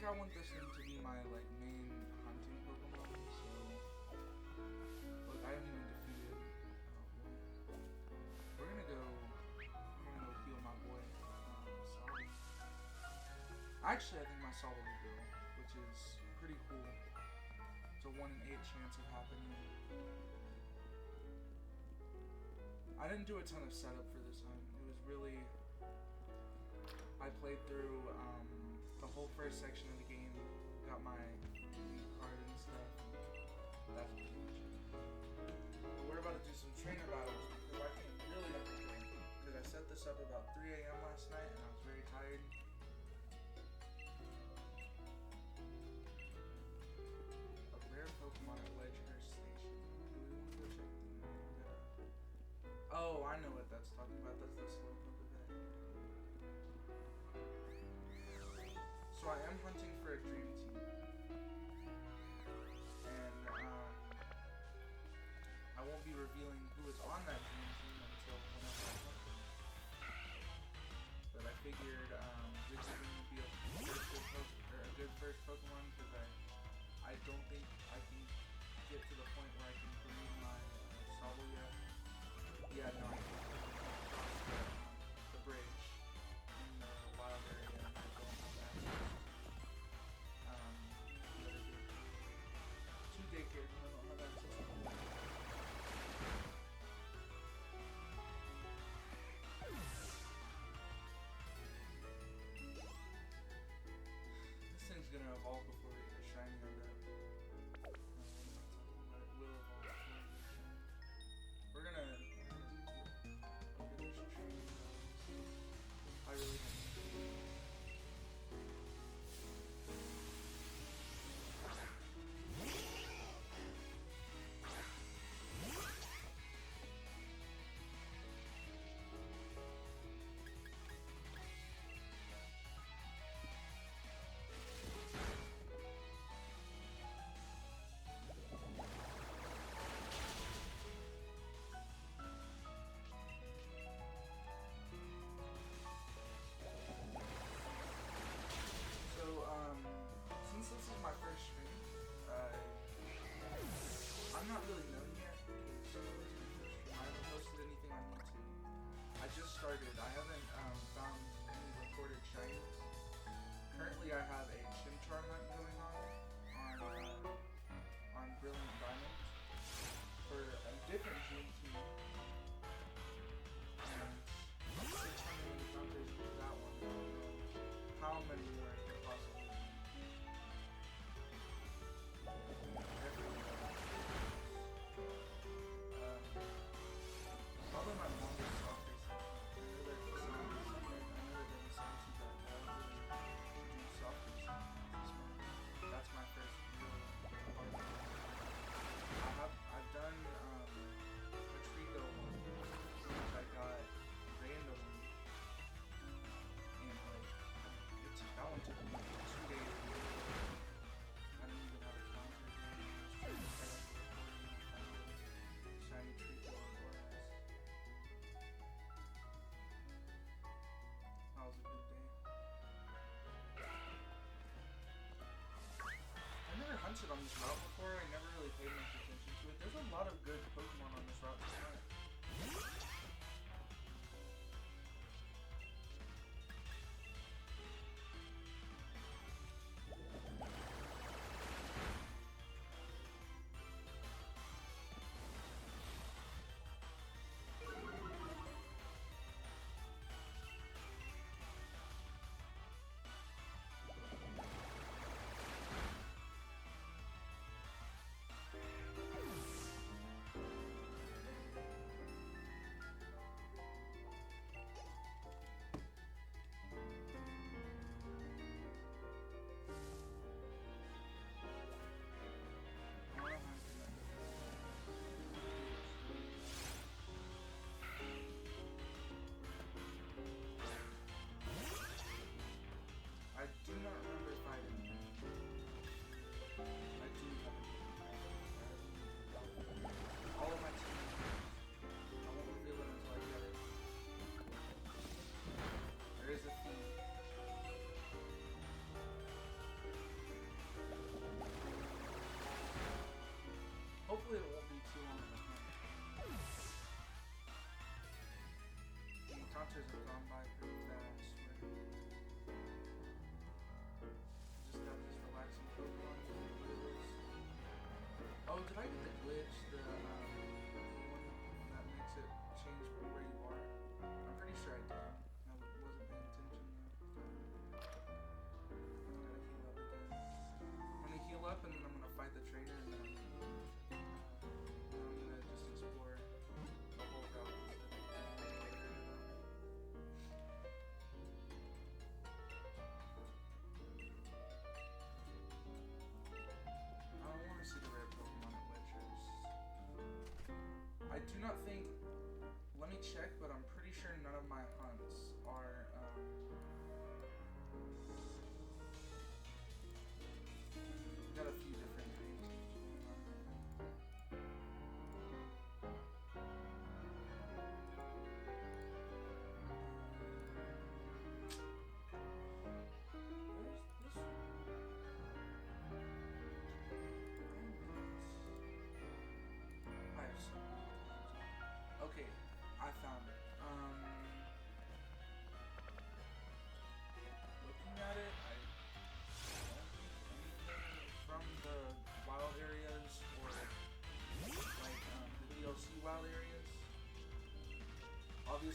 I want this thing to be my like main hunting Pokemon. So, look, I haven't even defeated. We're gonna go. I'm gonna go heal my boy. Salvo. Actually, I think my Salvo will go, which is pretty cool. It's a 1 in 8 chance of happening. I didn't do a ton of setup for this hunt. It was really. I played through the whole first section of the game, got my elite card and stuff. That's pretty much it. But we're about to do some trainer battles because I think really everything. Because I set this up about 3 a.m. last night and I was very tired. A rare Pokemon at Ledgehurst Station. Do we want to go check the Oh, I know what that's talking about. That's the Slowpoke event. So I am hunting for a dream team. And I won't be revealing who is on that dream team until whenever I hunt them. But I figured Zigzagoon would be a good first Pokemon because I don't think I can get to the point where I can breed my Salvo yet. Yeah, no, I can cross the bridge in the wild area and I don't have access to daycare and I don't have access to them. This thing's gonna evolve before we get a shiny on that. But it will evolve before we get a shiny. We're gonna do this training. I really have since this is my first stream, I'm not really known yet because I haven't posted anything on YouTube. I just started. I haven't found any recorded shinies. Currently, I have a Chimchar hunt going on Brilliant Diamond for a different dream team. And 600 encounters with that one. I don't know how many more I could possibly do. Probably my longest soccer session. I know they're the same that I don't really do soccer sessions. That's my first real part. I've done a Trico one, which I got randomly, and like that one took me 2 days. I didn't even have a counter game. I was trying to set up a recording and shiny Trico on Boras. That was a good day. I never hunted on this route before. I never really paid much attention to it. There's a lot of good Pokemon on this route tonight.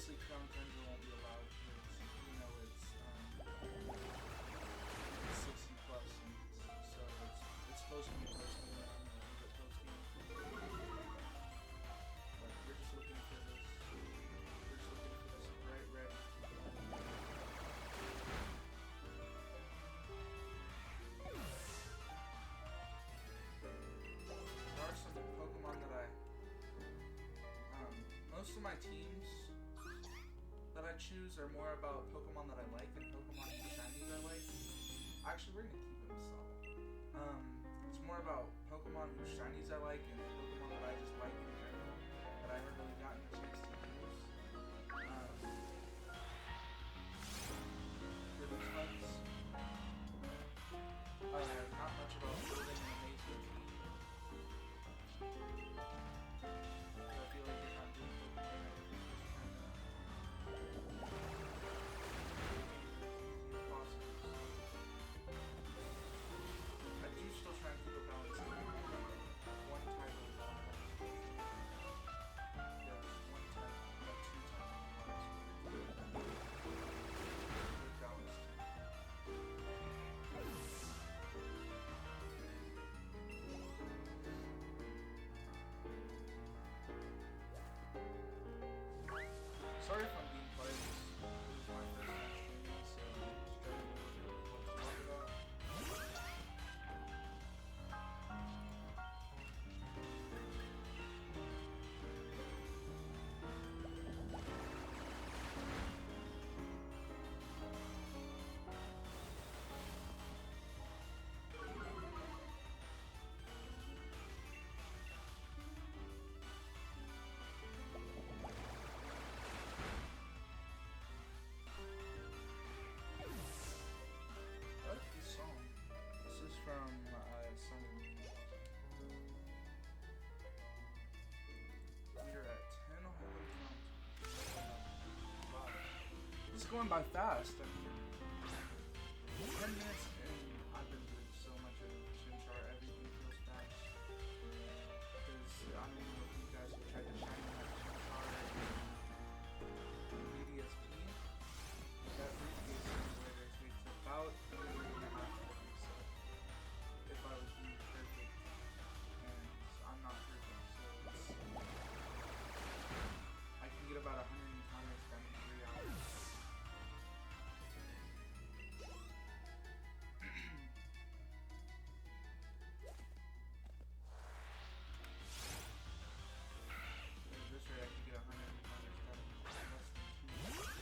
obviously Crown Tundra won't be allowed because you know it's 60 plus, and so it's supposed to be post game. I'm gonna leave it post game. But we're just looking for this. We're just looking for this right ready. There are some Pokemon that most of my teams that I choose are more about Pokemon that I like and Pokemon shinies I like. Actually, we're gonna keep them solid. It's more about Pokemon whose shinies I like and Pokemon that I just like in general that I haven't really gotten a chance to use. For these ones, not much about building an amazing team. I feel like you're not doing Pokemon right. I do still try and keep a balance. One title is all. Yeah, there's one title. We have two titles. Good balance. Sorry if I'm being quiet. This is my first time streaming, so I'm struggling with what to talk about. I like this song. This is from Sun and Moon. We are at 10 holy count. Wow. This is going by fast. I mean, 10 minutes and I've been doing so much of Chimchar, everything feels fast. Because I don't know if you guys have tried to shine that Chimchar BDSP. That briefcase simulator takes about a year and a half to reset. If I was being perfect, and I'm not perfect, so I can get about 100 encounters done in 3 hours. At this rate, I could get 100 encounters done in less than 2 hours.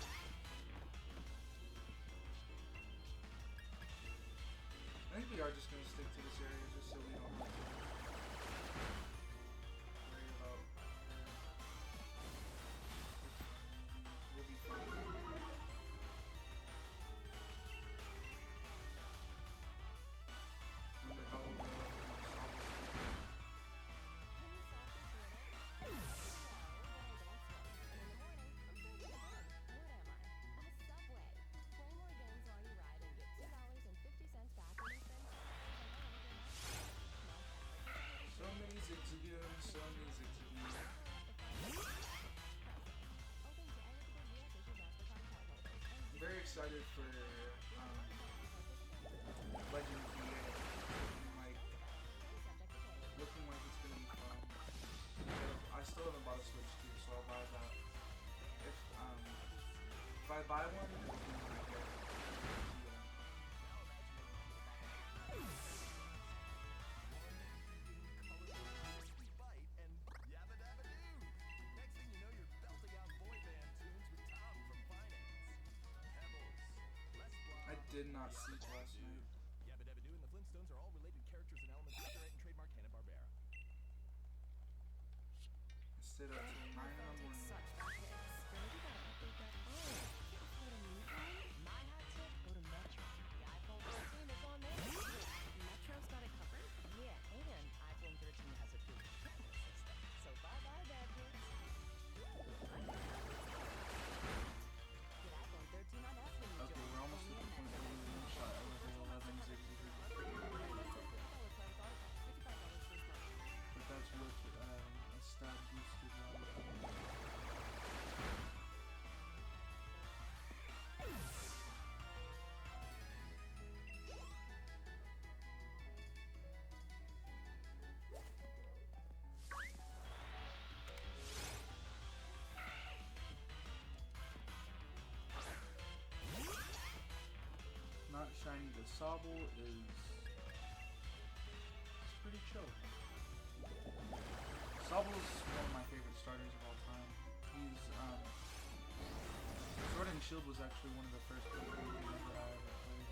I think we are just going to stick to this area just so we don't have to worry about we'll be fine. Wonder how we'll solve this. So many Zigzagoons, so many Zigzagoons. I'm very excited for Legend VA. Looking like it's gonna be fun. I still haven't bought a Switch 2, so I'll buy that. If I buy one, it'll be when I get it. I did not sleep last night. Yabba Dabba Doo and the Flintstones are all related characters and elements copyright and trademark Hanna-Barbera. I stayed up till 9 in the morning. My hot tip, go to Metro. The iPhone 13 is on there. Metro's got it covered? Yeah, and iPhone 13 has a good camera system. So bye-bye, bad kids. Get iPhone 13 on us when you Okay, we're almost at the point where we one-shot level 11 Zigzagoon. But that's with a stab boosted one. but Sobble is it's pretty chill. Sobble is one of my favorite starters of all time. He's Sword and Shield was actually one of the first Pokemon games that I ever played.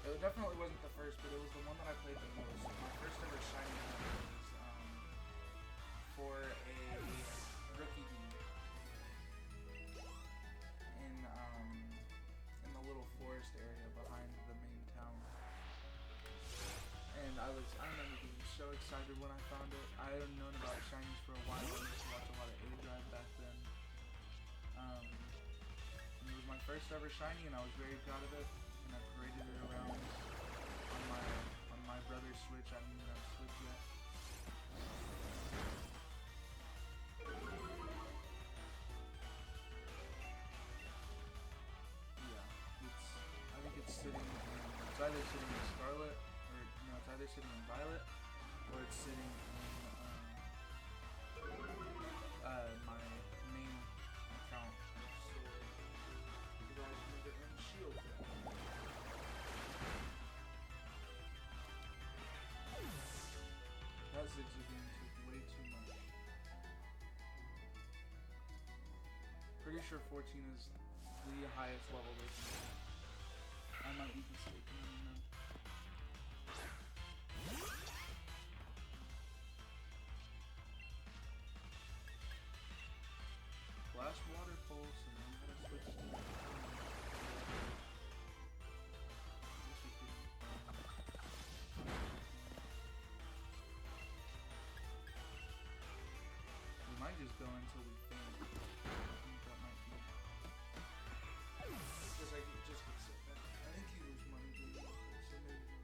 It definitely wasn't the first, but it was the one that I played the most. My first ever shiny one was for a rookie league in the little forest area behind the main town. And I remember being so excited when I found it. I had known about shinies for a while. I used to watch a lot of A-Drive back then. And it was my first ever shiny, and I was very proud of it. And I paraded it around on my brother's Switch. I didn't even have a Switch yet. I think it's either sitting in Scarlet, or no, it's either sitting in Violet, or it's sitting in my main account. So, you guys need it in Shield. That Zigzagoon took way too much. Pretty sure 14 is the highest level they can get. I might be mistaken, I don't know. Flash Water Pulse, and then gotta switch to we might just go until we faint. I think that might be. Because I could just get set back. I think he lose money doing that, so maybe.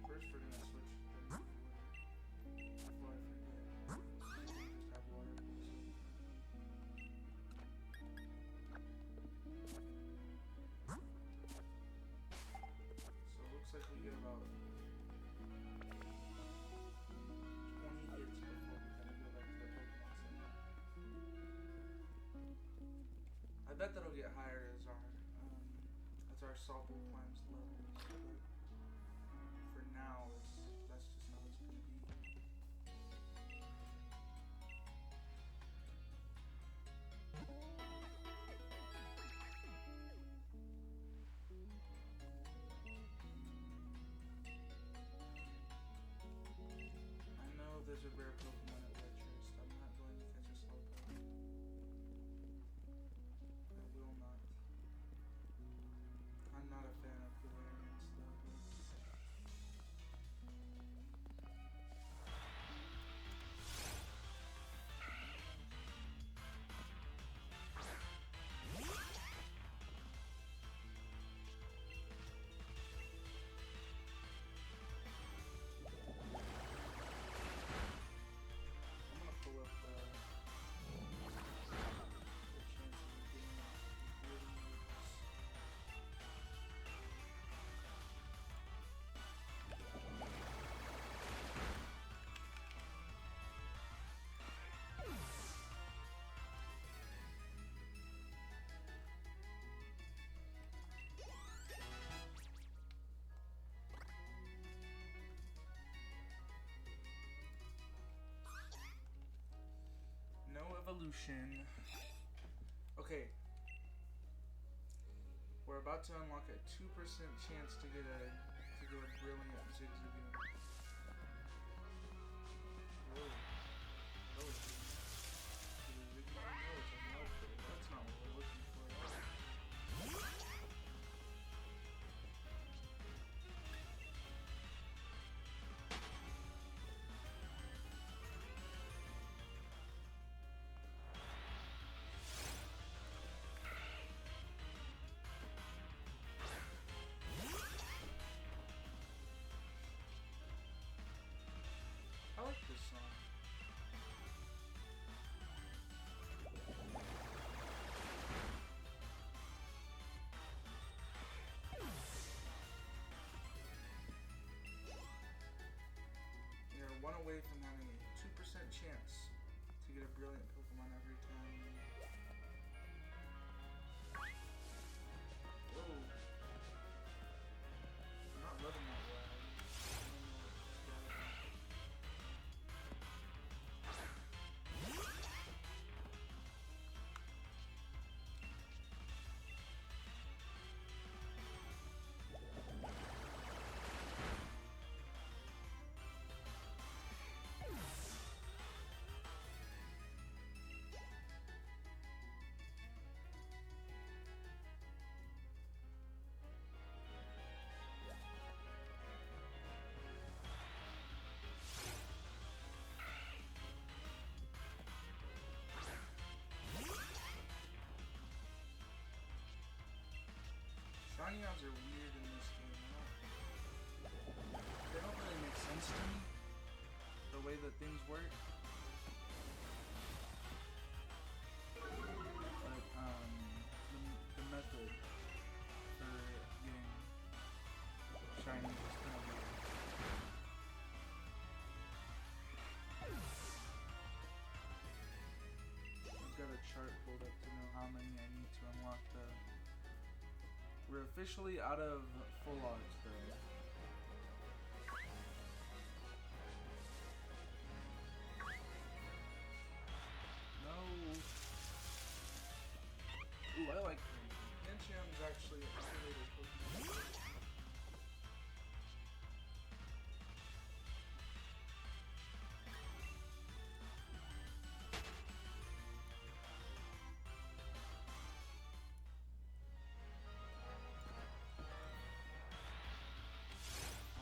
First, we're gonna switch things before I forget. Just have water. So it looks like we get about 20 hits before we gotta go back to the Pokemon Center. I bet that'll get higher as our Sobble climbs levels, but for now, that's just how it's gonna be. I know there's a rare Pokemon at Redchurch. I'm not going to catch a Slowpoke. I will not. I'm not a fan of Galarian Slowpokes. I'm gonna pull up the chances of getting really moves. No evolution. Okay. We're about to unlock a 2% chance to get a brilliant Zigzagoon. Whoa. No, it's a Zigzagoon. No, it's a Melfort. That's not what we're looking for at all. one away from having a 2% chance to get a brilliant Pokemon every time. Whoa. I'm not loving that lag. I don't know what's bad about it. Shiny odds are weird in this game. They don't really make sense to me, the way that things work. But the method for getting shiny is kind of weird. I've got a chart pulled up to know how many I need to unlock the. We're officially out of full arts though. No. Ooh, I like Pancham is actually a underrated Pokemon.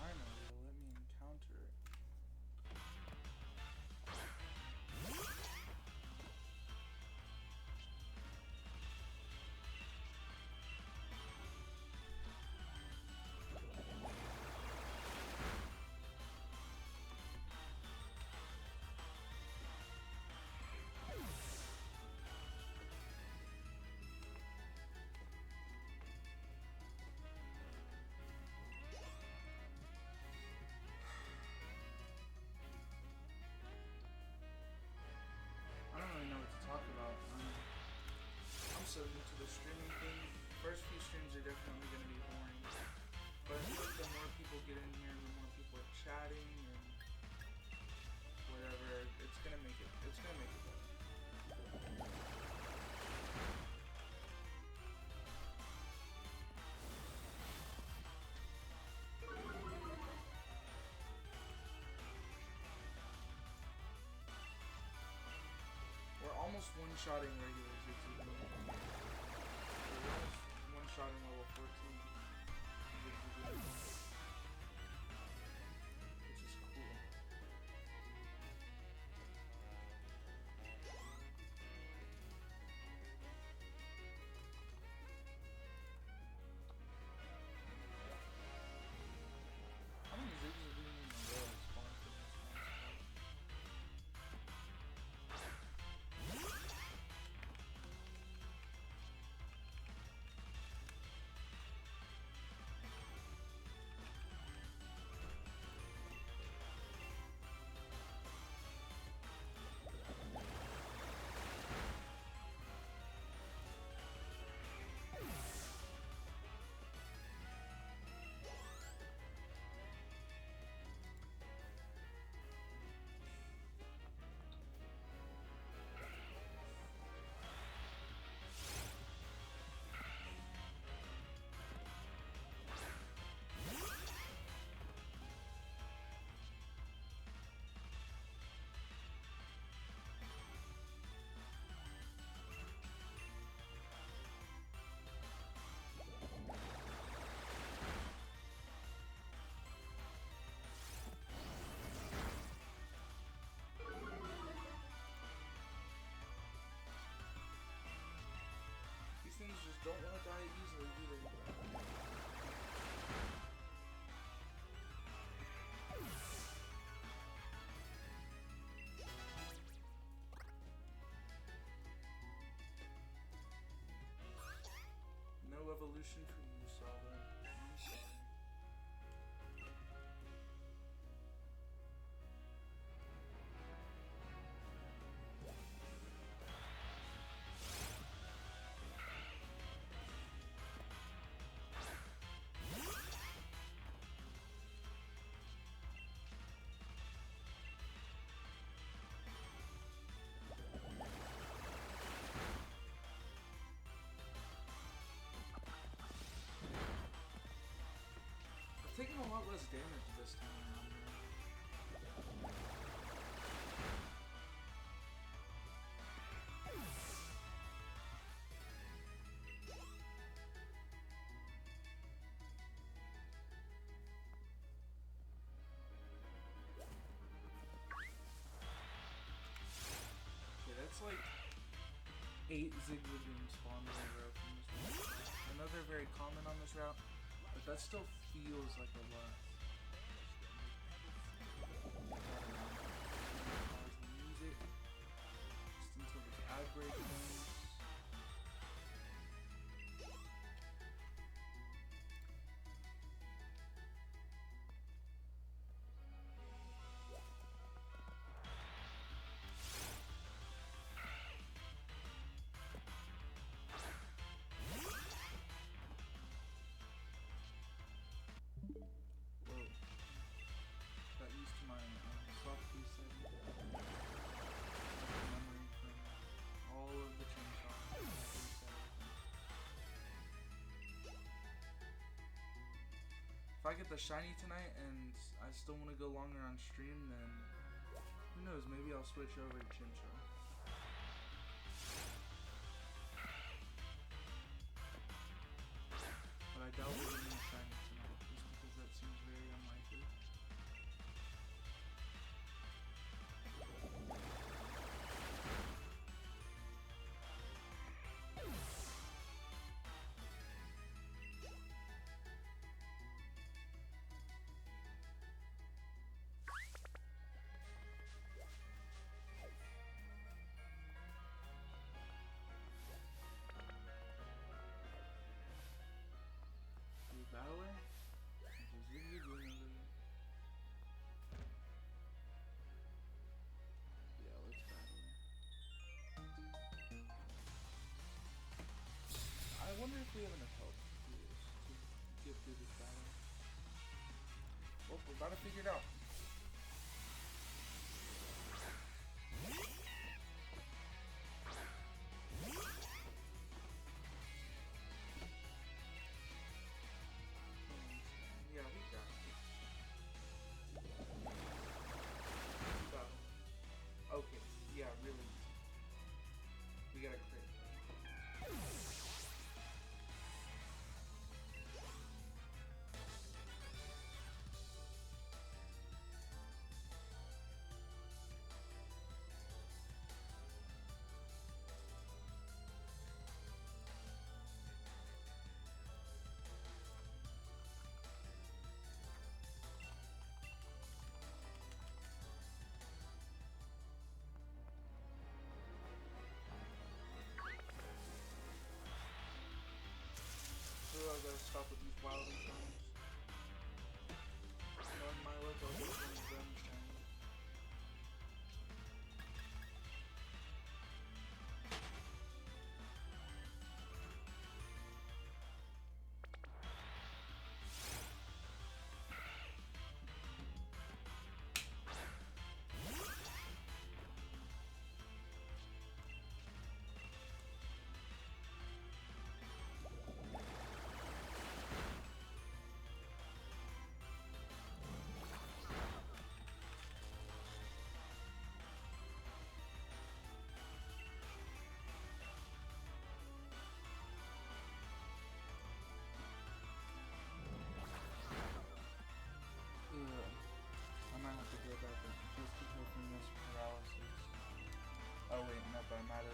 Finally, it'll let me encounter it. I don't really know what to talk about. I'm so new to the streaming thing. First few streams are definitely going to be boring. But I feel like the more people get in here, the more people are chatting and whatever, it's going to make it better. We're almost one-shotting regulars, it's even. We're almost one-shotting level 14. Which is cool. How many zigs are doing in a row at spawn for this one spot? These things just don't want to die easily, do they? No evolution for you, Sava. I'm sorry. like 8 Zigzagoon spawns in a row from this one. I know they're very common on this route, but that still feels like a lot. Music just until this ad break ends. Whoa. Got used to my soft reset. Memory from all of the chainsaw. If I get the shiny tonight and I still want to go longer on stream, then who knows, maybe I'll switch over to Chimchar. But I doubt we're getting a shiny tonight, just because that seems very unlikely. You battling? There's a Zigzagoon over there. Yeah, let's battle. I wonder if we have enough health to do this, to get through this battle. Well, we're about to figure it out. Yeah, we got it. Got it. Okay, yeah, really easy. We got a crit. I gotta stop with these wild encounters. Knowing my luck, I'll get one of them shiny. I might have to go back and just to go from this paralysis. Oh wait, nope, I'm out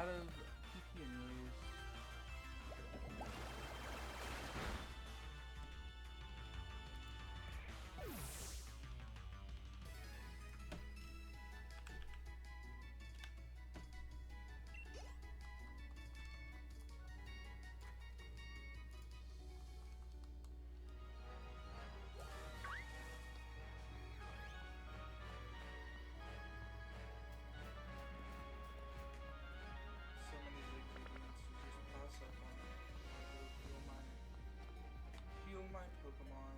of PP anyways. So many Zigzagoons to just pass up on. I'll go heal my Pokemon.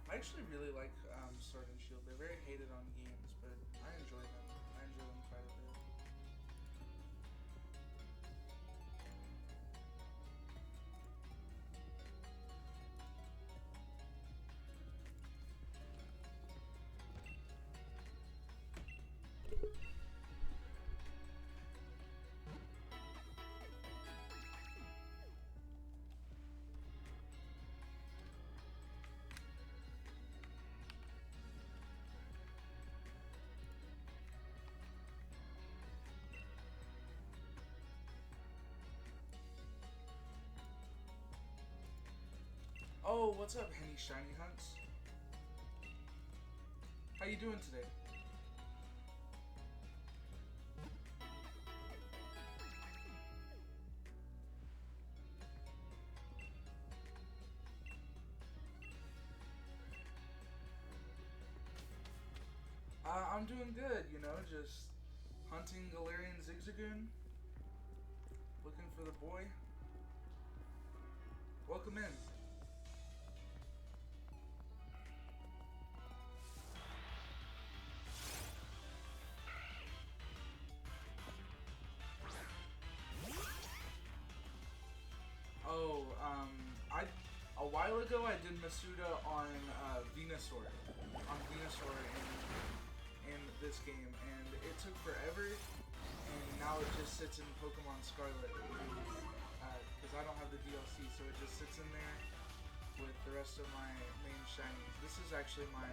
I actually really like Sword and Shield. They're very hated on games, but I enjoy them. I enjoy them quite a bit. Oh, what's up, Henny Shiny Hunts? How you doing today? I'm doing good, you know, just hunting Galarian Zigzagoon, looking for the boy. Welcome in. Oh, a while ago I did Masuda on Venusaur in this game, and it took forever, and now it just sits in Pokemon Scarlet, because I don't have the DLC, so it just sits in there with the rest of my main shinies. This is actually my,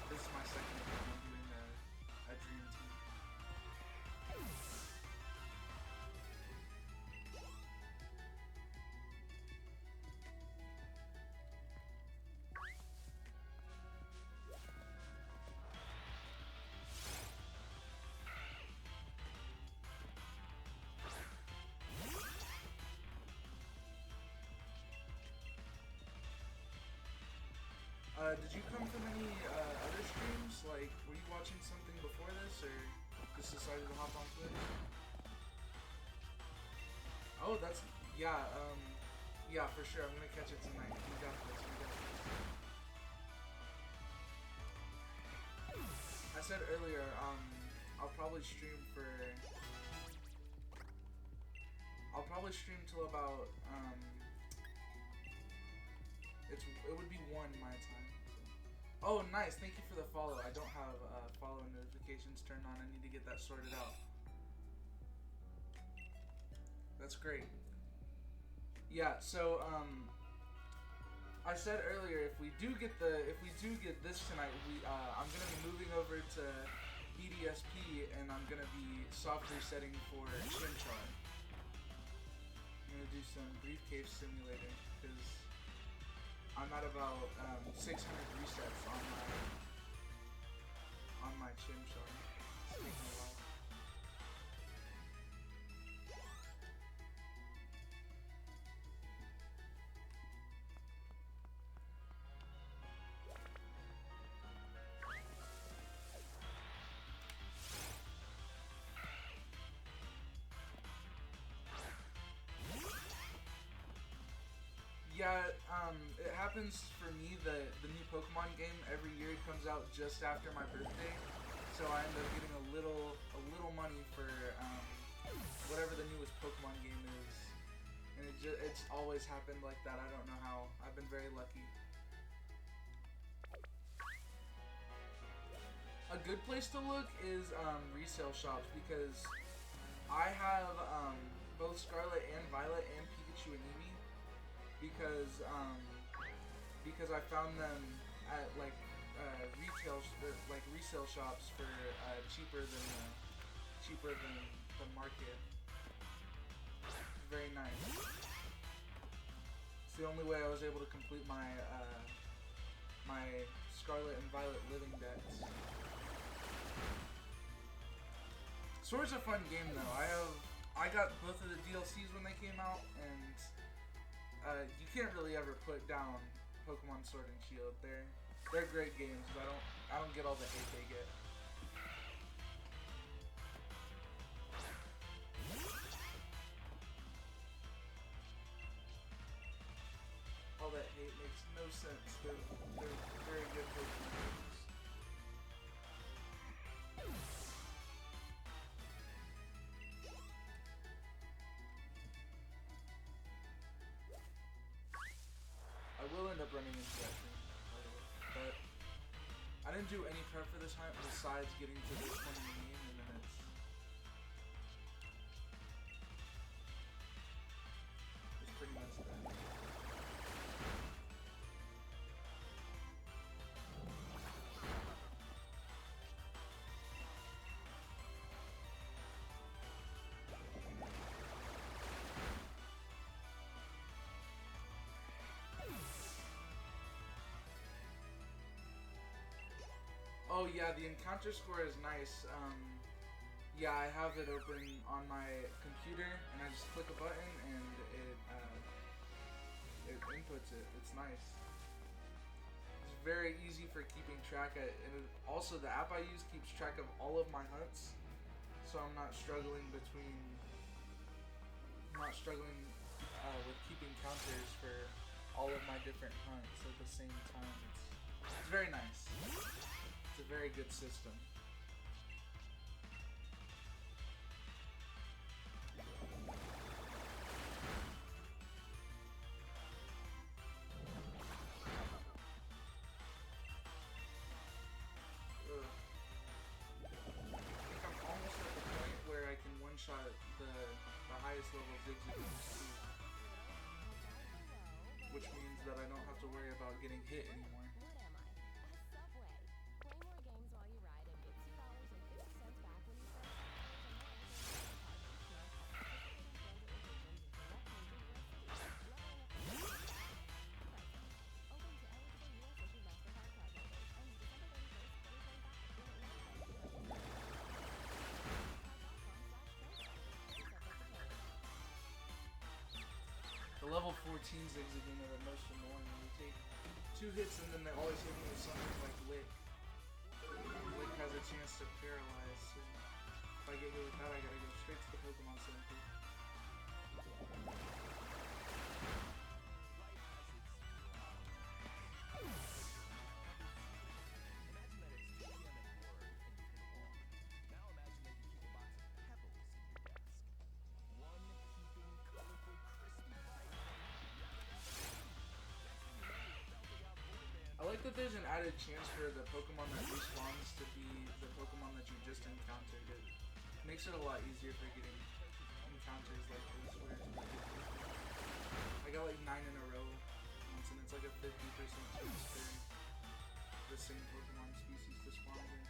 this is my second time doing a Dream Team. Did you come from any other streams? Like, were you watching something before this, or just decided to hop on Twitch? Oh, that's, yeah, yeah, for sure. I'm gonna catch it tonight. We got this. We got this. I said earlier, I'll probably stream till about, it would be 1 my time. Oh, nice. Thank you for the follow. I don't have follow notifications turned on. I need to get that sorted out. That's great. Yeah, so I said earlier, if we do get this tonight, I'm gonna be moving over to BDSP, and I'm gonna be soft resetting for Chimchar. I'm gonna do some Briefcase Simulator because I'm at about 600 resets on my Chimchar. It's taking a while. Yeah, it happens for me that the new Pokemon game every year comes out just after my birthday, so I end up getting a little money for whatever the newest Pokemon game is, and it's always happened like that. I don't know how. I've been very lucky. A good place to look is resale shops, because I have both Scarlet and Violet and Pikachu and Eevee. Because I found them at resale shops for cheaper than the market. It's very nice. It's the only way I was able to complete my my Scarlet and Violet living decks. Sword's a fun game though. I got both of the DLCs when they came out, and you can't really ever put down Pokemon Sword and Shield. They're great games. I don't get all the hate they get. All that hate makes no sense. They're very good Pokemon games. I will end up running into that thing, by the way, but I didn't do any prep for this hunt besides getting to this point in the game, and then it's pretty much that. Oh yeah, the encounter score is nice. Yeah, I have it open on my computer, and I just click a button, and it inputs it. It's nice. It's very easy for keeping track of, and also the app I use keeps track of all of my hunts, so I'm not struggling with keeping counters for all of my different hunts at the same time. It's very nice. It's a very good system. Shot the highest level Zigzagoons too, which means that I don't have to worry about getting hit anymore. What am I? A Subway. Play more games while you ride and get $2.50 back when you spend The level 14 Zigzagoon are the most annoying. They take 2 hits and then they always hit me with something like Lick. Lick has a chance to paralyze, so if I get hit with that, I gotta go straight to the Pokemon Center. I like that there's an added chance for the Pokemon that respawns to be the Pokemon that you just encountered. It makes it a lot easier for getting encounters like this where I got like 9 in a row once, and it's like a 50% chance for the same Pokemon species to spawn again.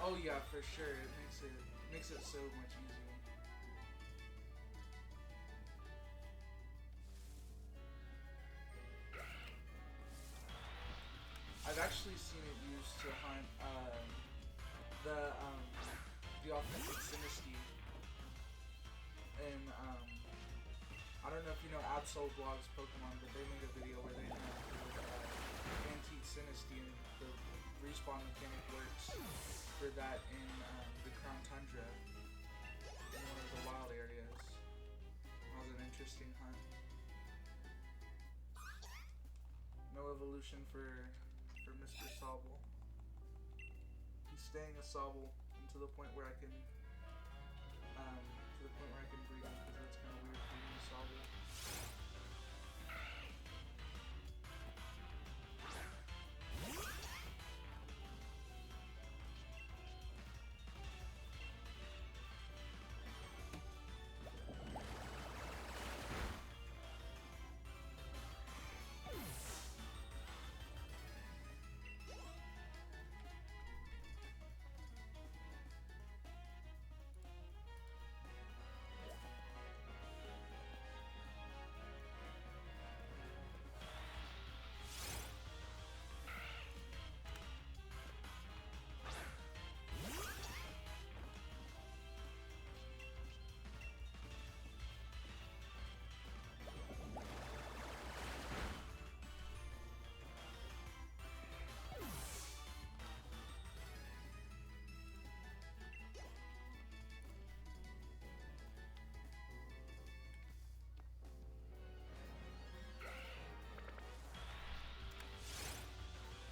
Oh yeah, for sure. It makes it so much easier. I've actually seen it used to hunt the authentic Sinistea. And I don't know if you know Absol Blogs Pokemon, but they made a video where they hunt antique Sinistea, and the respawn mechanic works for that in the Crown Tundra in one of the wild areas. That was an interesting hunt. No evolution for Mr. Sobble. He's staying a Sobble to the point where I can breed him, because that's kind of weird for me, Sobble.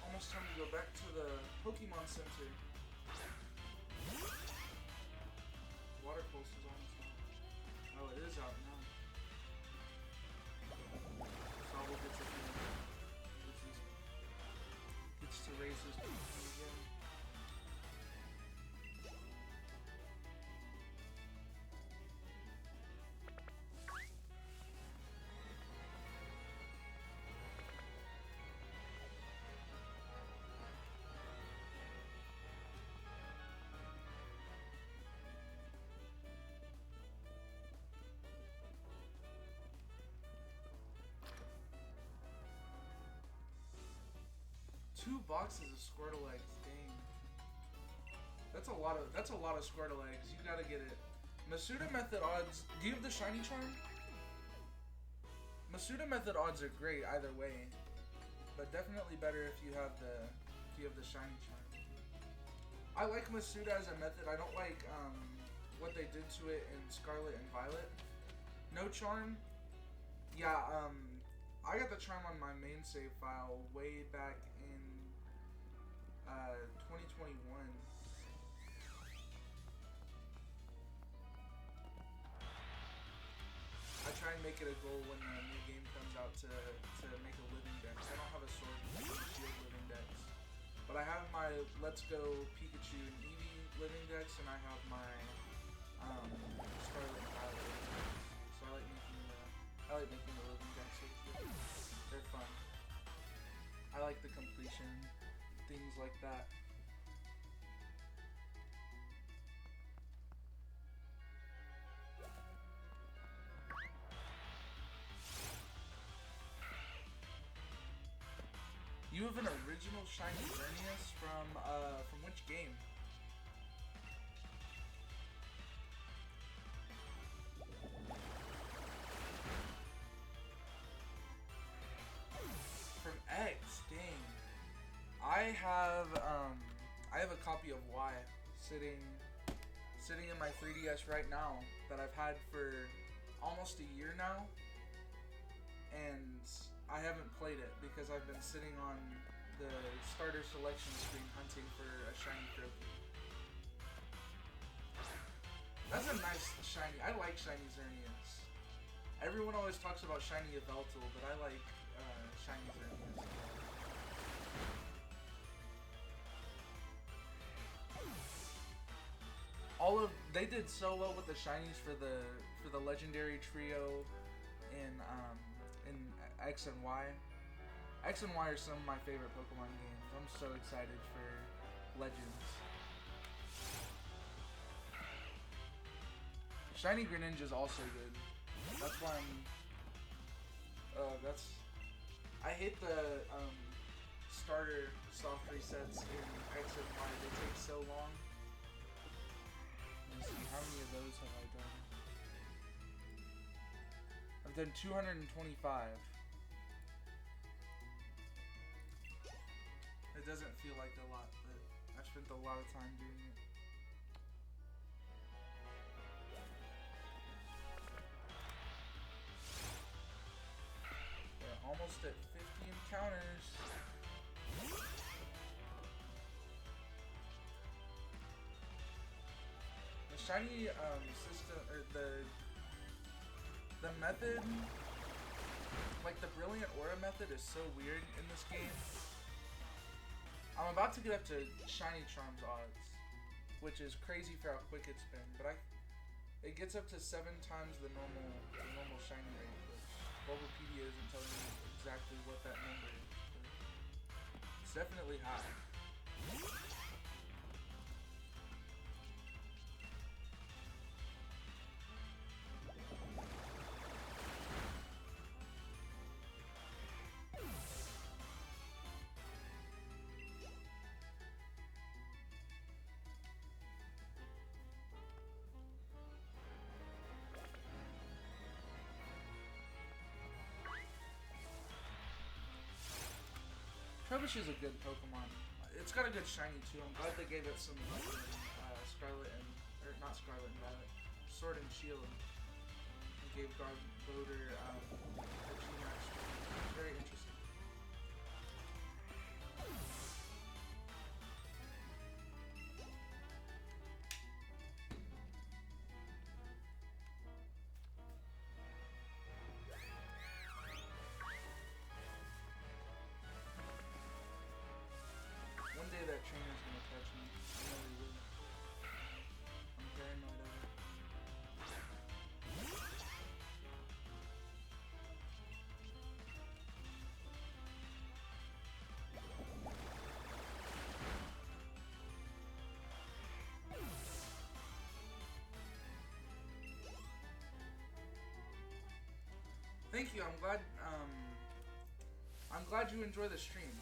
Almost time to go back to the Pokemon Center. Water Pulse is almost out. Oh, it is out now. Sobble gets it here. Gets to raise his Pokemon again. 2 boxes of Squirtle eggs, dang. That's a lot of Squirtle eggs. You gotta get it. Masuda Method odds. Do you have the shiny charm? Masuda Method odds are great either way, but definitely better if you have the shiny charm. I like Masuda as a method. I don't like what they did to it in Scarlet and Violet. No charm. Yeah, I got the charm on my main save file way back in 2021. I try and make it a goal when the new game comes out to make a living dex. I don't have a sword and shield living dex, but I have my Let's Go Pikachu and Eevee living dex, and I have my Scarlet and Violet living dex. So I like making the living dexes. They're fun. I like the completion, things like that. You have an original shiny Xerneas from which game? From X, dang. I have a copy of Y sitting in my 3DS right now that I've had for almost a year now, and I haven't played it because I've been sitting on the starter selection screen hunting for a shiny trophy. That's a nice shiny. I like shiny Xerneas. Everyone always talks about shiny Yveltal, but I like shiny Xerneas. They did so well with the shinies for the legendary trio in X and Y. X and Y are some of my favorite Pokemon games. I'm so excited for Legends. Shiny Greninja is also good. That's why I hate the starter soft resets in X and Y. They take so long. Let's see, how many of those have I done? I've done 225. It doesn't feel like a lot, but I've spent a lot of time doing it. We're almost at 50 encounters. The shiny system, or the method, like the Brilliant Aura method, is so weird in this game. I'm about to get up to shiny charms odds, which is crazy for how quick it's been, but it gets up to 7 times the normal shiny rate, which Bulbapedia isn't telling me exactly what that number is, but it's definitely high. Trubbish is a good Pokemon. It's got a good shiny too. I'm glad they gave it some love in Scarlet and, or not Scarlet and Violet, Sword and Shield. And gave Garbodor a G-Max. Very interesting. One day that trainer's gonna catch me. I know he will. I'm paranoid of it. Thank you. I'm glad you enjoy the stream.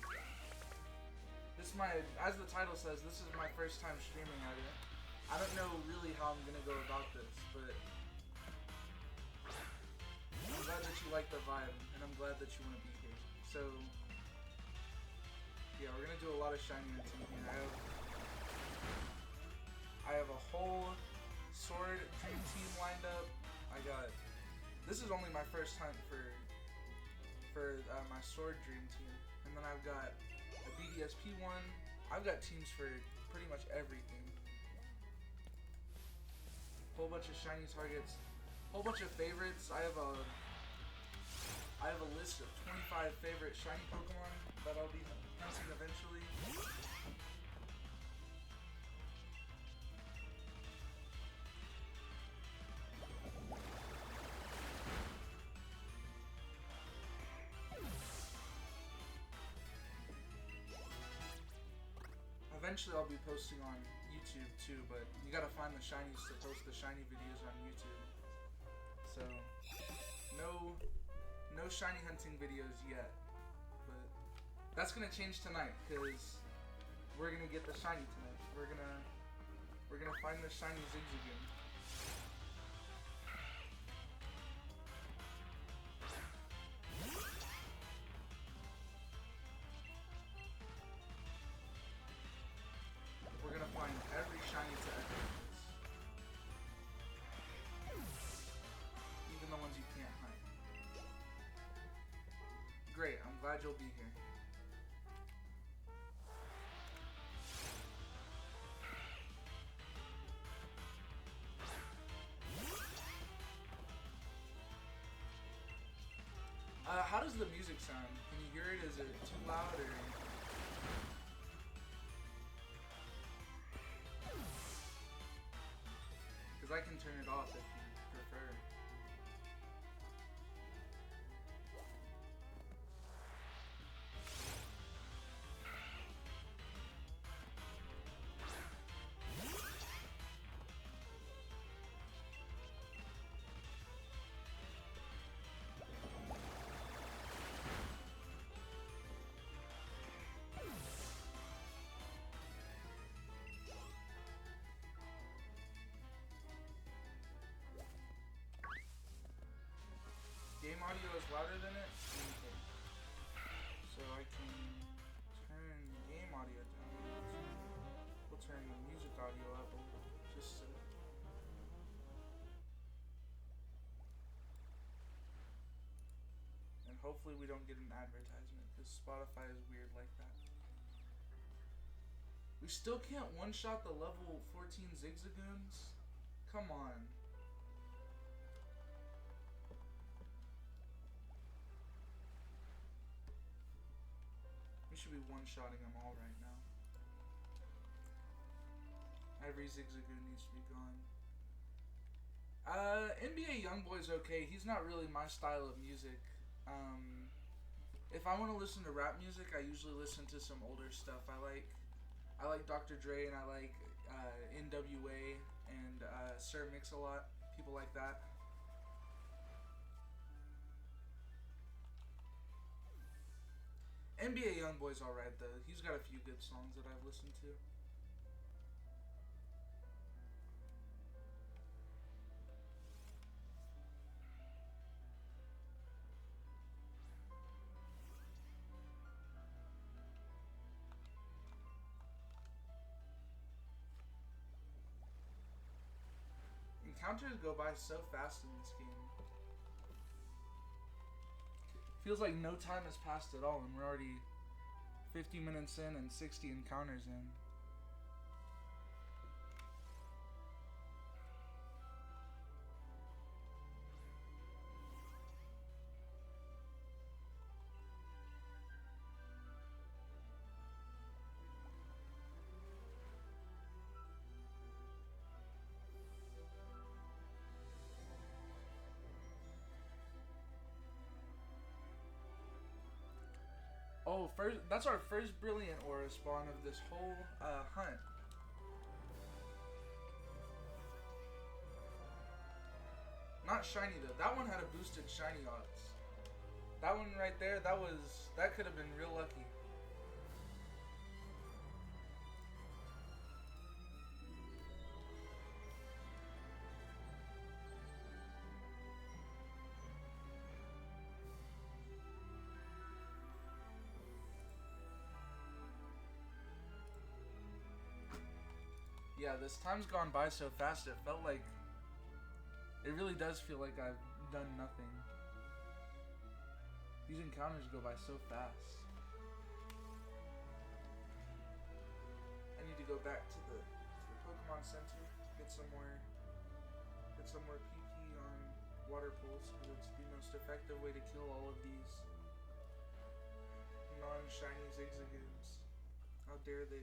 This is my, as the title says, this is my first time streaming at it. I don't know really how I'm gonna go about this, but I'm glad that you like the vibe, and I'm glad that you want to be here. So, yeah, we're gonna do a lot of shiny hunting here. I have a whole sword dream team lined up. This is only my first time for my sword dream team, and then I've got a BDSP one. I've got teams for pretty much everything. Whole bunch of shiny targets, whole bunch of favorites. I have a list of 25 favorite shiny Pokemon that I'll be hunting eventually. Eventually I'll be posting on YouTube too, but you gotta find the shinies to post the shiny videos on YouTube. So, no shiny hunting videos yet, but that's gonna change tonight, because we're gonna get the shiny tonight. We're gonna find the shiny Zigzagoon. We're gonna find every shiny to ever use, even the ones you can't hunt. Great, I'm glad you'll be here. How does the music sound? Can you hear it? Is it too loud or? Because I can turn it off if you prefer. Game audio is louder than it? Okay. So I can turn game audio down. We'll turn the music audio up a little, just so. And hopefully we don't get an advertisement, because Spotify is weird like that. We still can't one-shot the level 14 Zigzagoons? Come on. We should be one-shotting them all right now. Every Zigzagoon needs to be gone. NBA Youngboy's okay. He's not really my style of music. If I want to listen to rap music, I usually listen to some older stuff. I like Dr. Dre, and I like NWA and Sir Mix-a-Lot. People like that. NBA Youngboy's alright though. He's got a few good songs that I've listened to. Encounters go by so fast in this game. Feels like no time has passed at all, and we're already 50 minutes in and 60 encounters in. Oh, that's our first Brilliant Aura spawn of this whole hunt. Not shiny though. That one had a boosted shiny odds. That one right there, that could have been real lucky. Yeah, this time's gone by so fast, it felt like... It really does feel like I've done nothing. These encounters go by so fast. I need to go back to the Pokemon Center, get some more PP on water pools, because it's the most effective way to kill all of these non-shiny Zigzagoons. How dare they?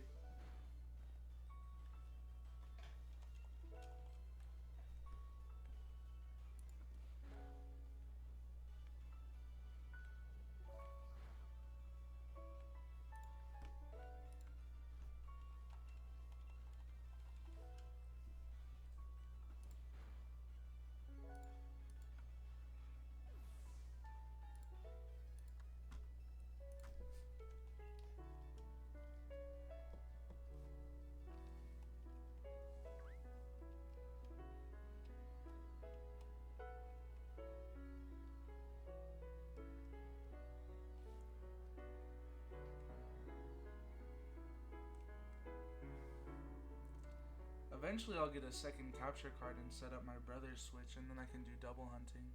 Eventually I'll get a second capture card and set up my brother's Switch, and then I can do double hunting.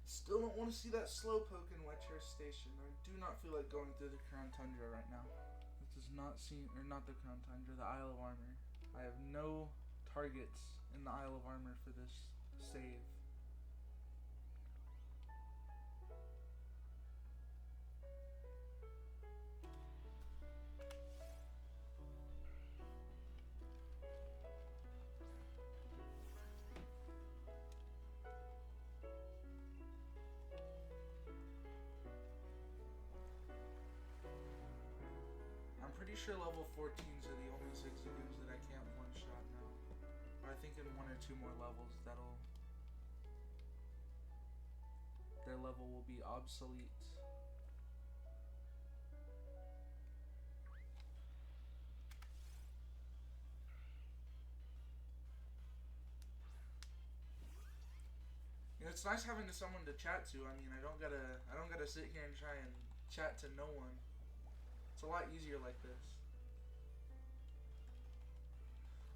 Still don't want to see that Slowpoke in Wetcher Station. I do not feel like going through the Crown Tundra right now. This does not seem, or not the Crown Tundra, the Isle of Armor. I have no targets in the Isle of Armor for this save. I'm pretty sure level 14s are the only Zigzagoons that I can't one-shot now. But I think in 1 or 2 more levels their level will be obsolete. You know, it's nice having someone to chat to. I mean, I don't gotta sit here and try and chat to no one. It's a lot easier like this.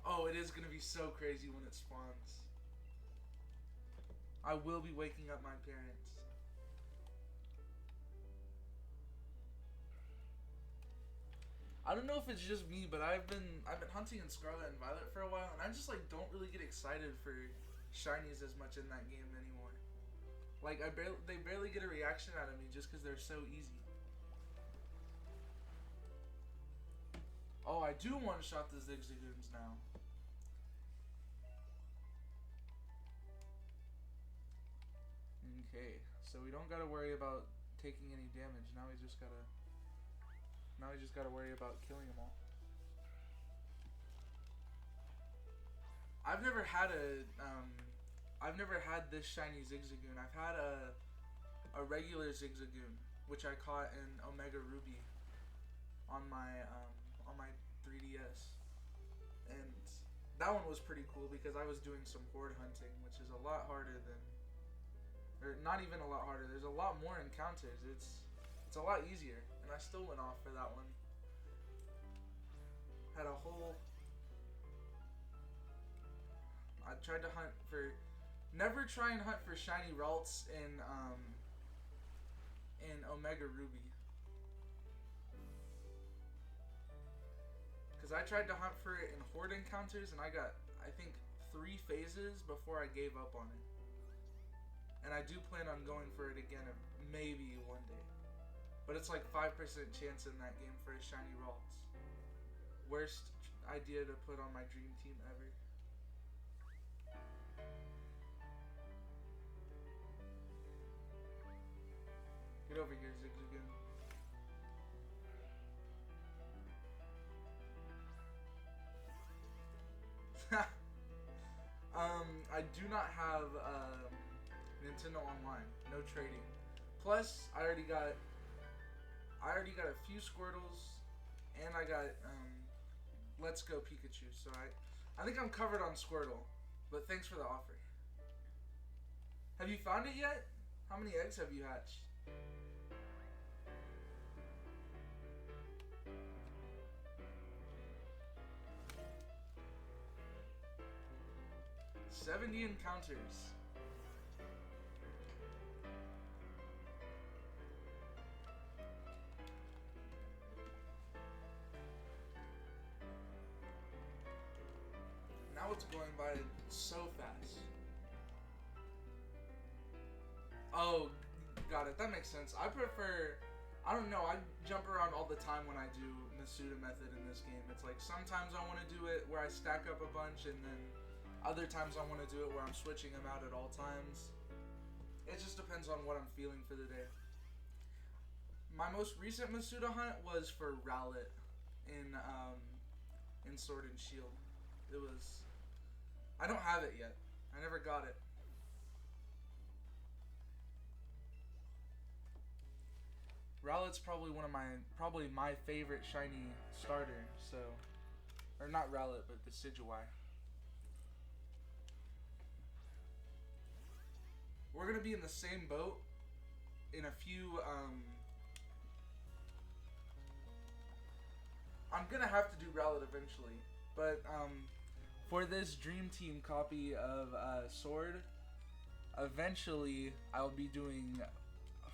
Oh, it is gonna be so crazy when it spawns. I will be waking up my parents. I don't know if it's just me, but I've been hunting in Scarlet and Violet for a while, and I just like don't really get excited for shinies as much in that game anymore. Like they barely get a reaction out of me just because they're so easy. Oh, I do one-shot the Zigzagoons now. Okay, so we don't gotta worry about taking any damage. Now we just gotta worry about killing them all. I've never had this shiny Zigzagoon. I've had a regular Zigzagoon, which I caught in Omega Ruby on my 3DS, and that one was pretty cool because I was doing some horde hunting, which is a lot harder than, or not even a lot harder. There's a lot more encounters. It's a lot easier, and I still went off for that one. Had a whole. I tried to hunt for. Never try and hunt for shiny Ralts in Omega Ruby. Because I tried to hunt for it in horde encounters, and I got, I think, 3 phases before I gave up on it. And I do plan on going for it again, maybe one day. But it's like 5% chance in that game for a shiny Ralts. Worst idea to put on my dream team ever. Get over here, Zigzagoon. I do not have Nintendo Online. No trading. Plus, I already got a few Squirtles, and I got Let's Go Pikachu. So I think I'm covered on Squirtle, but thanks for the offer. Have you found it yet? How many eggs have you hatched? "70 encounters." Now it's going by so fast. Oh, got it. That makes sense. I prefer... I don't know. I jump around all the time when I do Masuda method in this game. It's like sometimes I want to do it where I stack up a bunch, and then other times I want to do it where I'm switching them out at all times. It just depends on what I'm feeling for the day. My most recent Masuda hunt was for Rowlet in Sword and Shield. It was... I don't have it yet. I never got it. Rowlet's probably my favorite shiny starter, so... Or not Rowlet, but the Decidueye. We're gonna be in the same boat in a few, I'm gonna have to do Rowlet eventually, but, for this Dream Team copy of, Sword, eventually I'll be doing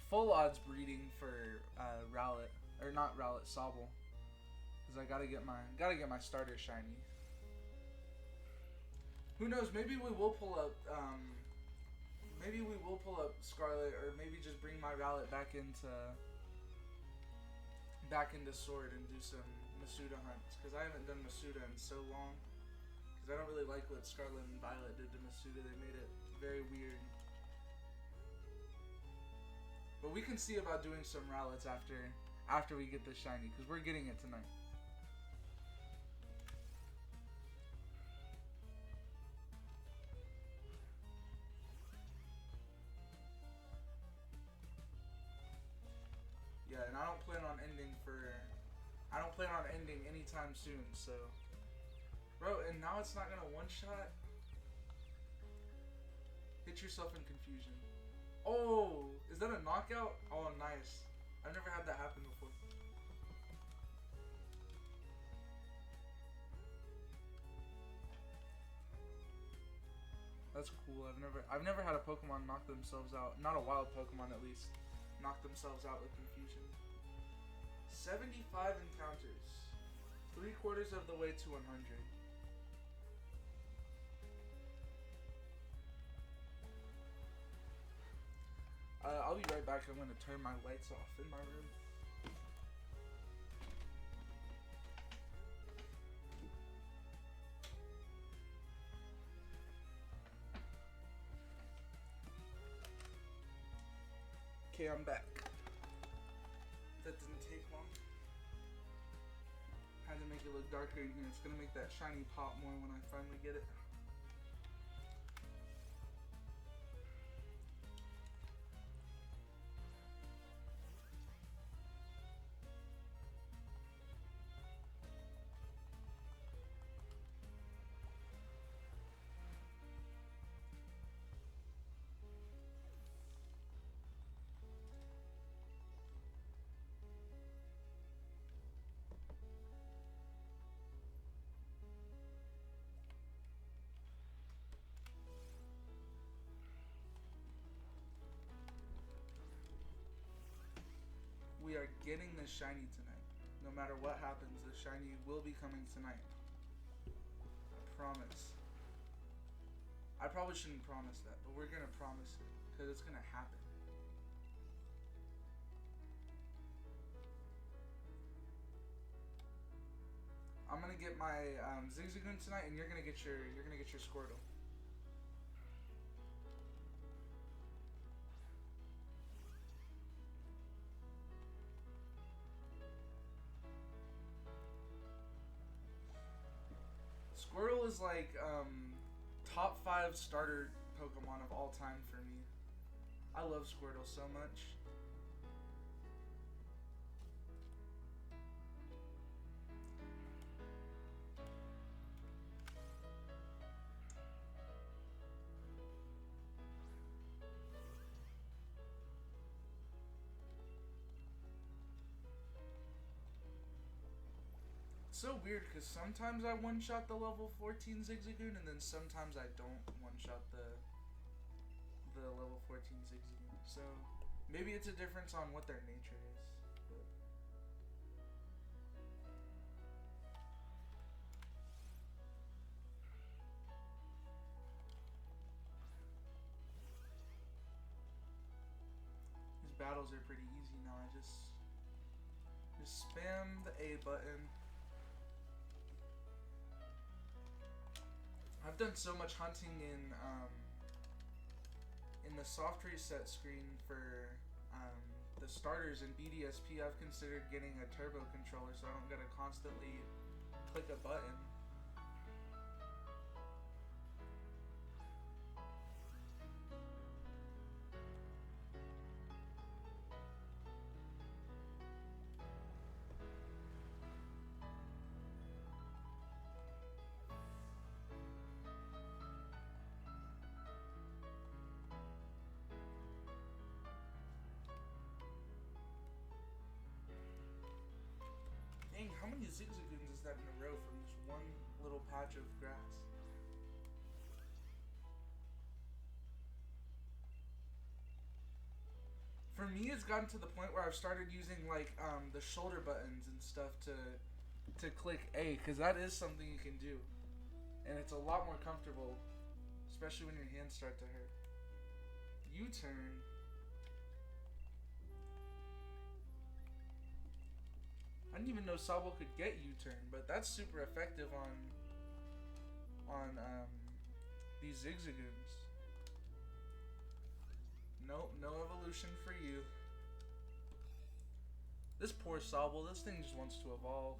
full odds breeding for, Rowlet, or not Rowlet, Sobble, because I gotta get my starter shiny. Who knows, maybe we will pull up, Scarlet, or maybe just bring my Rowlet back into Sword and do some Masuda hunts, because I haven't done Masuda in so long, because I don't really like what Scarlet and Violet did to Masuda. They made it very weird. But we can see about doing some Rowlets after we get this shiny, because we're getting it tonight. Yeah, and I don't plan on ending anytime soon, so... Bro, and now it's not gonna one-shot? Hit yourself in confusion. Oh! Is that a knockout? Oh, nice. I've never had that happen before. That's cool. I've never had a Pokemon knock themselves out. Not a wild Pokemon, at least. Knock themselves out with confusion. 75 encounters. 3/4 of the way to 100. I'll be right back. I'm going to turn my lights off in my room. Okay, I'm back. That didn't take long. Had to make it look darker in here. It's going to make that shiny pop more when I finally get it. We are getting the shiny tonight. No matter what happens, the shiny will be coming tonight. I promise. I probably shouldn't promise that, but we're gonna promise it, because it's gonna happen. I'm gonna get my Zigzagoon tonight, and you're gonna get your Squirtle. Squirtle is like top 5 starter Pokemon of all time for me. I love Squirtle so much. so weird because sometimes I one-shot the level 14 Zigzagoon and then sometimes I don't one-shot the level 14 Zigzagoon. So maybe it's a difference on what their nature is. But these battles are pretty easy now. I just spam the A button. I've done so much hunting in the soft reset screen for the starters in BDSP. I've considered getting a turbo controller so I don't gotta constantly click a button. Dang, how many Zigzagoons is that in a row from just one little patch of grass? For me, it's gotten to the point where I've started using like the shoulder buttons and stuff to click A, because that is something you can do, and it's a lot more comfortable, especially when your hands start to hurt. U-turn. I didn't even know Sobble could get U-turn, but that's super effective on these Zigzagoons. Nope, no evolution for you. This poor Sobble, this thing just wants to evolve.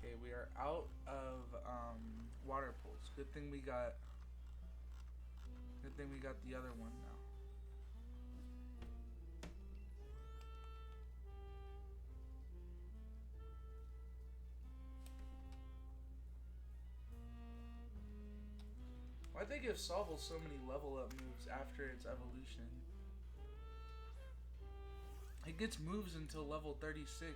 Okay, we are out of water pools. Good thing we got the other one now. Why'd they give Sobble so many level up moves after its evolution? It gets moves until level 36.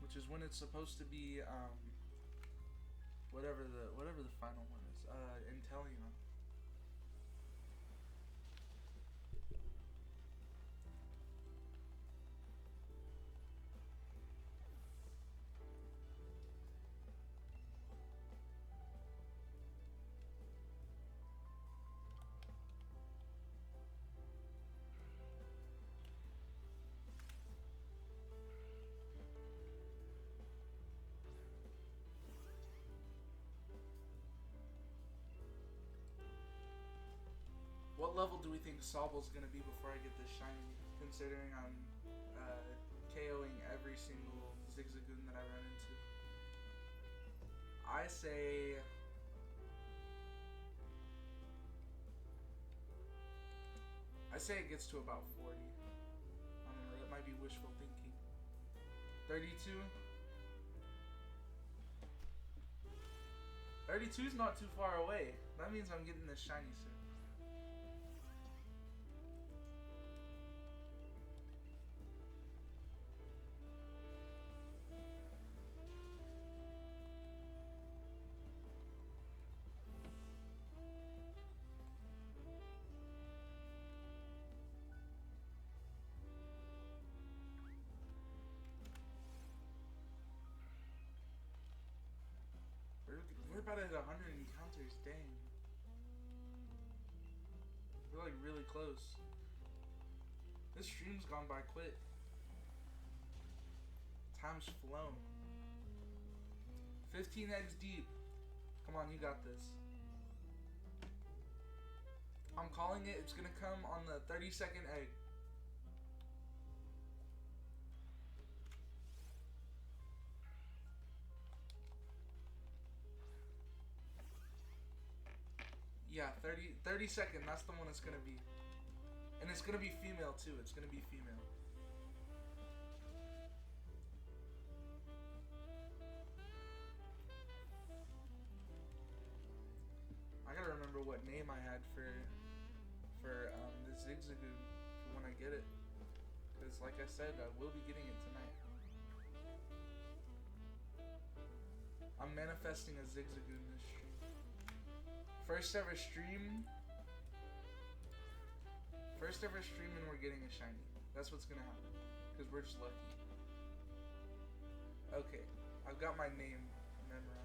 Which is when it's supposed to be whatever the final one is. Inteleon. What level do we think Sobble's gonna be before I get this shiny? Considering I'm KOing every single Zigzagoon that I run into. I say it gets to about 40. I don't know, that might be wishful thinking. 32? 32 is not too far away. That means I'm getting this shiny soon. We're about at 100 encounters, dang. We're like really close. This stream's gone by quick. Time's flown. 15 eggs deep. Come on, you got this. I'm calling it. It's gonna come on the 32nd egg. Yeah, 32nd, that's the one it's gonna be. And it's gonna be female too, it's gonna be female. name I had for the Zigzagoon for when I get it. Because like I said, I will be getting it tonight. I'm manifesting a Zigzagoon this stream. First ever stream and we're getting a shiny. That's what's gonna happen. Because we're just lucky. Okay, I've got my name memorized.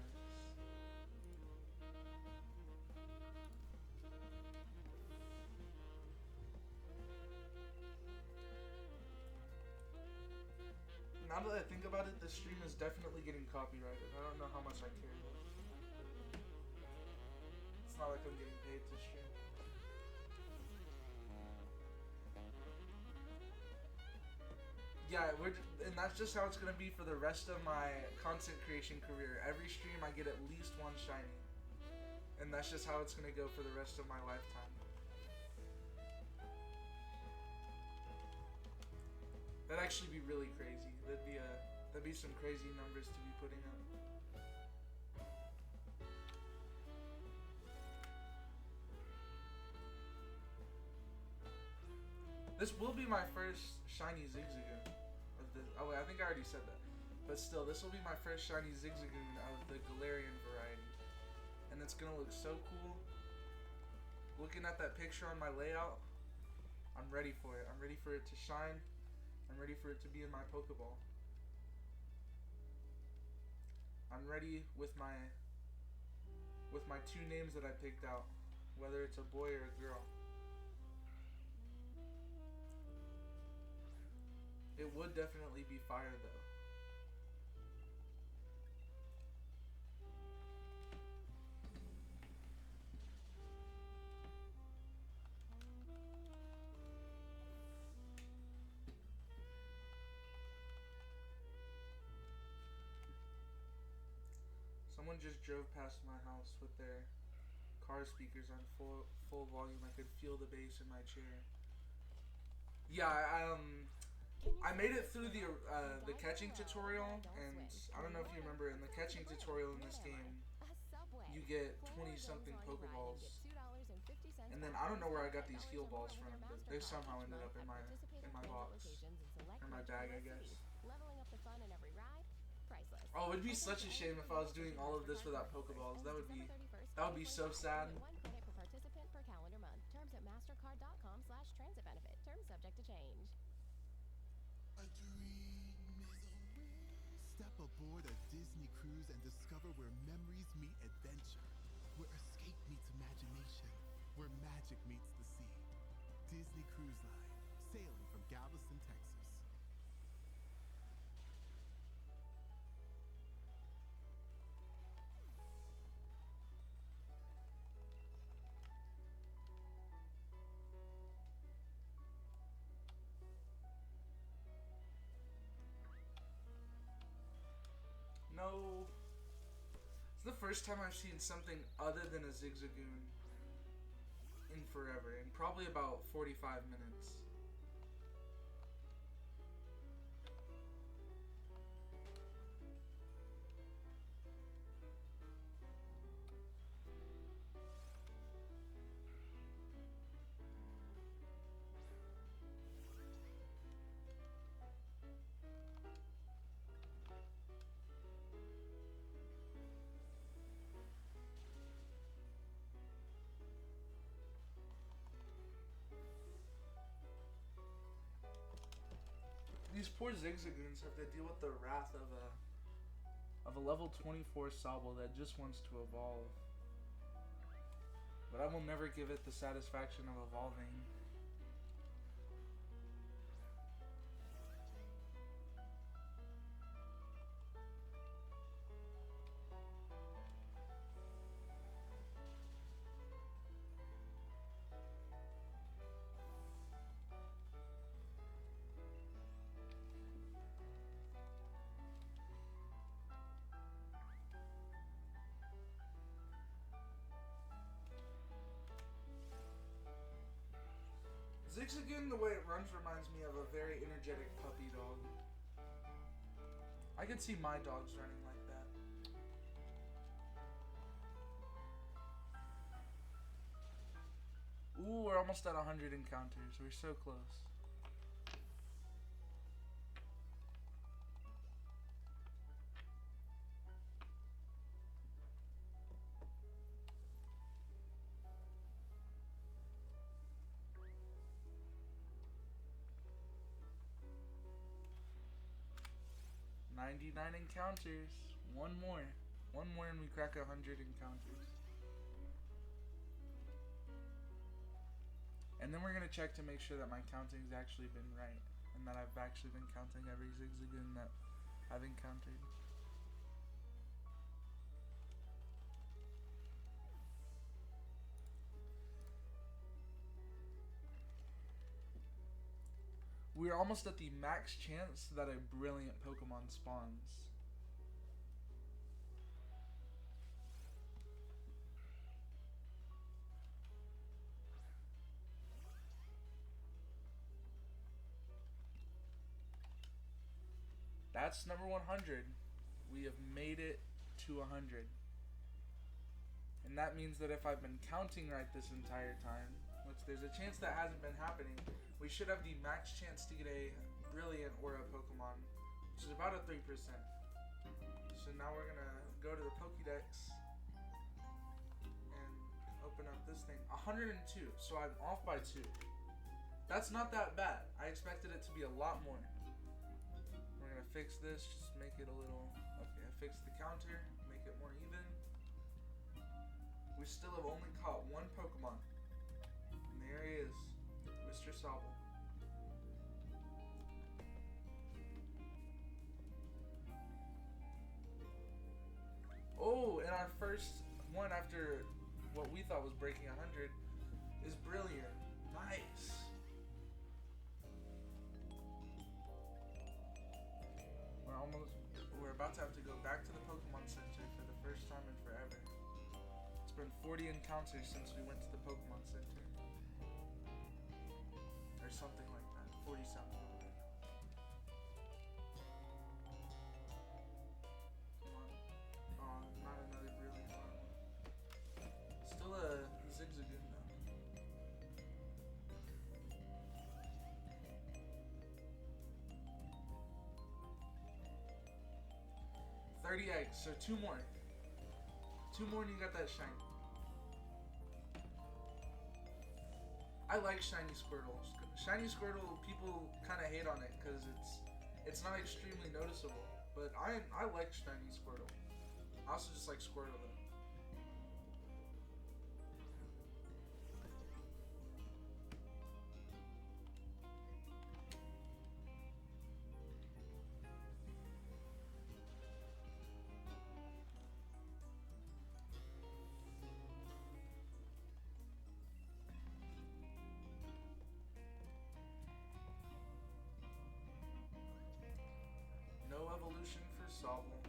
Now that I think about it, this stream is definitely getting copyrighted. I don't know how much I care though. It's not like I'm getting paid to stream. Yeah, and that's just how it's gonna be for the rest of my content creation career. Every stream I get at least one shiny. And that's just how it's gonna go for the rest of my lifetime. That'd actually be really crazy. That'd be some crazy numbers to be putting up. This will be my first shiny Zigzagoon of the. Oh wait, I think I already said that. But still, this will be my first shiny Zigzagoon of the Galarian variety, and it's gonna look so cool. Looking at that picture on my layout, I'm ready for it. I'm ready for it to shine. I'm ready for it to be in my Pokeball. I'm ready with my two names that I picked out, whether it's a boy or a girl. It would definitely be fire though. Someone just drove past my house with their car speakers on full volume. I could feel the bass in my chair. Yeah, I made it through the catching tutorial, and I don't know if you remember, in the catching tutorial in this game, you get 20-something Pokeballs, and then I don't know where I got these heal balls from, but they somehow ended up in my box, or my bag, I guess. Oh, it'd be such a shame if I was doing all of this without Pokeballs. That would be so sad. Step aboard a Disney cruise and discover where memories meet adventure, where escape meets imagination, where magic meets the sea. Disney Cruise Line, sailing from Galveston, Texas. No. It's the first time I've seen something other than a Zigzagoon in forever, in probably about 45 minutes. These poor Zigzagoons have to deal with the wrath of a level 24 Sobble that just wants to evolve. But I will never give it the satisfaction of evolving. Zigzagoon, the way it runs, reminds me of a very energetic puppy dog. I could see my dogs running like that. Ooh, we're almost at 100 encounters. We're so close. Encounters. One more. One more and we crack 100 encounters. And then we're going to check to make sure that my counting's actually been right. And that I've actually been counting every Zigzagoon that I've encountered. We're almost at the max chance that a brilliant Pokemon spawns. That's number 100. We have made it to 100. And that means that if I've been counting right this entire time, which there's a chance that hasn't been happening, we should have the max chance to get a brilliant Aura Pokemon, which is about a 3%. So now we're gonna go to the Pokédex and open up this thing. 102, so I'm off by 2. That's not that bad. I expected it to be a lot more. We're gonna fix this, just make it a little, okay, I fixed the counter, make it more even. We still have only caught one Pokemon. And there he is, Mr. Sobble. Oh, and our first one after what we thought was breaking 100 is brilliant. Nice. We're about to have to go back to the Pokemon Center for the first time in forever. It's been 40 encounters since we went to the Pokemon Center. Or something like that. 40 something. Come on. Oh, not another brilliant one. Still a Zigzagoon though. 30 eggs, so 2 more. 2 more and you got that shiny. I like shiny Squirtle. Shiny Squirtle, people kind of hate on it because it's not extremely noticeable. But I like shiny Squirtle. I also just like Squirtle though. No evolution for Sobble.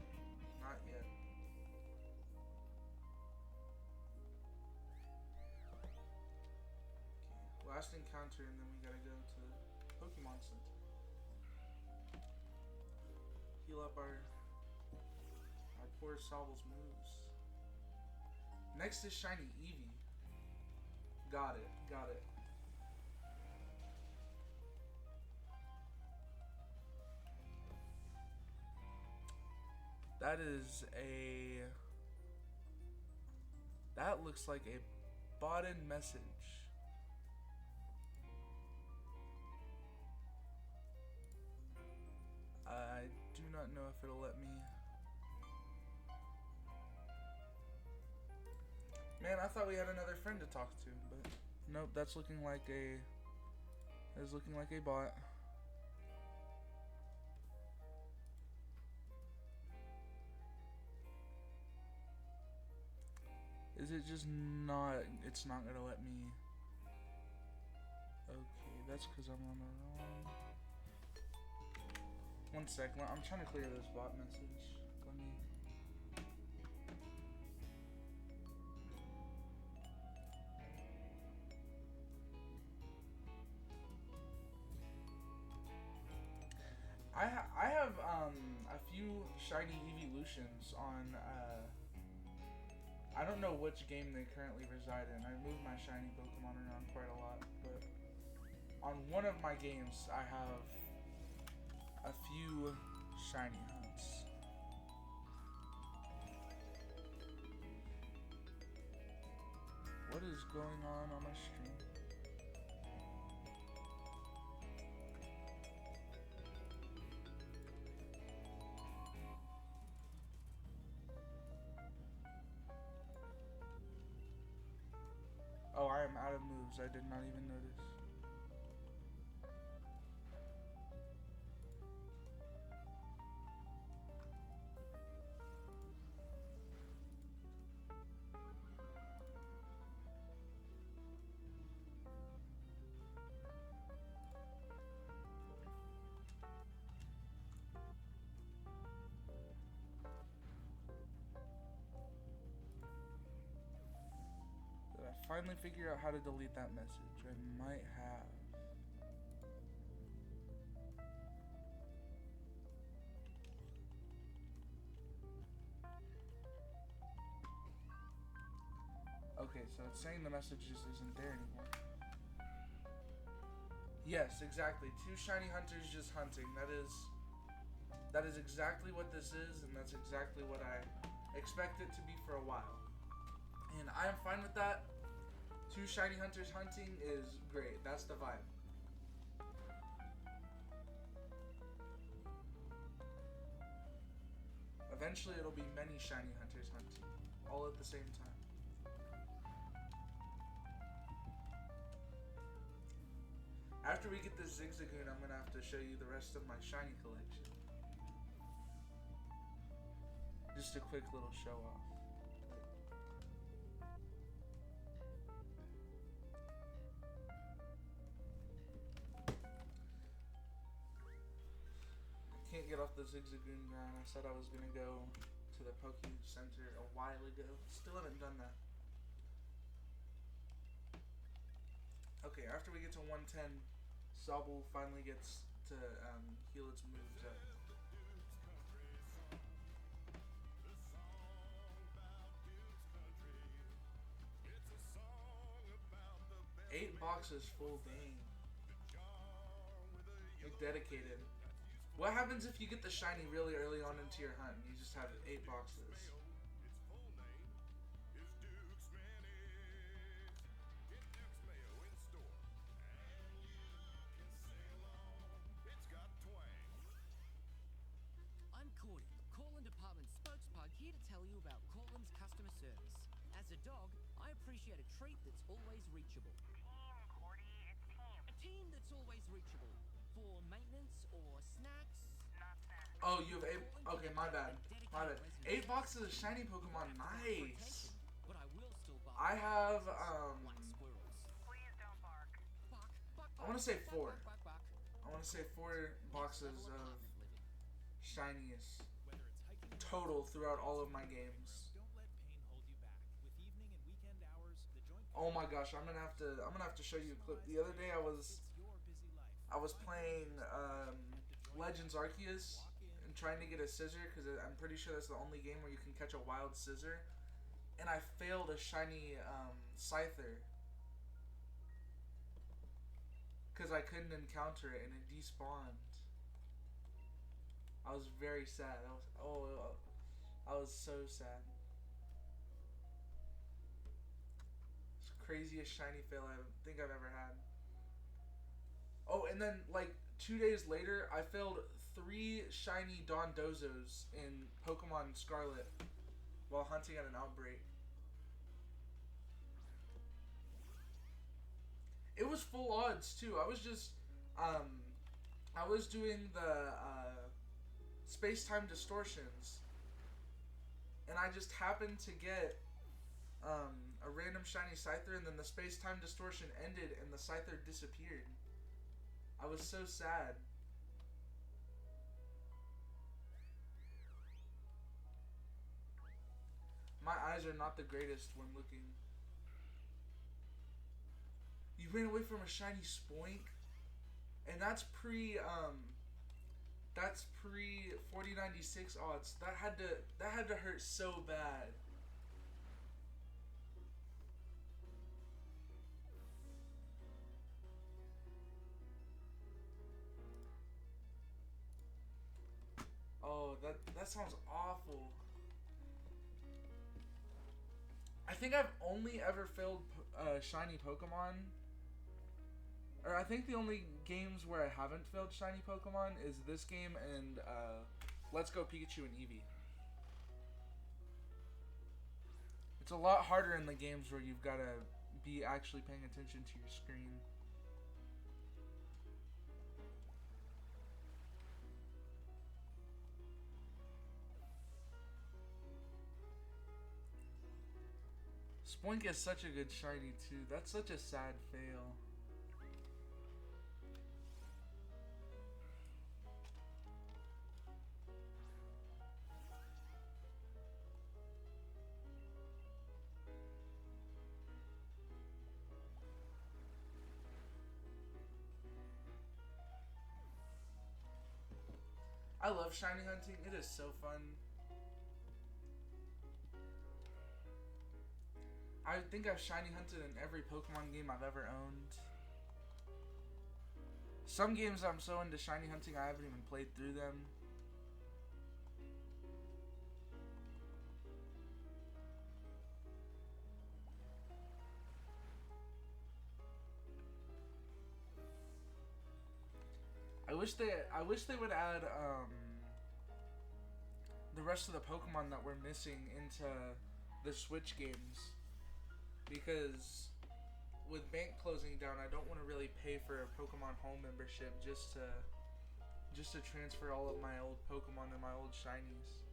Not yet. Okay, last encounter and then we gotta go to Pokemon Center. Heal up our poor Sobble's moves. Next is shiny Eevee. Got it, got it. That is a... That looks like a bot-in message. I do not know if it'll let me... Man, I thought we had another friend to talk to, but nope, that's looking like a... That's looking like a bot. Is it just not, it's not gonna let me, okay, that's because I'm on the wrong, 1 second, I'm trying to clear this bot message, let me, I have a few shiny evolutions on, I don't know which game they currently reside in. I move my shiny Pokemon around quite a lot, but on one of my games, I have a few shiny hunts. What is going on my stream? Oh, I am out of moves. I did not even notice. Did I finally figure out how to delete that message? I might have. Okay, so it's saying the message just isn't there anymore. Yes, exactly. 2 shiny hunters just hunting. That is exactly what this is, and that's exactly what I expect it to be for a while. And I am fine with that. 2 shiny hunters hunting is great. That's the vibe. Eventually it'll be many shiny hunters hunting, all at the same time. After we get this Zigzagoon, I'm gonna have to show you the rest of my shiny collection. Just a quick little show off. Can't get off the Zigzagoon grind. I said I was gonna go to the Poke Center a while ago. Still haven't done that. Okay, after we get to 110, Sobble finally gets to heal its moves up. Eight boxes full, dang. You're dedicated. What happens if you get the shiny really early on into your hunt and you just have 8 boxes? I'm Cordy, Cortland Department spokespug, here to tell you about Cortland's customer service. As a dog, I appreciate a treat that's always reachable. Team, Cordy, it's team. A team that's always reachable. For maintenance or snacks. Not that. Oh, you have 8. Okay, my bad. My bad. 8 boxes of shiny Pokemon. Nice. But I will still bark I have, like squirrels. Please don't bark. Bark, bark, I want to say bark, 4. bark, bark, bark. I want to say 4 boxes Next of level apartment living. shinies Whether it's hiking total throughout all of my games. don't let pain hold you back. With evening and weekend hours, the joint Oh my gosh, I'm gonna have to show you a clip. The other day I was your busy life. playing Legends Arceus and trying to get a scissor because I'm pretty sure that's the only game where you can catch a wild scissor, and I failed a shiny Scyther because I couldn't encounter it and it despawned. I was very sad. I was so sad. It's the craziest shiny fail I think I've ever had. Oh, and then like 2 days later, I failed 3 shiny Dondozos in Pokemon Scarlet while hunting at an outbreak. It was full odds too. I was just, I was doing the space-time distortions, and I just happened to get a random shiny Scyther, and then the space-time distortion ended, and the Scyther disappeared. I was so sad. My eyes are not the greatest when looking. You ran away from a shiny Spoink? And that's pre 4096 odds. That had to hurt so bad. that sounds awful. I think I've only ever failed shiny Pokemon. Or I think the only games where I haven't failed shiny Pokemon is this game and Let's Go Pikachu and Eevee. It's a lot harder in the games where you've got to be actually paying attention to your screen. Spoink is such a good shiny too. That's such a sad fail. I love shiny hunting. It is so fun. I think I've shiny hunted in every Pokemon game I've ever owned. Some games I'm so into shiny hunting I haven't even played through them. I wish they would add the rest of the Pokemon that we're missing into the Switch games, because with bank closing down, I don't want to really pay for a Pokemon Home membership just to transfer all of my old Pokemon and my old shinies.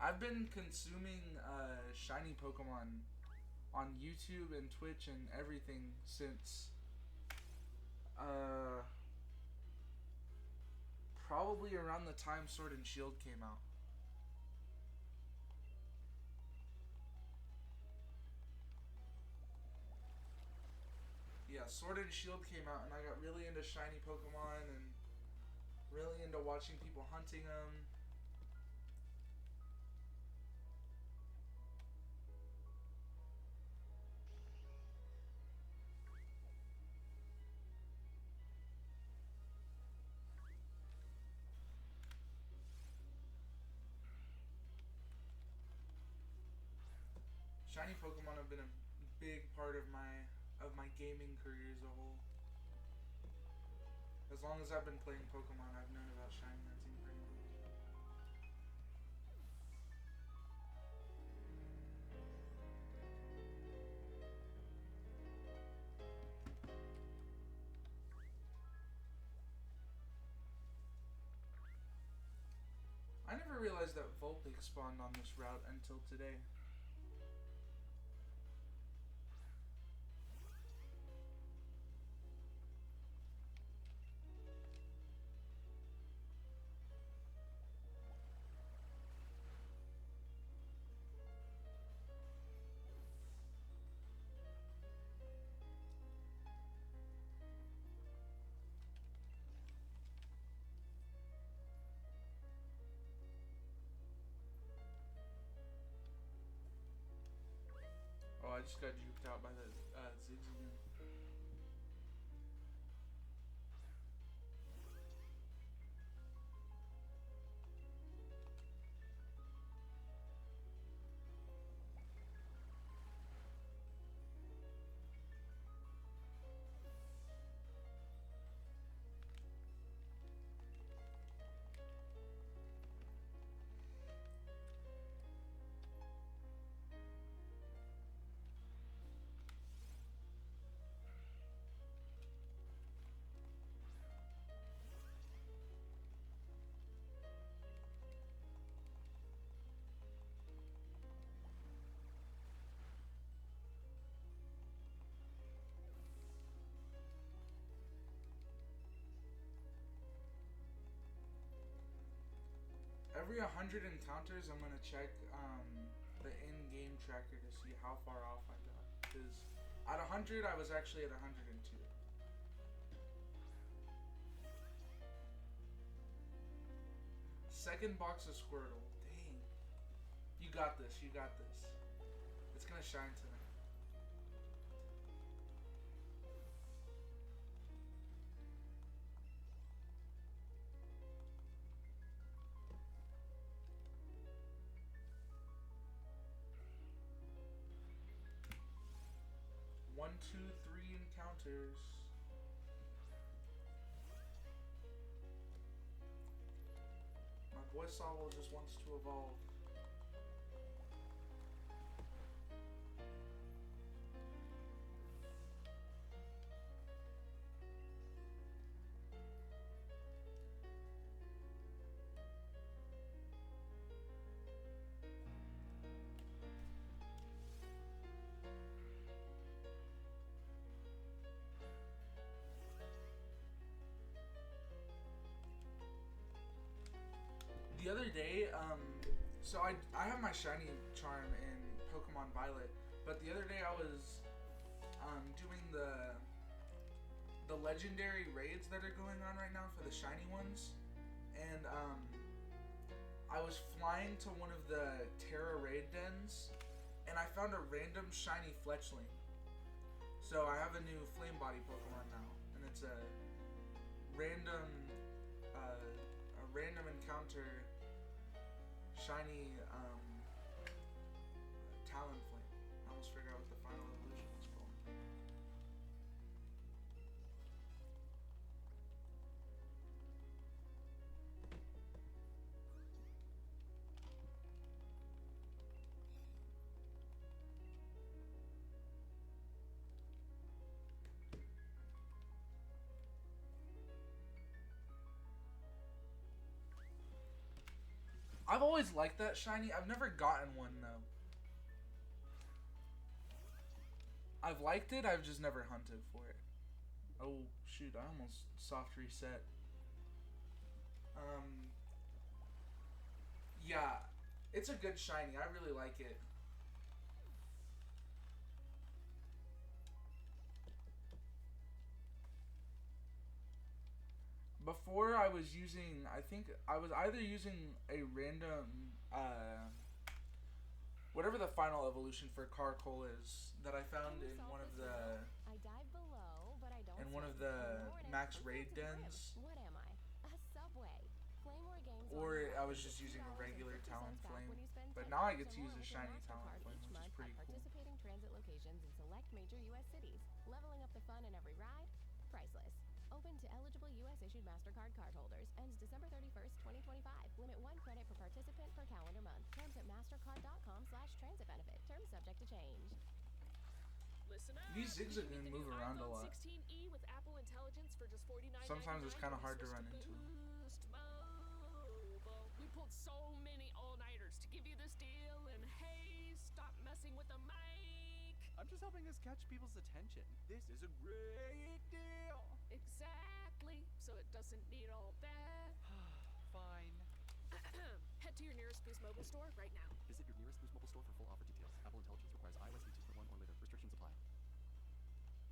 I've been consuming shiny Pokemon on YouTube and Twitch and everything since probably around the time Sword and Shield came out. Yeah, Sword and Shield came out and I got really into shiny Pokemon and really into watching people hunting them. Shiny Pokemon have been a big part of my gaming career as a whole. As long as I've been playing Pokemon, I've known about shiny hunting pretty much. I never realized that Vulpix spawned on this route until today. Oh, I just got juked out by the Zigzagoon. Every 100 encounters, I'm gonna check the in-game tracker to see how far off I got. Because at 100, I was actually at 102. Second box of Squirtle. Dang. You got this. You got this. It's gonna shine tonight. 2, 3 encounters. My boy Sawwell just wants to evolve. The other day, so I have my shiny charm in Pokemon Violet, but the other day I was doing the legendary raids that are going on right now for the shiny ones, and I was flying to one of the Terra raid dens, and I found a random shiny Fletchling. So I have a new Flame Body Pokemon now, and it's a random encounter shiny Talonflame. I almost forgot what the final evolution was called. I've always liked that shiny. I've never gotten one though. I've liked it, I've just never hunted for it. Oh shoot, I almost soft reset. Yeah, it's a good shiny. I really like it. Before I was using, I think I was either using a random, whatever the final evolution for Carkol is that I found in one of the, I dive below, but I don't in one of swim. the Morning. max Let's raid get to the dens, crib. What am I? A subway. Flame War games or online. I was just using a regular Talonflame. But now I get to use a shiny Talonflame, which is pretty cool. Participating transit locations in select major U.S. cities, leveling up the fun in every ride. Priceless. Open to eligible U.S. issued MasterCard cardholders. Ends December 31st, 2025. Limit 1 credit per participant per calendar month. Terms at mastercard.com/transit benefit. Terms subject to change. Listen up. These Zigzagoon Get the move new around a iPhone lot. 16e with Apple Intelligence for just $49.99 Sometimes it's kind of when you hard to switch run into. Boost Mobile. We pulled so many all-nighters to give you this deal, and hey, stop messing with the mic. I'm just helping us catch people's attention. This is a great deal. Exactly. So it doesn't need all that. Fine. Head to your nearest Boost Mobile store right now. Visit your nearest Boost Mobile store for full offer details. Apple Intelligence requires iOS 18.1 or later. Restrictions apply.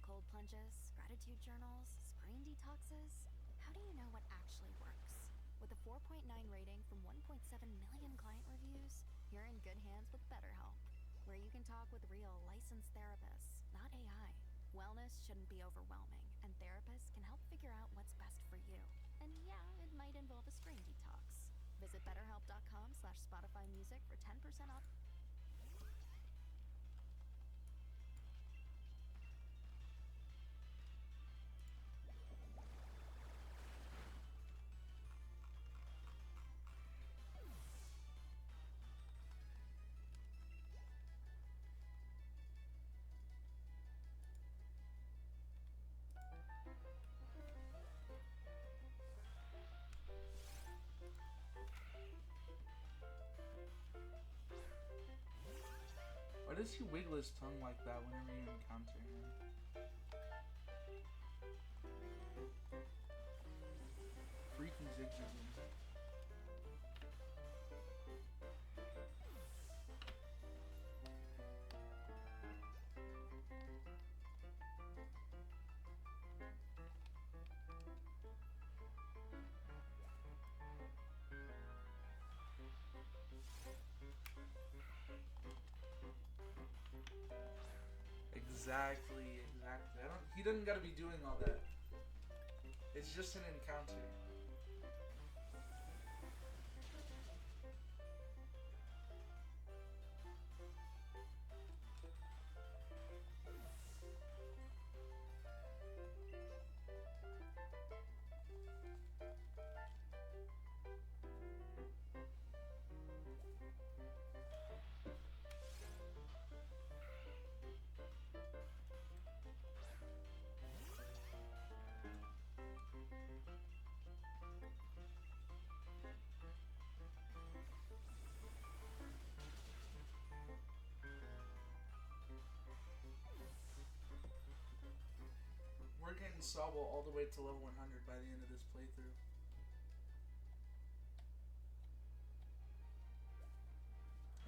Cold plunges, gratitude journals, screen detoxes. How do you know what actually works? With a 4.9 rating from 1.7 million client reviews, you're in good hands with BetterHelp, where you can talk with real licensed therapists, not AI. Wellness shouldn't be overwhelming, and therapists can help figure out what's best for you. And yeah, it might involve a screen detox. Visit betterhelp.com/Spotify Music for 10% off. Why does he wiggle his tongue like that whenever you encounter him? Freaky Zigzagoon. Exactly. He doesn't gotta be doing all that. It's just an encounter. Sobble all the way to level 100 by the end of this playthrough.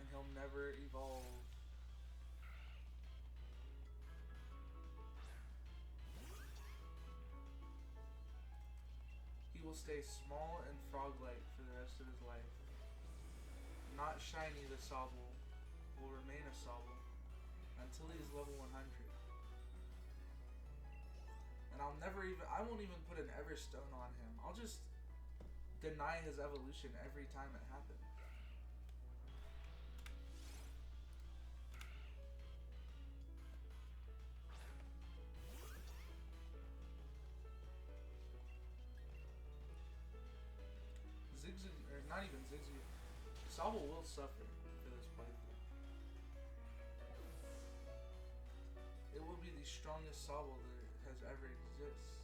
And he'll never evolve. He will stay small and frog-like for the rest of his life. Not shiny, the Sobble will remain a Sobble until he's level 100. And I won't even put an Everstone on him. I'll just deny his evolution every time it happens. Zigzag, or not even Zigzag, Sobble will suffer for this playthrough. It will be the strongest Sobble that has ever exists.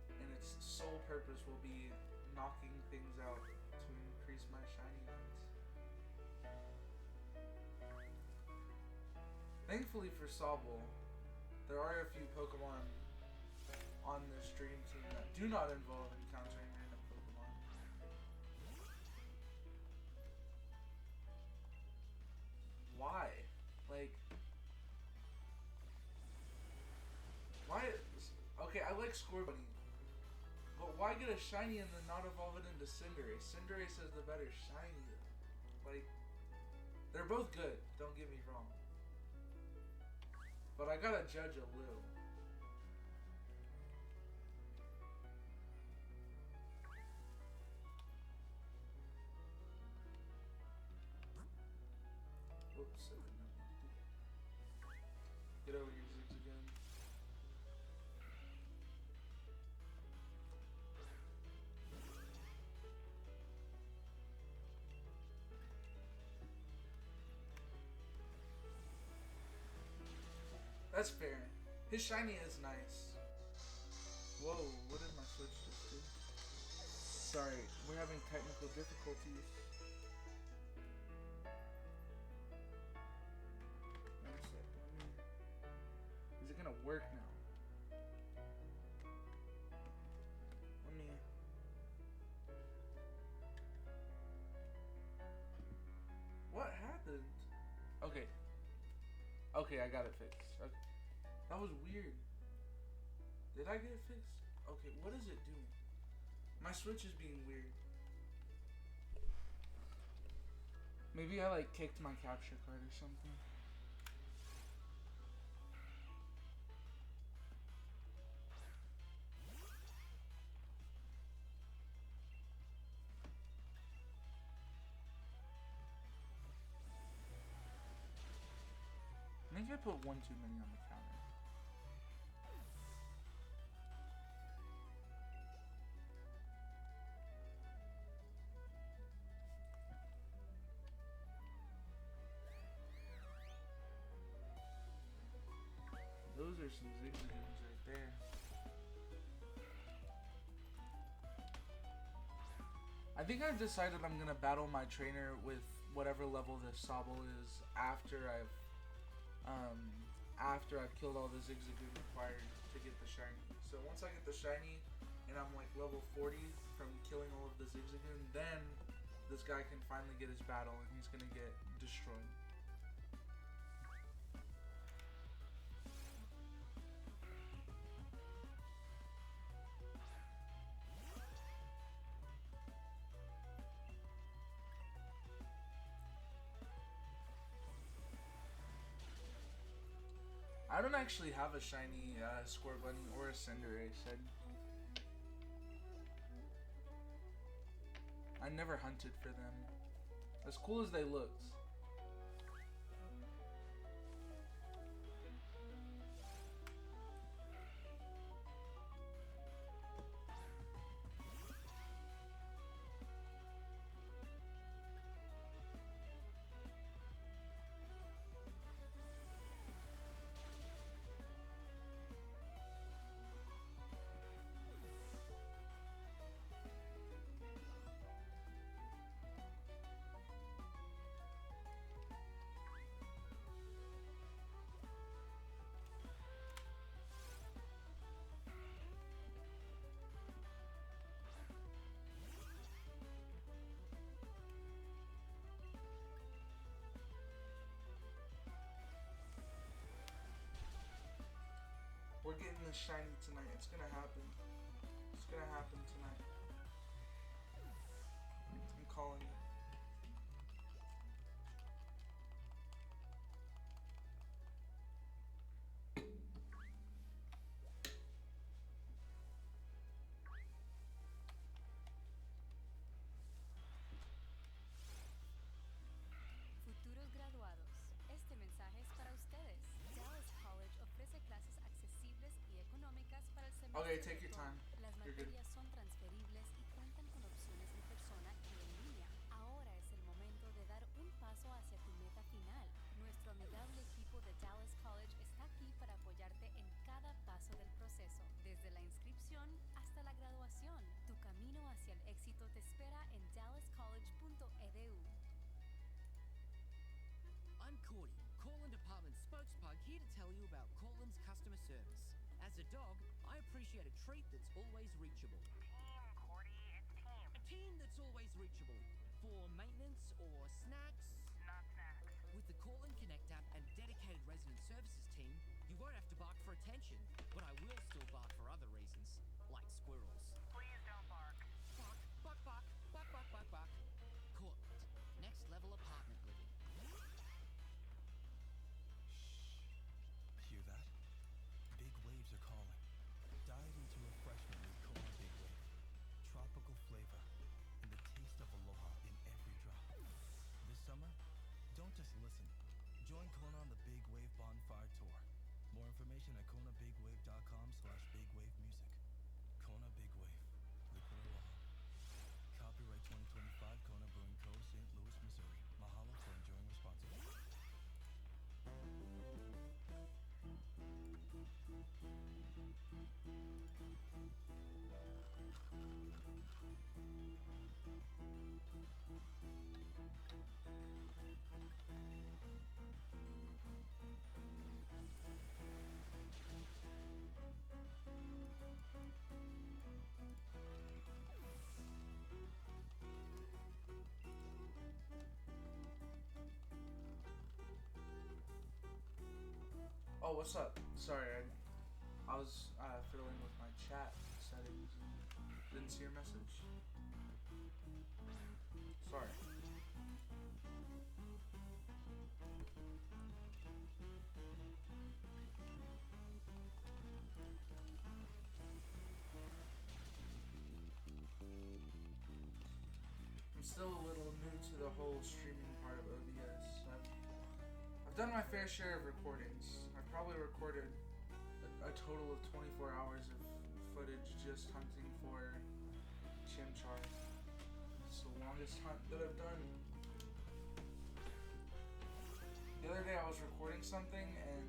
And its sole purpose will be knocking things out to increase my shiny nuts. Thankfully for Sobble, there are a few Pokemon on this dream team that do not involve encountering random Pokemon. Why? Like, why? Okay, I like Scorbunny, but why get a shiny and then not evolve it into Cinderace? Cinderace has the better shiny. Like, they're both good, don't get me wrong, but I gotta judge a little. Whoops, I did not mean to do that. Get over your Ziggs again. That's fair. His shiny is nice. Whoa, what did my Switch just do? Sorry, we're having technical difficulties. One sec, is it gonna work now? Let me... What happened? Okay. Okay, I got it fixed. Okay. That was weird. Did I get it fixed? Okay, what is it doing? My Switch is being weird. Maybe I like kicked my capture card or something. Maybe I put one too many on the counter. Those are some Zigzagoons right there. I think I've decided I'm gonna battle my trainer with whatever level this Sobble is after I've killed all the Zigzagoon required to get the shiny. So once I get the shiny and I'm like level 40 from killing all of the Zigzagoon, then this guy can finally get his battle and he's gonna get destroyed. I don't actually have a shiny Scorbunny or a Cinderace. I never hunted for them. As cool as they looked. a shiny tonight. It's gonna happen. It's gonna happen tonight. I'm calling it. Futuros graduados, este mensaje es para ustedes. Dallas College ofrece clases accesibles y económicas para el semestre. Okay, take your de time. otoño. Las You're good. materias son transferibles y cuentan con opciones en persona y en línea. Ahora es el momento de dar un paso hacia tu meta final. Nuestro amigable equipo de Dallas College está aquí para apoyarte en cada paso del proceso, desde la inscripción hasta la graduación. Tu camino hacia el éxito te espera en dallascollege.edu. I'm Cordy, Cortland Department spokespug, here to tell you about Cortland's customer service. As a dog, I appreciate a treat that's always reachable. Team, Cordy, it's team. A team that's always reachable. For maintenance or snacks. Not snacks. With the Cortland Connect app and dedicated resident services team, you won't have to bark for attention, but I will still bark for other reasons, like squirrels. Please don't bark. Bark, bark, bark, bark, bark, bark, bark. Cortland, next level apartment living. Hear that? Big waves are calling. Dive into refreshment with Kona Big Wave. Tropical flavor and the taste of aloha in every drop. This summer, don't just listen. Join Kona on the Big Wave Bonfire Tour. More information at konabigwave.com/bigwavemusic. Kona Big Wave. Liquid aloha. Copyright 2025 Kona Brewing Co., St. Louis, Missouri. Mahalo for enjoying responsibly. Oh, what's up? Sorry, I was fiddling with my chat settings and didn't see your message. Sorry. I'm still a little new to the whole streaming part of OBS. I've done my fair share of recordings. I probably recorded a total of 24 hours of footage just hunting for Chimchar. It's the longest hunt that I've done. The other day I was recording something and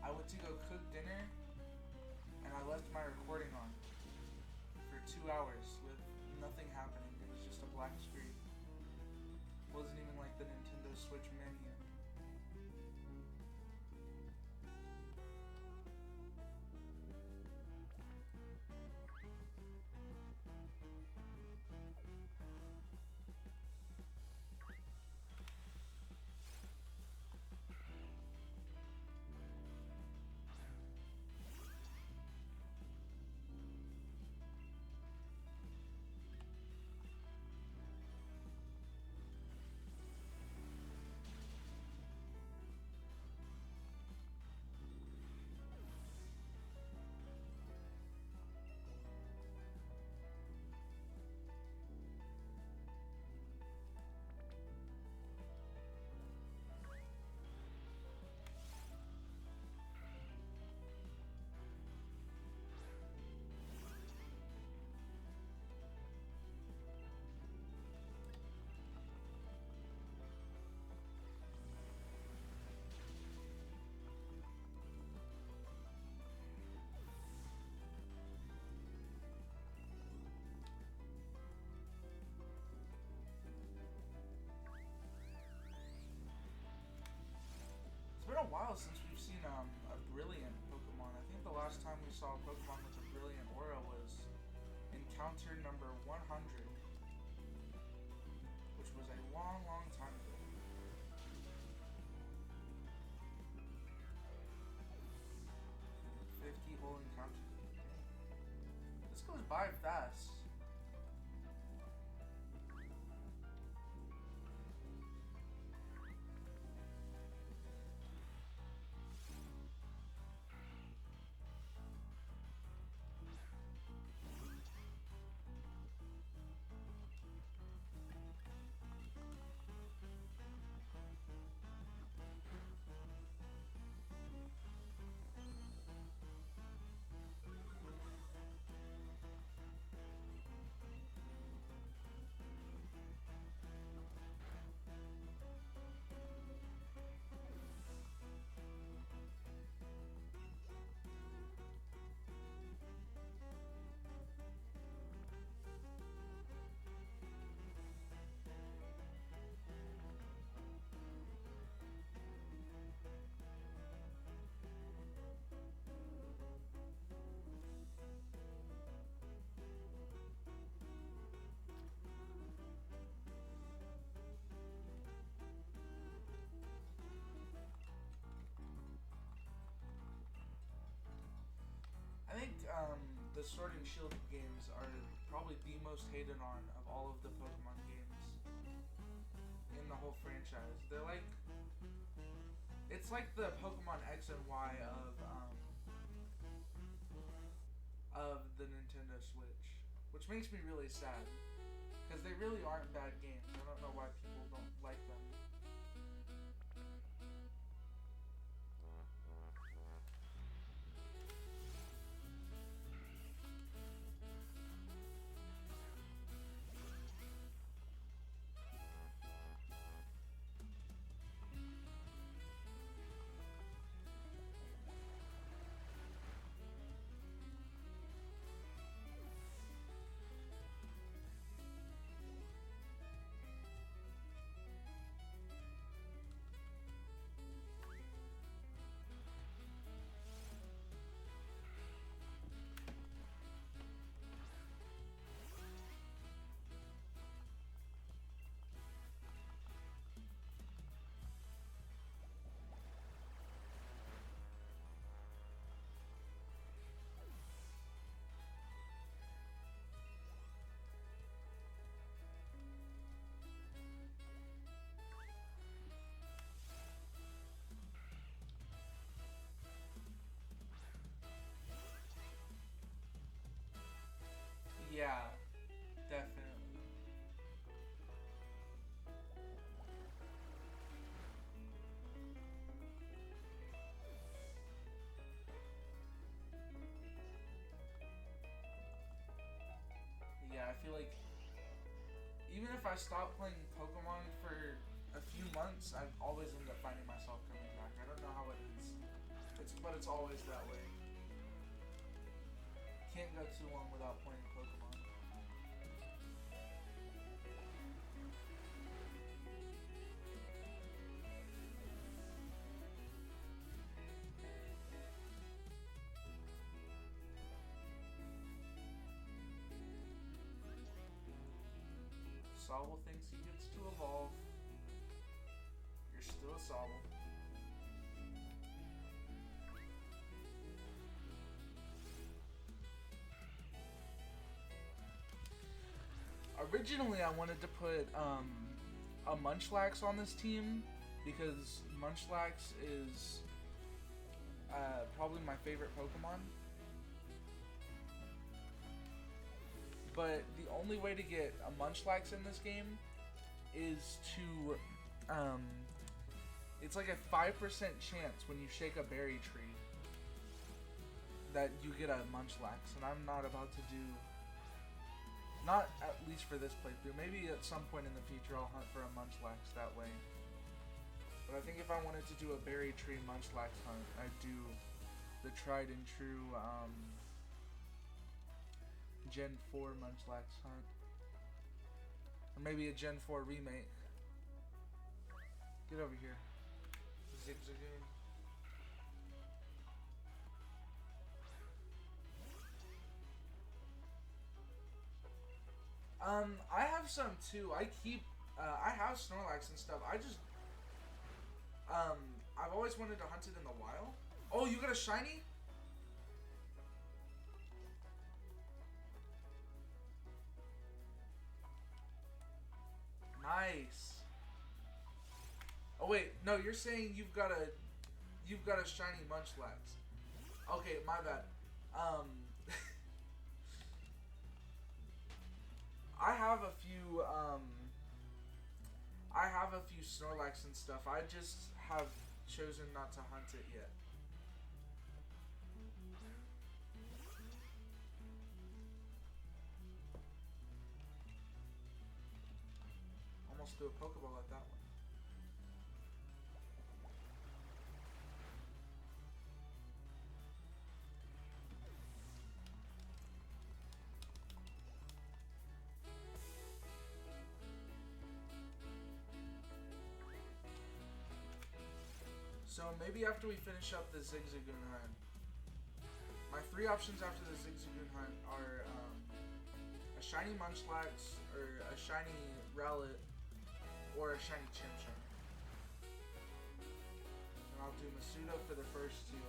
I went to go cook dinner and I left my recording on for 2 hours with nothing happening. It was just a black screen. It wasn't even like the Nintendo Switch menu. It's been a while since we've seen a brilliant Pokemon. I think the last time we saw a Pokemon with a brilliant aura was encounter number 100, which was a long, long time ago. Sword and Shield games are probably the most hated on of all of the Pokemon games in the whole franchise. They're like, it's like the Pokemon X and Y of the Nintendo Switch, which makes me really sad because they really aren't bad games. I don't know why people don't like them. Yeah, definitely. Yeah, I feel like even if I stop playing Pokemon for a few months, I always end up finding myself coming back. I don't know how it is. But it's always that way. Can't go too long without playing Pokemon. Sobble thinks he gets to evolve. You're still a Sobble. Originally, I wanted to put a Munchlax on this team because Munchlax is probably my favorite Pokemon. But the only way to get a Munchlax in this game is to, it's like a 5% chance when you shake a berry tree that you get a Munchlax, and I'm not about to do, not at least for this playthrough, maybe at some point in the future I'll hunt for a Munchlax that way. But I think if I wanted to do a berry tree Munchlax hunt, I'd do the tried and true, Gen 4 Munchlax hunt. Or maybe a Gen 4 remake. Get over here, Zigzagoon. I have some too. I have Snorlax and stuff. I've always wanted to hunt it in the wild. Oh, you got a shiny? Nice. Oh wait, no, you're saying you've got a shiny Munchlax. Okay, my bad. I have a few Snorlax and stuff. I just have chosen not to hunt it yet. Almost threw a Pokeball at that one. So maybe after we finish up the Zigzagoon hunt, my three options after the Zigzagoon hunt are a shiny Munchlax, or a shiny Rowlet, or a shiny Chimchar. And I'll do Masuda for the first two.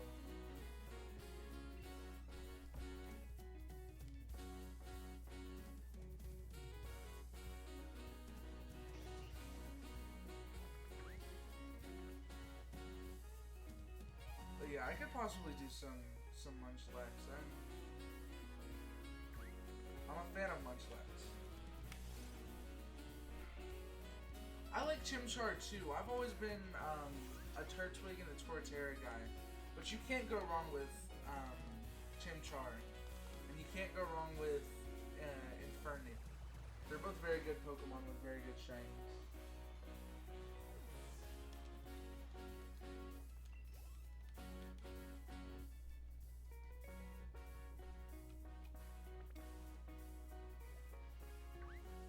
possibly do some Munchlax. I'm a fan of Munchlax. I like Chimchar too. I've always been a Turtwig and a Torterra guy, but you can't go wrong with Chimchar, and you can't go wrong with Infernape. They're both very good Pokemon with very good shinies.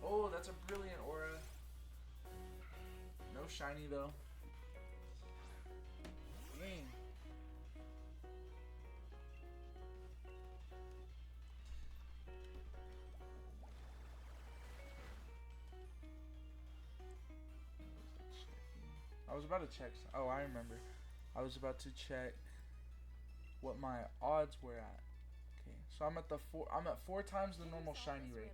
Oh, that's a brilliant aura. No shiny though. Dang. I was about to check. Oh, I remember. I was about to check what my odds were at. Okay, so I'm at 4 times the normal shiny rate.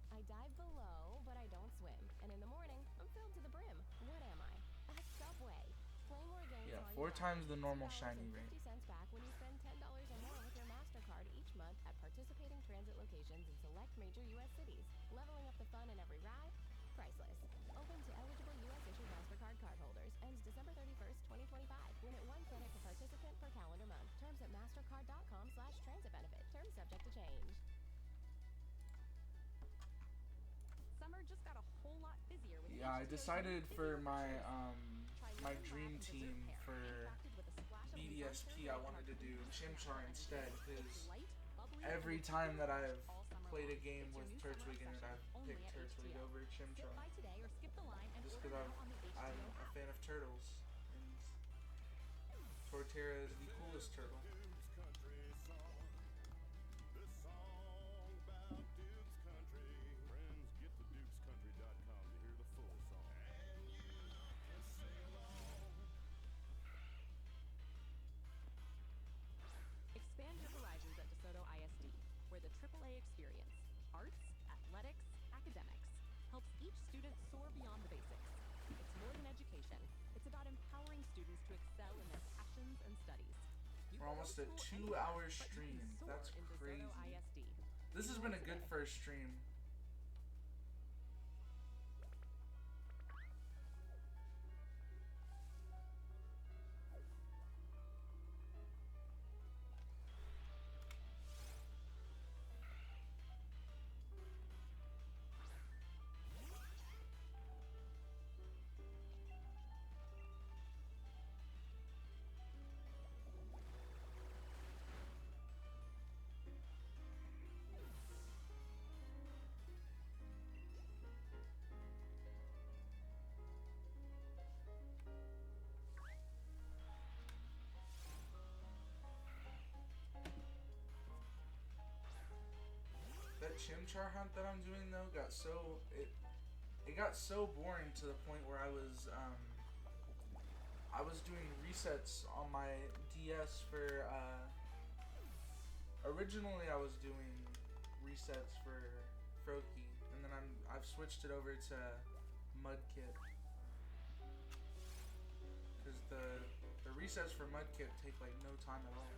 I dive below, but I don't swim. And in the morning, I'm filled to the brim. What am I? A Subway. Play more games. Yeah, while 4 you times ride. the normal shiny rate. 50 cents back when you spend $10 or more with your MasterCard each month at participating transit locations in select major U.S. cities. Leveling up the fun in every ride. Priceless. Open to eligible U.S. issued MasterCard cardholders. Ends December 31st, 2025. Limit 1 credit per participant per calendar month. Terms at mastercard.com/transit benefit. Terms subject to change. Summer just got a whole lot busier with Yeah, I H2O's decided new for Busy my Adventures. Try my lemon dream lime and team dessert pear, for concocted with a splash of BDSP. lemon I curd wanted to and do marshmallow. Chimchar instead It's because light, bubbly, every and time that fresh I've all summer played a long. game It's your with new summer Turtwig in it, obsession, I've only picked at Turtwig H2O. over Skip Chimchar. by today or skip the line and Just order because now on the I'm H2O a app. fan of turtles, and Torterra is the coolest turtle. Expand your horizons at DeSoto ISD, where the AAA experience, arts, athletics, academics, helps each student soar beyond the basics. It's more than education. It's about empowering students to excel in their passions and studies. You We're can go almost to at school 2 anywhere, hours but you can stream. soar That's in DeSoto crazy. ISD. This has been a good Today. first stream. That Chimchar hunt that I'm doing though got so it got so boring to the point where I was doing resets on my DS for originally I was doing resets for Froakie, and then I've switched it over to Mudkip because the resets for Mudkip take like no time at all.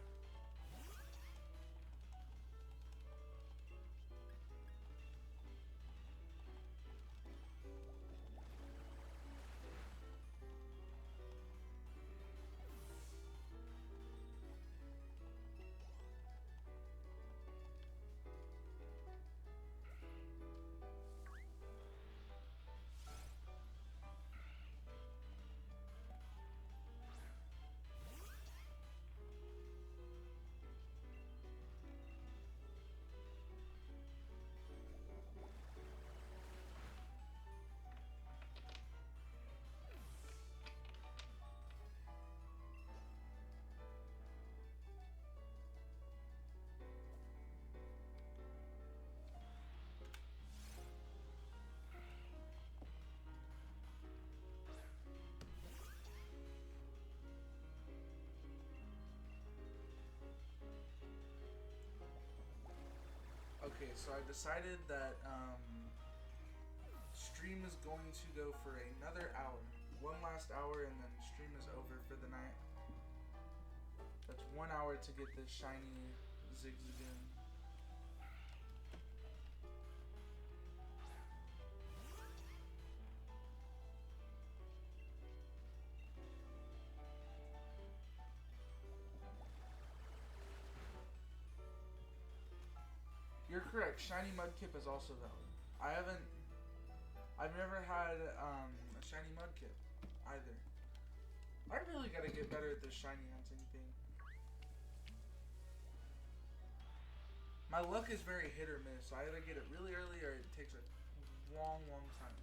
Okay, so I decided that stream is going to go for another hour. One last hour and then stream is over for the night. That's 1 hour to get this shiny Zigzagoon. You're correct. Shiny Mudkip is also valid. I've never had a shiny Mudkip either. I really gotta get better at this shiny hunting thing. My luck is very hit or miss. So I either get it really early or it takes a long, long time.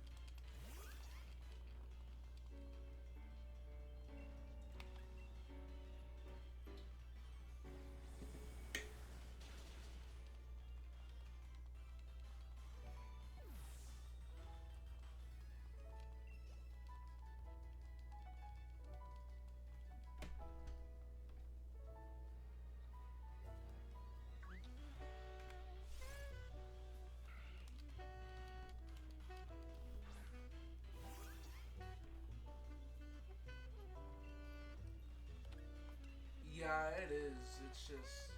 Yeah, it is. It's just,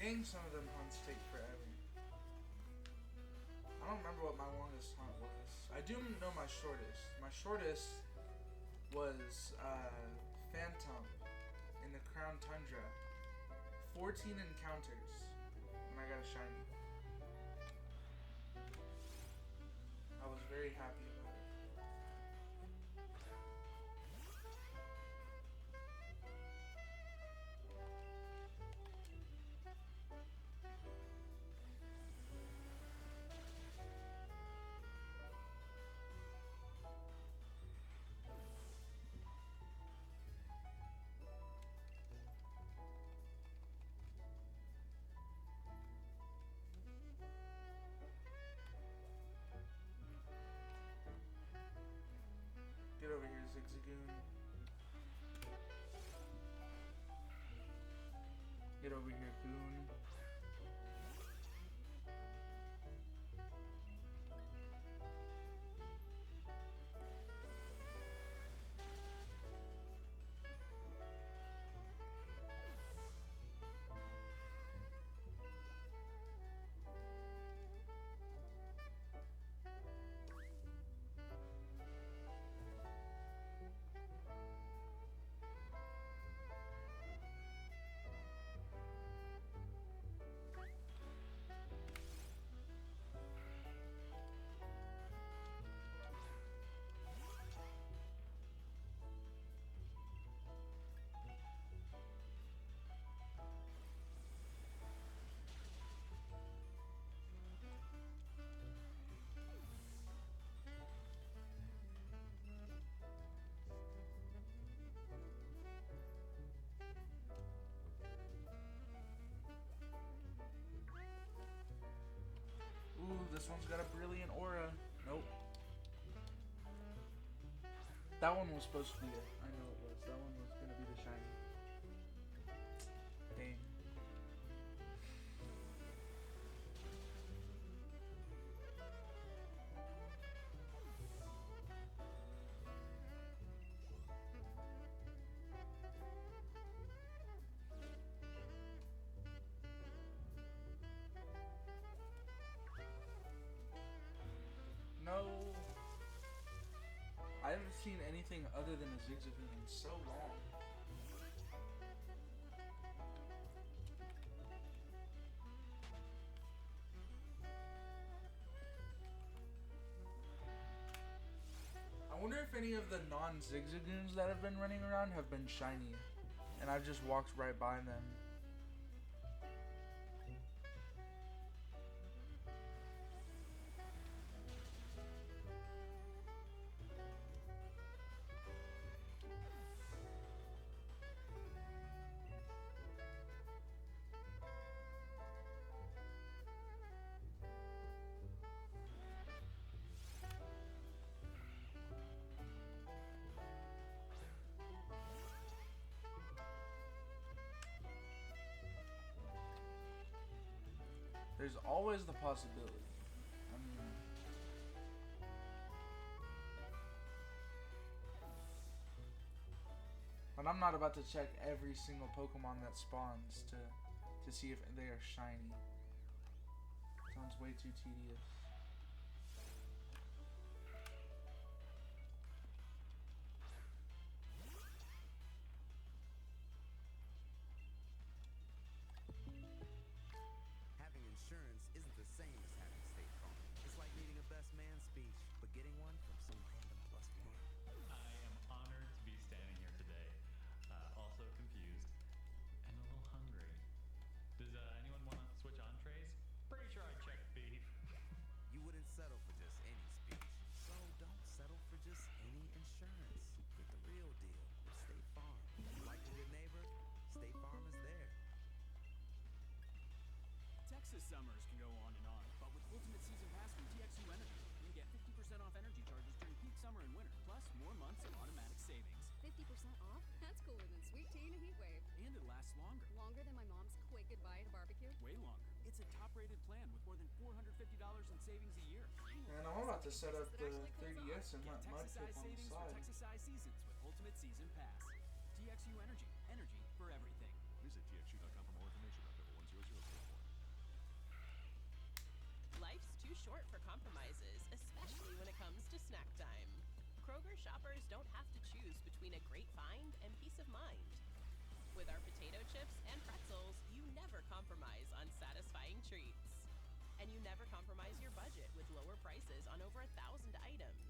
dang, some of them hunts take forever. I don't remember what my longest hunt was. I do know my shortest. My shortest was Phantom in the Crown Tundra. 14 encounters, and I got a shiny. I was very happy about it. Get over here, Zigzagoon. Get over here, Goon. Ooh, this one's got a brilliant aura. Nope. That one was supposed to be it. I know it was. That one was gonna be the shiny. Dang. No. I haven't seen anything other than a Zigzagoon in so long. I wonder if any of the non-Zigzagoons that have been running around have been shiny, and I've just walked right by them. There's always the possibility. I mean, but But I'm not about to check every single Pokemon that spawns to see if they are shiny. Sounds way too tedious. Having insurance isn't the same as having State Farm. It's like needing a best man speech, but getting one from some random plus one. I am honored to be standing here today. Also confused and a little hungry. Does anyone want to switch entrees? Pretty sure I checked beef. You wouldn't settle for just any speech, so don't settle for just any insurance. Get the real deal with State Farm. Like a good neighbor, State Farm is there. Texas summers can go on, but with Ultimate Season Pass from TXU Energy, you can get 50% off energy charges during peak summer and winter, plus more months of automatic savings. 50% off? That's cooler than sweet tea and a heat wave. And it lasts longer. Longer than my mom's quick goodbye at a barbecue? Way longer. It's a top-rated plan with more than $450 in savings a year. And I'm about to set up the 3DS and let Mud Texas Tip size on the savings for side. Texas size seasons with Ultimate Season Pass. TXU Energy. Energy for everything. Visit TXU.com for more information about Double 10004. Life's too short for compromises, especially when it comes to snack time. Kroger shoppers don't have to choose between a great find and peace of mind. With our potato chips and pretzels, you never compromise on satisfying treats. And you never compromise your budget with lower prices on over 1,000 items.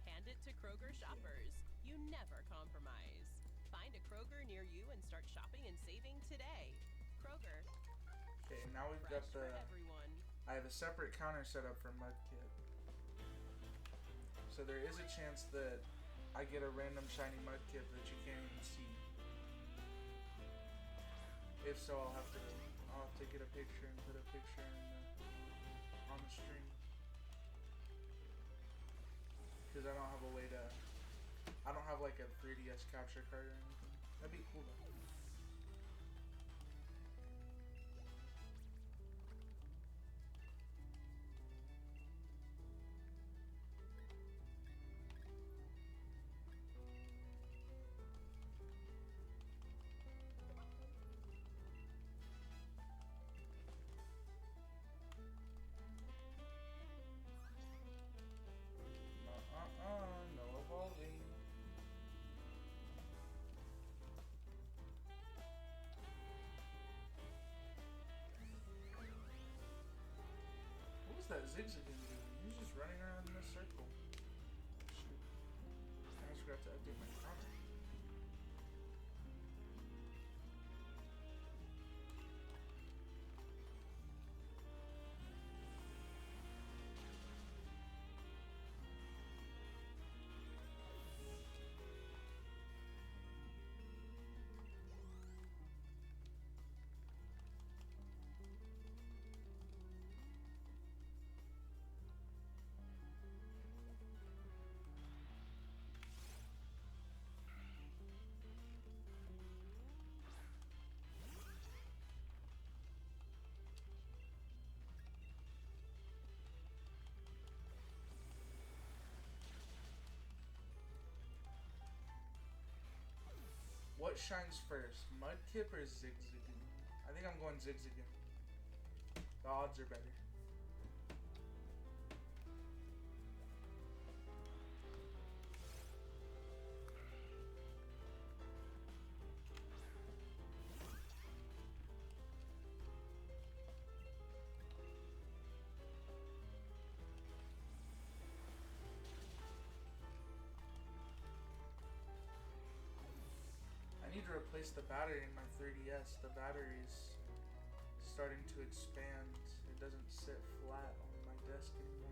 Hand it to Kroger shoppers. You never compromise. Find a Kroger near you and start shopping and saving today. Kroger. Okay, now we've Fresh got for the... everyone. I have a separate counter set up for Mudkip. So there is a chance that I get a random shiny Mudkip that you can't even see. If so, I'll have to get a picture and put a picture on the stream. Because I don't have a way to... I don't have like a 3DS capture card or anything. That'd be cool though. No evolving. What was that Zigzagoon doing? He was just running around in a circle. Shoot. I just forgot to update my counter. What shines first, Mudkip or Zigzagoon? I think I'm going Zigzagoon. The odds are better. I need to replace the battery in my 3DS. The battery's starting to expand. It doesn't sit flat on my desk anymore.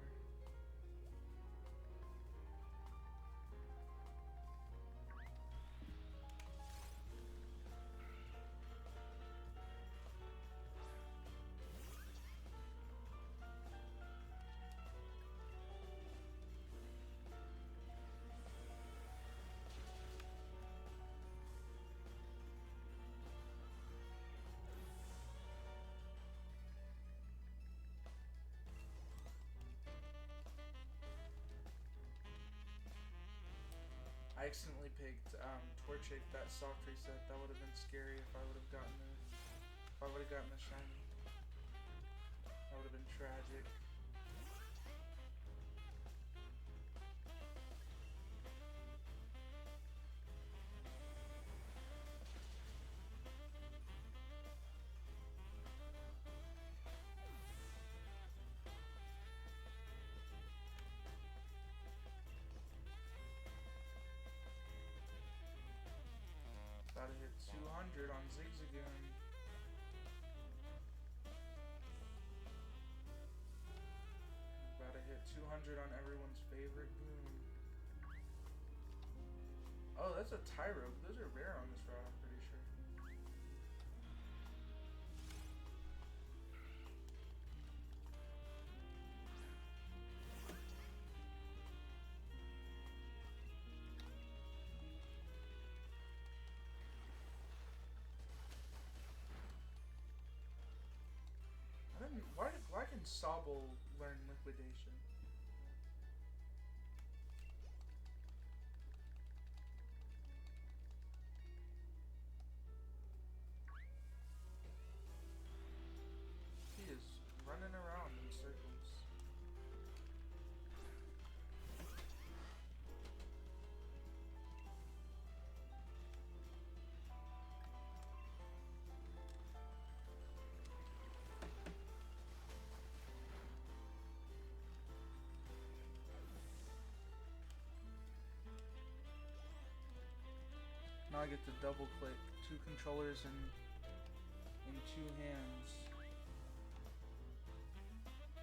I accidentally picked Torchic, that soft reset. That would have been scary if I would have gotten the shiny. That would have been tragic. Gotta hit 200 on Zigzagoon. Gotta hit 200 on everyone's favorite goon. Oh, that's a Tyro. Those are rare on this route, I'm pretty sure. Why can Sobble learn liquidation? He is running around in circles. Now I get to double click 2 controllers in 2 hands.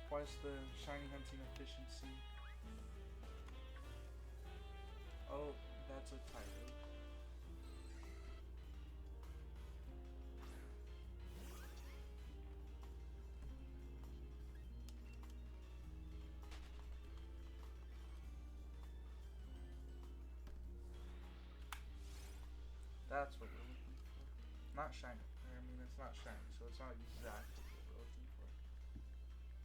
Twice the shiny hunting efficiency. Oh, that's a Tyro. That's what we're looking for. Not shiny. I mean, it's not shiny, so it's not exactly what we're looking for.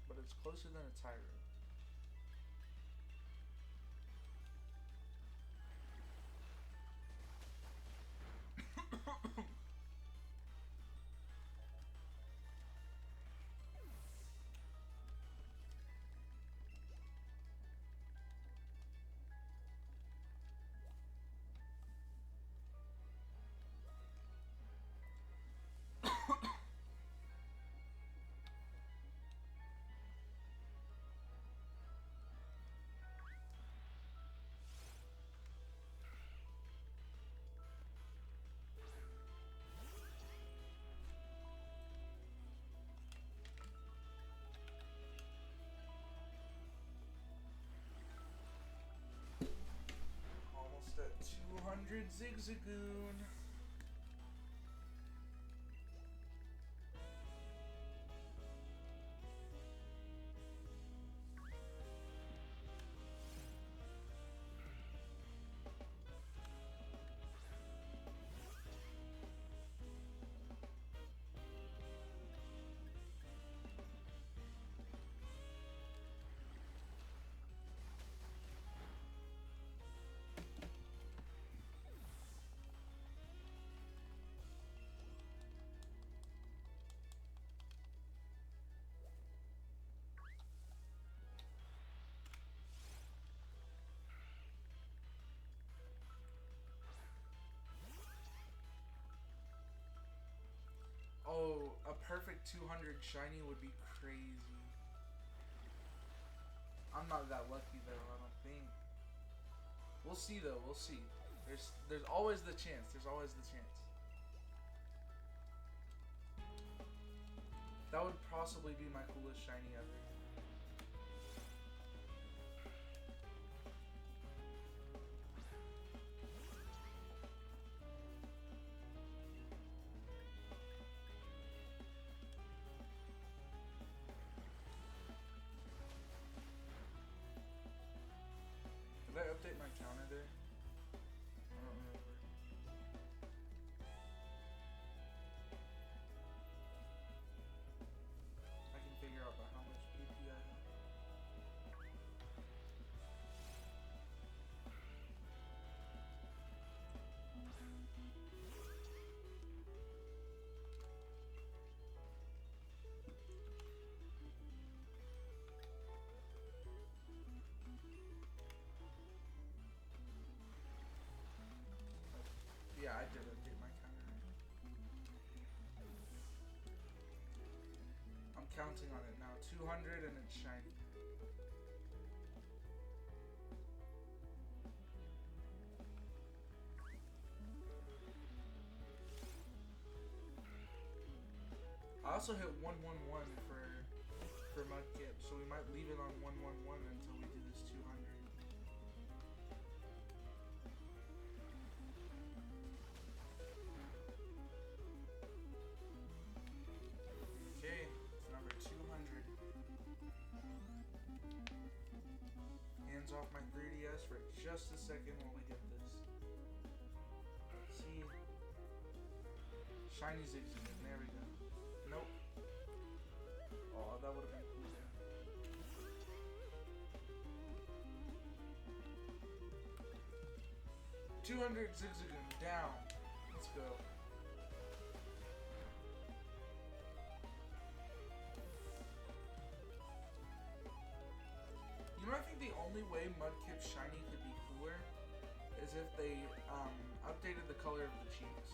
But it's closer than a Tyro. Almost at 200 Zigzagoon. Oh, a perfect 200 shiny would be crazy. I'm not that lucky though, I don't think. We'll see though, we'll see. There's always the chance. There's always the chance. That would possibly be my coolest shiny ever. Did I update my counter there? I don't remember. I can figure out by how much PP I have. counting on it now. 200 and it's shiny. I also hit 111 for Mudkip, so we might leave it on 111 until we do this 200. Okay, it's number 200. Hands off my 3DS for just a second while we get this. Let's see. Shiny Zigzagoon, there we go. Nope. Oh, that would have been cool. 200 Zigzagoon down. Let's go. You know, I think the only way Mudkip shiny could be cooler is if they updated the color of the cheeks.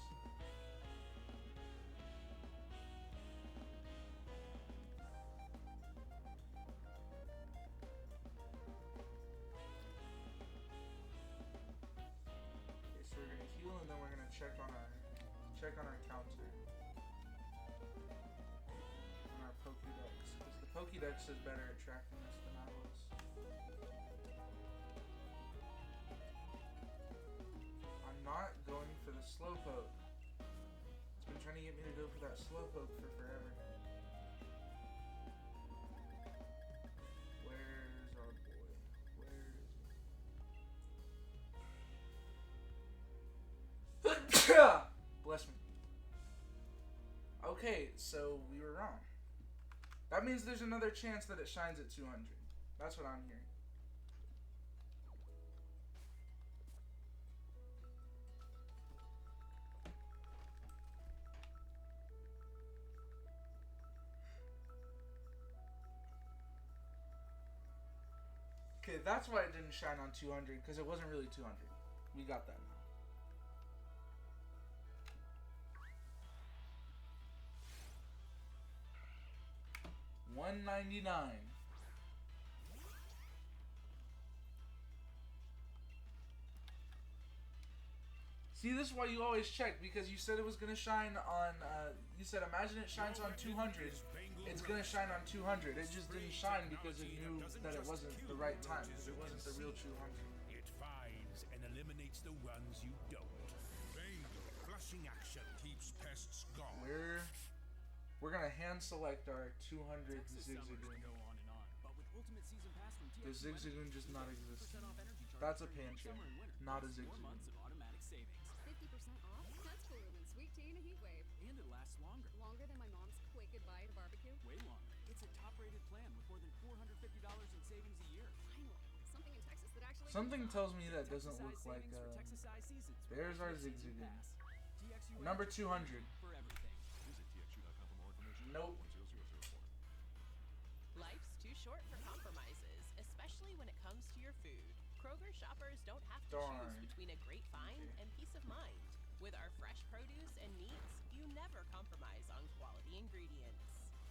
And then we're gonna check on our counter on our Pokédex, because the Pokédex is better at tracking us than I was. I'm not going for the Slowpoke. It's been trying to get me to go for that Slowpoke for forever. Where's our boy? Where is he? Bless me. Okay, so we were wrong. That means there's another chance that it shines at 200. That's what I'm hearing. Okay, that's why it didn't shine on 200, because it wasn't really 200. We got that now. $199. See, this is why you always check, because you said it was gonna shine on. You said imagine it shines on 200. It's gonna shine on 200. It just didn't shine because it knew that it wasn't the right time, because it wasn't the real 200. It finds and eliminates the ones you don't. Flushing action keeps pests gone. We're gonna hand select our 200 Zigzagoon. The Zigzagoon just not exist. That's a Pancham, not a Zigzagoon. 50% off? That's cooler than sweet tea and a heat wave. And it lasts longer. Longer than my mom's quick goodbye at a barbecue? Way longer. It's a top-rated plan with more than $450 in savings a year. Finally, something in Texas that actually... Something tells me that doesn't look like, there's our Zigzagoon. Number 200. For everything. Visit TXU.com for more information. Nope. 1004. Life's too short for compromises, especially when it comes to your food. Kroger shoppers don't have to choose between a great find and peace of mind. With our fresh produce and meats, you never compromise on quality ingredients.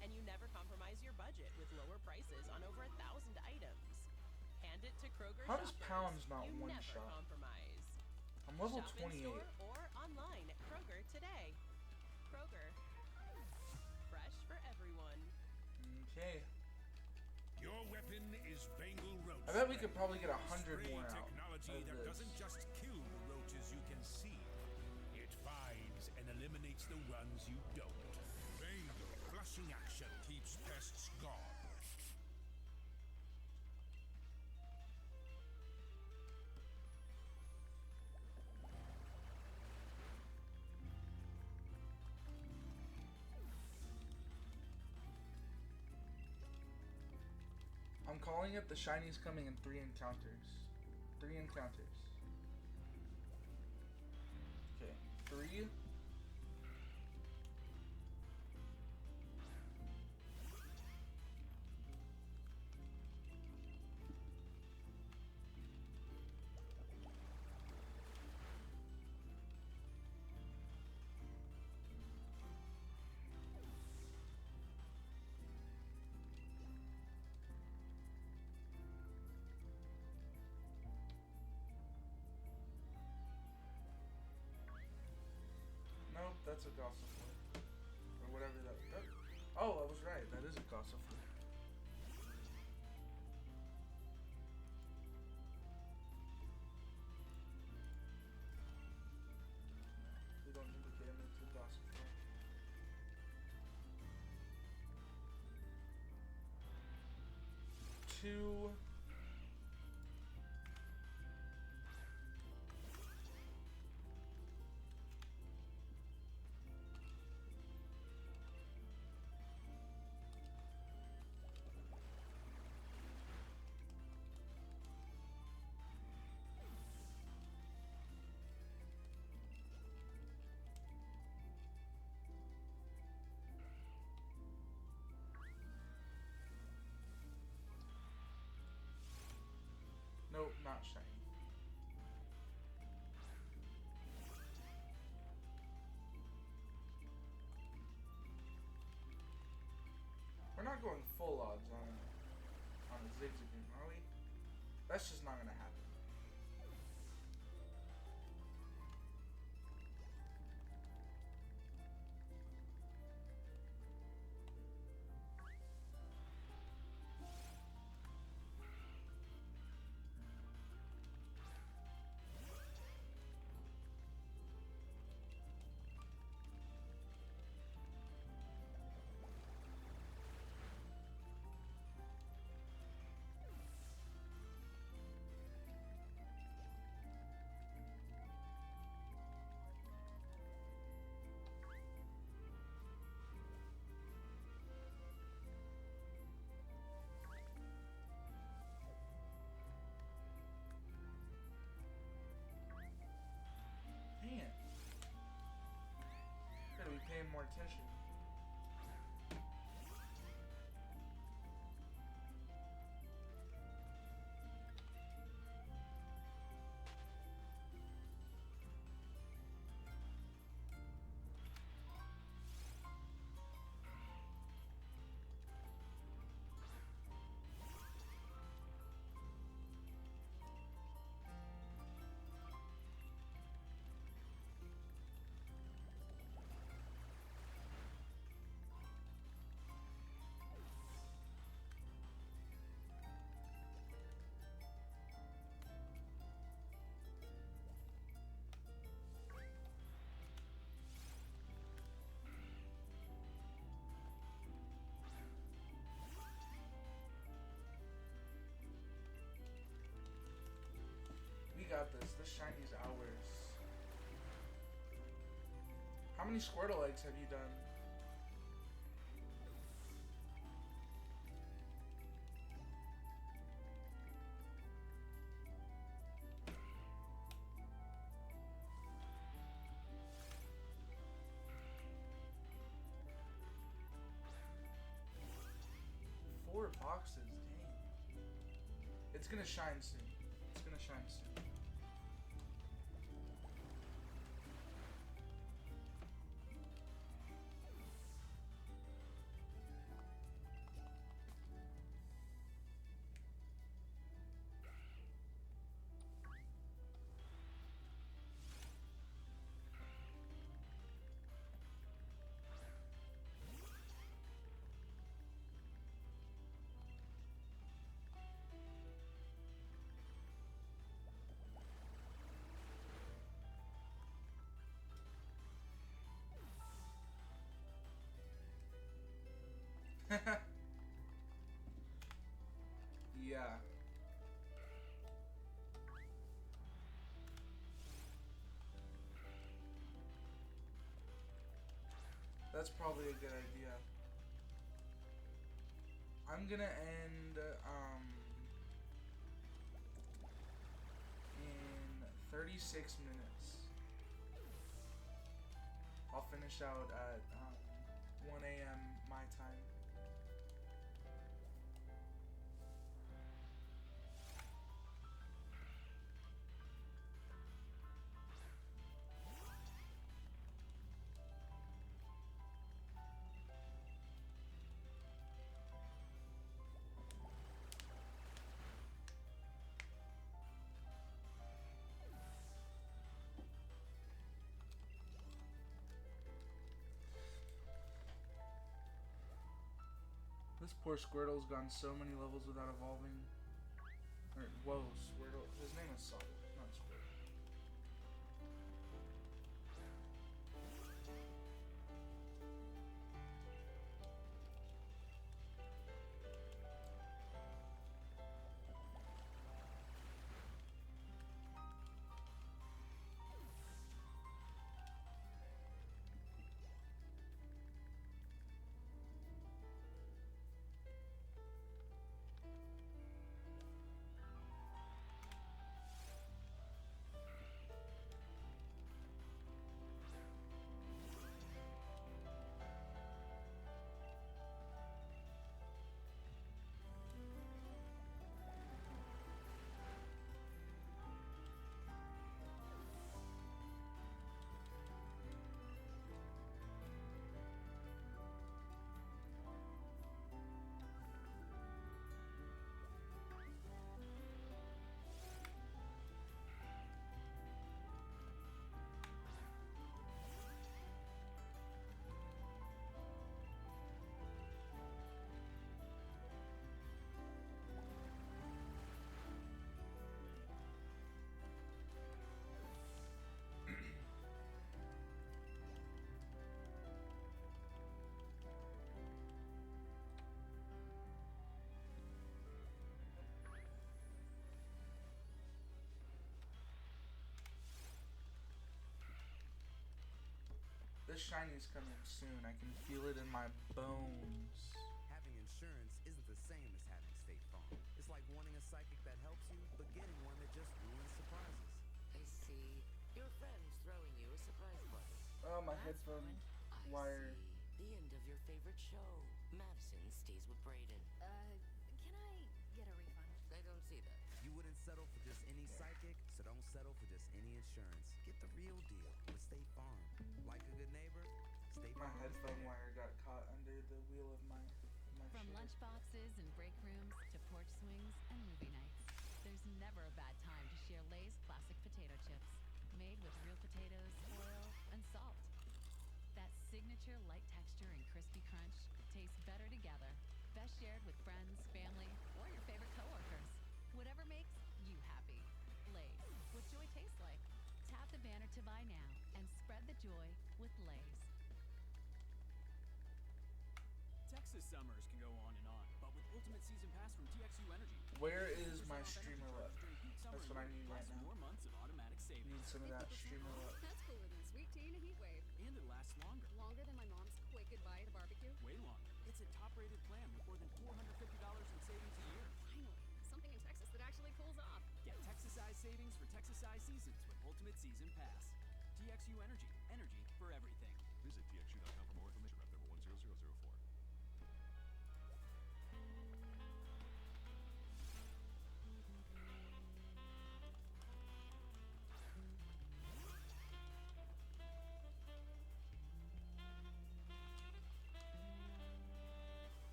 And you never compromise your budget with lower prices on over 1,000 items. Hand it to Kroger How does shoppers. pounds not You one never shot? compromise. I'm level Shop 28. in store or online at Kroger today. Kroger. Fresh for everyone. Okay. Your weapon is Bengal Roach. I bet we could probably get 100 Spray more out technology of that this. doesn't just kill the roaches you can see. It finds and eliminates the ones you don't. Bengal flushing action keeps pests gone. I'm calling it the shinies coming in 3 encounters. 3 encounters. Okay, 3. That's a Gossifleur. Or whatever that. Oh, I was right. That is a Gossifleur. We don't need to get him into Gossifleur. Two. Nope, not shiny. We're not going full odds on a Zigzagoon, are we? That's just not gonna happen. Man. Gotta be paying more attention. We got this. This shiny's ours. How many Squirtle eggs have you done? Four boxes, dang. It's gonna shine soon. It's gonna shine soon. Yeah. That's probably a good idea. I'm gonna end in 36 minutes. I'll finish out at 1 a.m. my time. This poor Squirtle's gone so many levels without evolving. Or, whoa, Squirtle. His name is Sobble, not Squirtle. This shiny's coming soon. I can feel it in my bones. Having insurance isn't the same as having State Farm. It's like wanting a psychic that helps you, but getting one that just ruins surprises. I see. Your friend's throwing you a surprise party. Oh, my headphone wire. The end of your favorite show. Madison stays with Brayden. Can I get a refund? I don't see that. You wouldn't settle for just any psychic, so don't settle for just any insurance. Get the real deal with State Farm. Like a good neighbor, State My Farm. headphone wire got caught under the wheel of my From chair. lunchboxes and break rooms to porch swings and movie nights, there's never a bad time to share Lay's classic potato chips, made with real potatoes, oil, and salt. That signature light texture and crispy crunch taste better together. Best shared with friends, family, or your favorite coworkers. Whatever makes you happy. Lay's, what joy tastes like. Tap the banner to buy now and spread the joy with Lay's. Texas summers can go on, but with Ultimate Season Pass from TXU Energy, Where you get is 50% my off energy streamer charges up? during peak summer That's and what I winter, need plus right now. more months of automatic savings. Need some of that streamer up. That's cooler than sweet tea and a heat wave. And it lasts longer. Longer than my mom's quick goodbye at a barbecue. Way longer. It's a top-rated plan with more than $450 in savings a year. Finally, something in Texas that actually pulls off. Get Texas-sized savings for Texas-sized seasons with Ultimate Season Pass. TXU Energy. Energy for everything. Visit TXU.com for more information. Rep number 10004.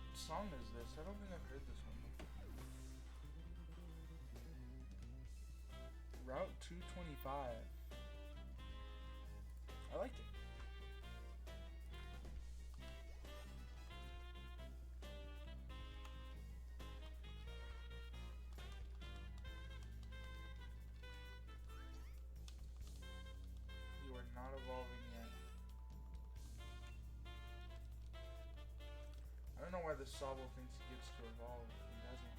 What song is this? I don't think I've heard this one before. Route 225. I like it. You are not evolving yet. I don't know why the Sobble thinks he gets to evolve. He doesn't.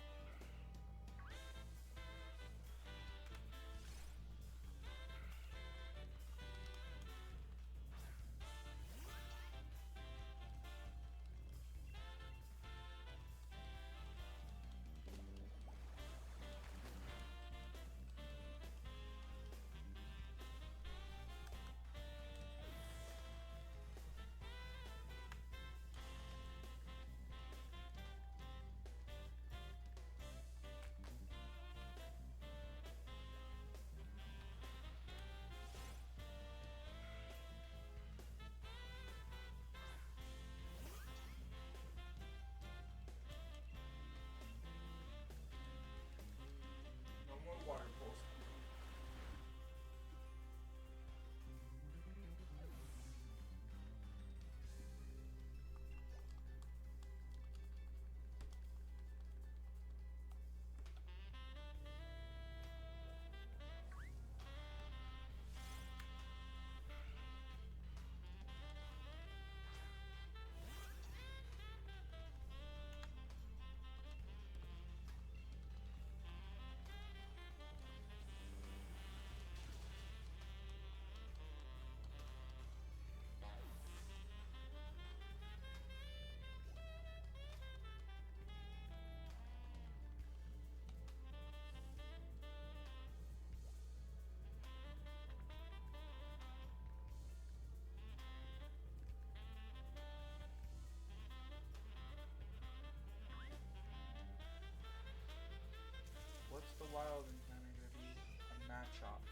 wild encounter gonna be a Machop.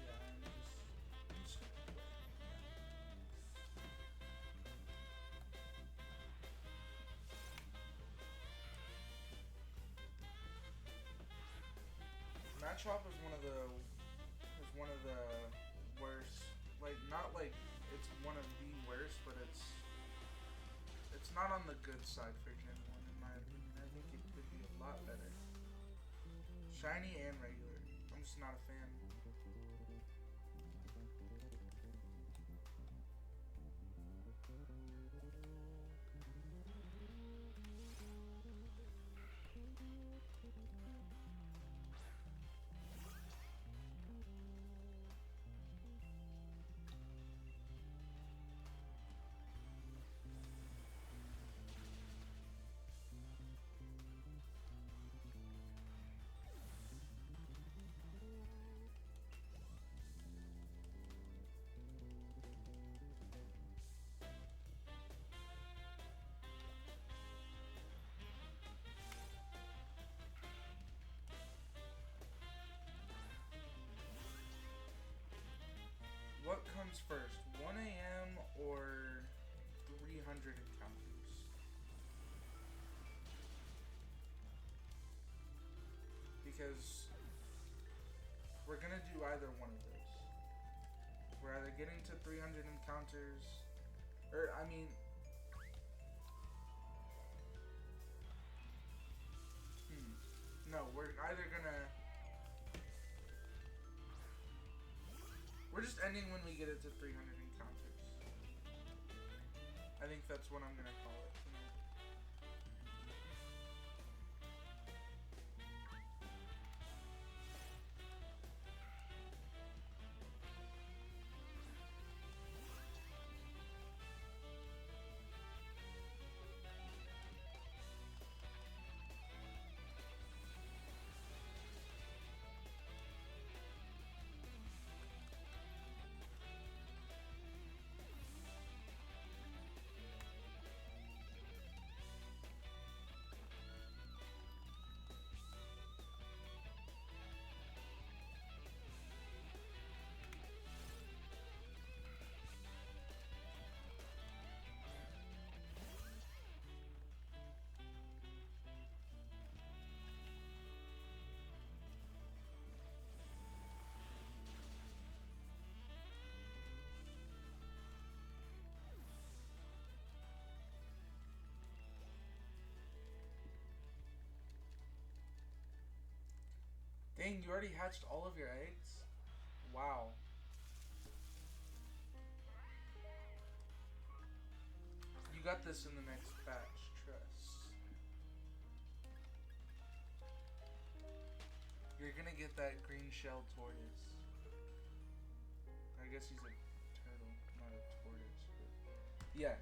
Yeah, I'm just gonna play. Machop is one of the worst. Like, not like it's one of the worst, but it's not on the good side for Gen 1 in my opinion. I think it could be a lot better. Shiny and regular. I'm just not a fan. What comes first, 1 a.m. or 300 encounters? Because we're gonna do either one of those. We're either getting to 300 encounters, or I mean, no, we're either gonna. We're just ending when we get it to 300 encounters. I think that's what I'm gonna call it tonight. Dang, you already hatched all of your eggs? Wow. You got this in the next batch, trust. You're gonna get that green shell tortoise. I guess he's a turtle, not a tortoise, but yeah.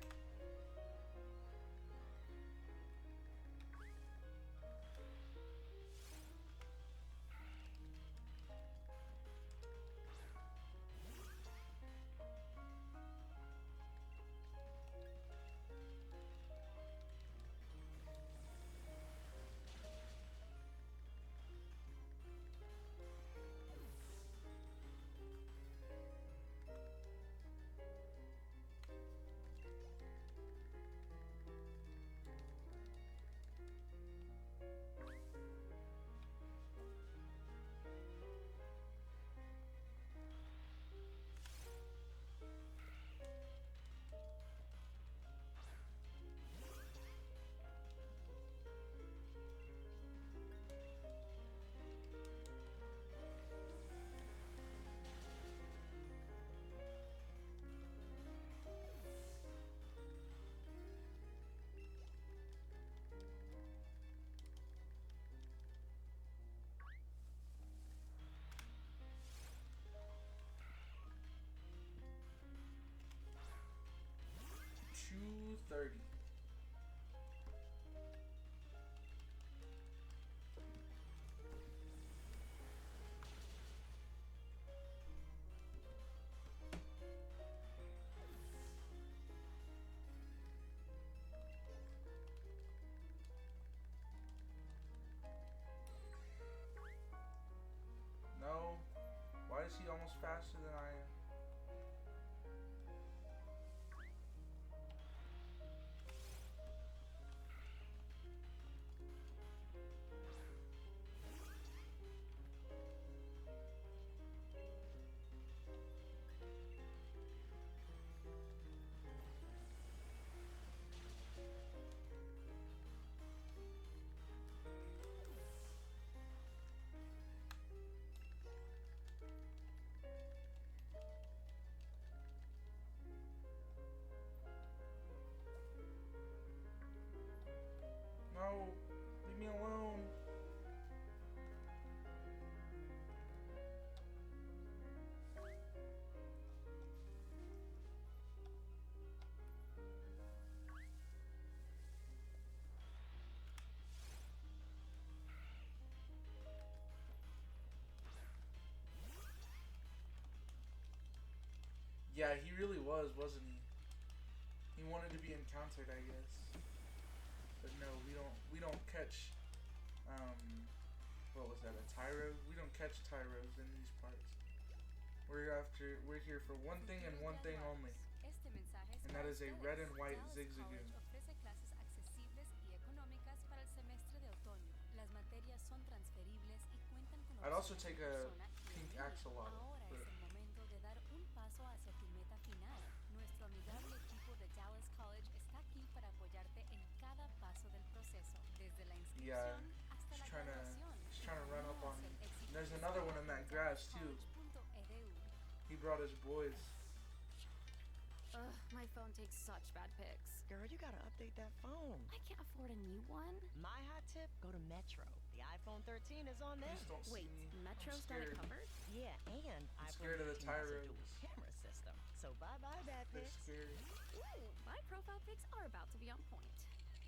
No, leave me alone. Yeah, he really was, wasn't he? He wanted to be encountered, I guess. But no, we don't catch what was that, a Tyro? We don't catch Tyros in these parts. We're here for one thing and one thing only. Este mensaje es And para that is a ustedes. red and white Dallas zigzagoon. College ofrece clases accesibles y económicas para el semestre de otoño. Las materias son transferibles y cuentan con I'd also opciones take de a persona y en pink línea. axolotl, Ahora but es el momento de dar un paso hacia tu meta final. Nuestro amigable equipo de Dallas College está aquí para apoyarte en cada paso del proceso, desde la yeah, inscripción hasta he's la trying to graduación. he's trying to run up on me. Conoce el éxito There's que another one espera in that en grass too. DallasCollege.edu. He brought his boys. Ugh, my phone takes such bad pics. Girl, you gotta update that phone. I can't afford a new one. My hot tip, go to Metro. The iPhone 13 is on there. Please don't see Wait, me. Metro's I'm got it scared. covered? Yeah, and I'm iPhone scared of the 13 has a Tyros. dual camera system. So bye-bye bad They're pics. scary. Ooh, my profile pics are about to be on point.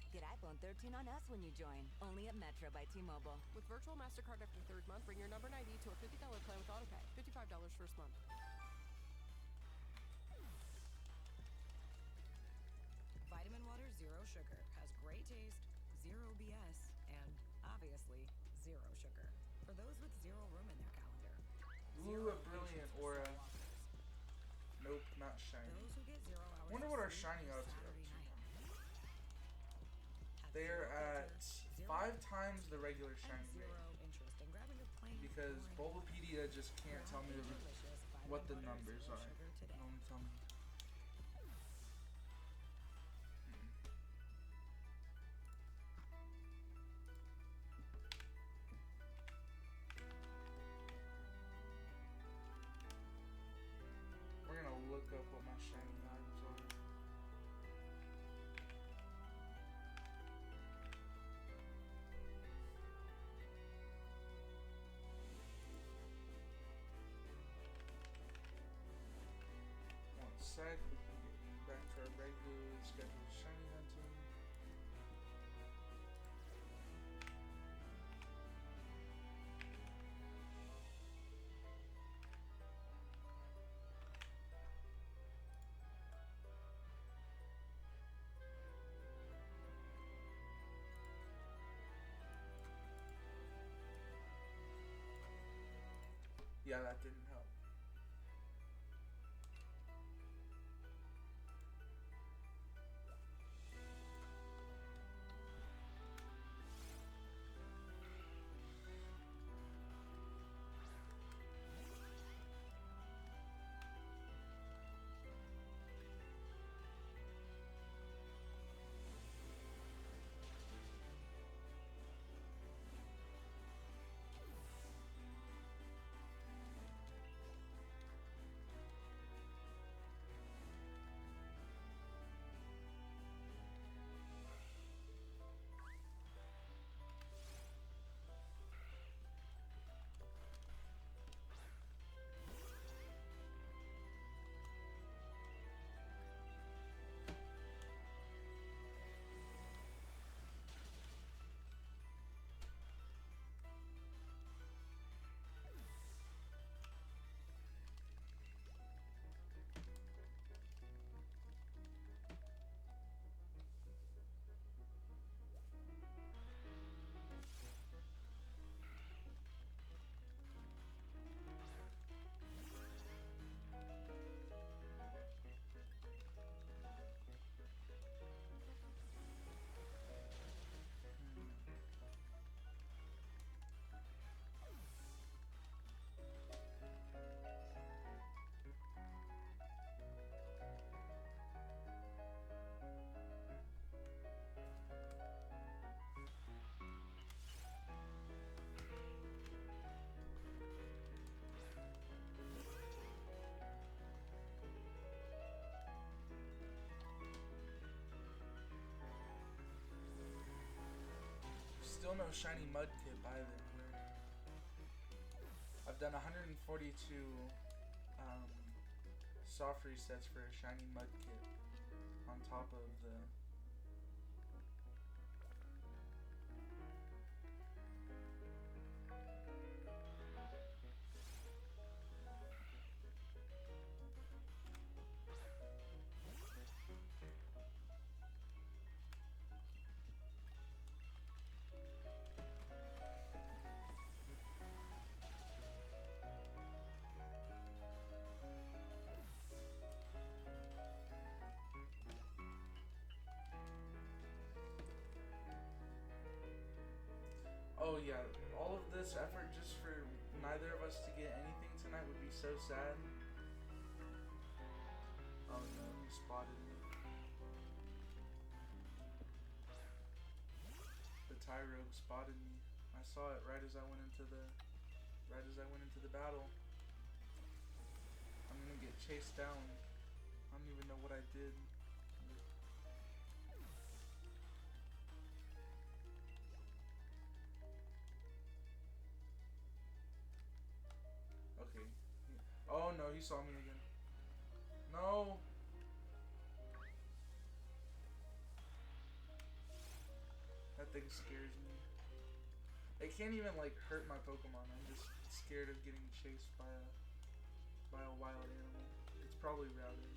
Get iPhone 13 on us when you join. Only at Metro by T-Mobile. With virtual MasterCard after third month, bring your number and ID to a $50 plan with AutoPay. $55 first month. Vitamin Water Zero Sugar has great taste, zero BS, and obviously zero sugar. For those with zero room in their calendar. Ooh, a brilliant aura. Nope, not shiny. Those who get 0 hours Wonder of what our sleep shiny on odds are up Saturday to. night. They're at 5 times the regular And shiny zero rate. interest in grabbing a plain Because boring Bulbapedia just can't tell me delicious what the Vitamin Water numbers Zero are. Sugar It today. can only tell me. We're gonna look up what my shiny items are. One sec, we can get back to our regularly scheduled shiny hunting. Yeah, that didn't help. Still no shiny Mudkip either. I've done 142 soft resets for a shiny Mudkip on top of the. Oh yeah, all of this effort just for neither of us to get anything tonight would be so sad. Oh no, he spotted me. The Tyrogue spotted me. I saw it right as I went into the battle. I'm gonna get chased down. I don't even know what I did. Okay. Oh no, he saw me again. No. That thing scares me. It can't even like hurt my Pokemon. I'm just scared of getting chased by a wild animal. It's probably routed.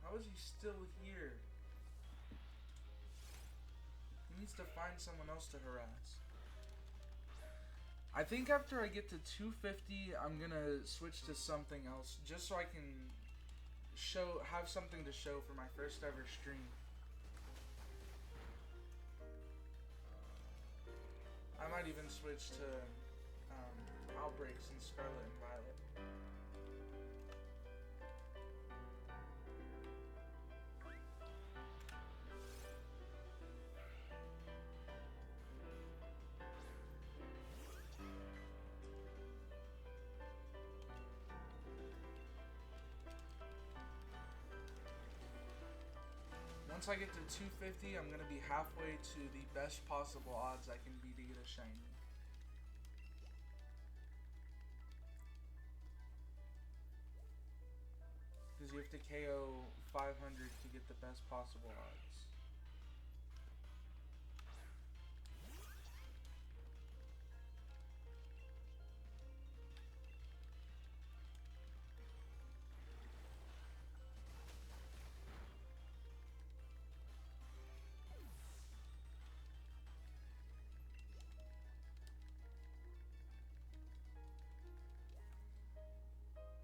How is he still here? He needs to find someone else to harass. I think after I get to 250, I'm gonna switch to something else, just so I can have something to show for my first ever stream. I might even switch to Outbreaks in Scarlet and Violet. Once I get to 250, I'm going to be halfway to the best possible odds I can be to get a shiny. Because you have to KO 500 to get the best possible odds.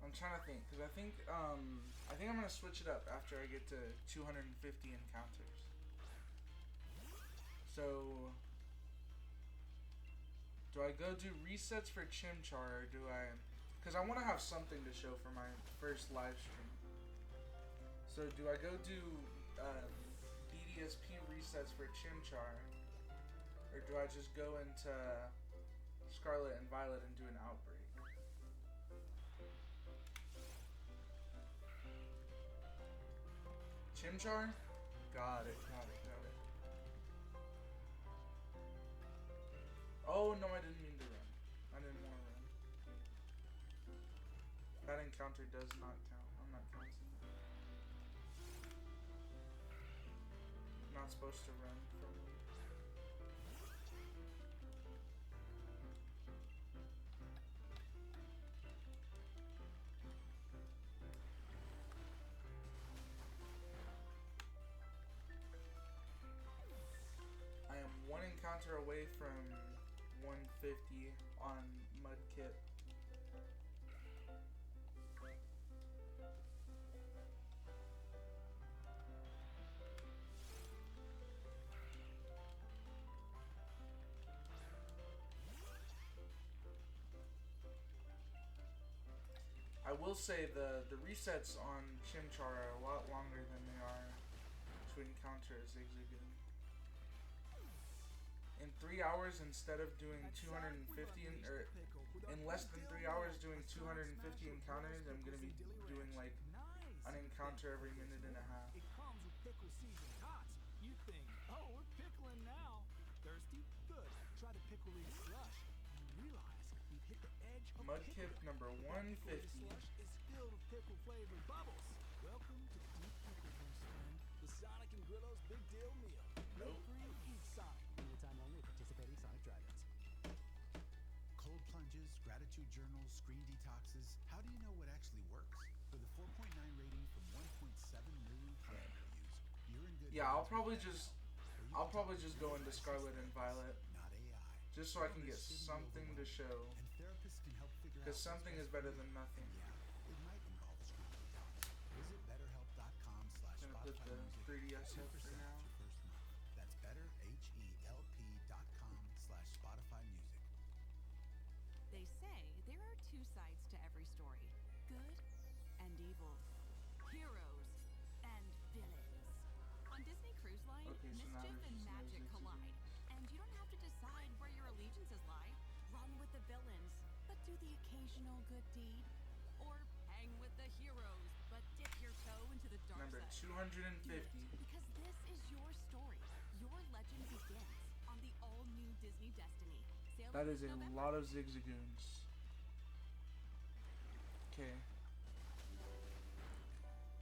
I'm trying to think, because I think I'm gonna switch it up after I get to 250 encounters. So, do I go do resets for Chimchar, or do I? Because I want to have something to show for my first live stream. So, do I go do DDSP resets for Chimchar, or do I just go into Scarlet and Violet and do an Outbreak? Chimchar? Got it. Oh, no, I didn't mean to run. I didn't want to run. That encounter does not count. I'm not counting it. I'm not supposed to run from it. One encounter away from 150 on Mudkip. will say the resets on Chimchar are a lot longer than they are to encounter a Zigzagoon. In 3 hours, instead of doing 250 in less than 3 hours doing 250 encounters, I'm gonna be doing like an encounter every minute and a half. It comes with pickle season hots. You think, oh, we're pickling now. Thirsty? Good. Try the pickle leaf slush. You realize we've hit the edge of Mudkip number 150. Slush is filled with pickle flavored bubbles. Welcome to Deep Pickle Juice, friend. The Sonic and Grillo's Big Deal Meal. Milk free, eat Sonic. Limited time only at participating Sonic Dragons. Cold plunges, gratitude journals, screen detoxes. How do you know what actually works? For the 4.9 rating from 1.7 million client reviews, you're in good Yeah, I'll hands probably with just Violet. go into Scarlet and Violet, Not AI. just so I can get something to show. And therapists can help figure out Because what's something is best better for than you. nothing. And yeah, it might involve a screen detox. Visit BetterHelp.com/Spotify Gonna put the Music 3DS for up for 2% now. off your first month. That's BetterHelp.com/Spotify Music. They say there are two sides to every story, good and evil, heroes and villains. On Disney Cruise Line, Okay, so now mischief there's and just no magic Zigzagoon. collide, and you don't have to decide where your allegiances lie. Run with the villains, but do the occasional good deed, or hang with the heroes, but dip your toe into the dark Number side. 250. Because this is your story. Your legend begins on the all-new Disney Destiny. Sailing That is this a November. lot of Zigzagoons. Okay.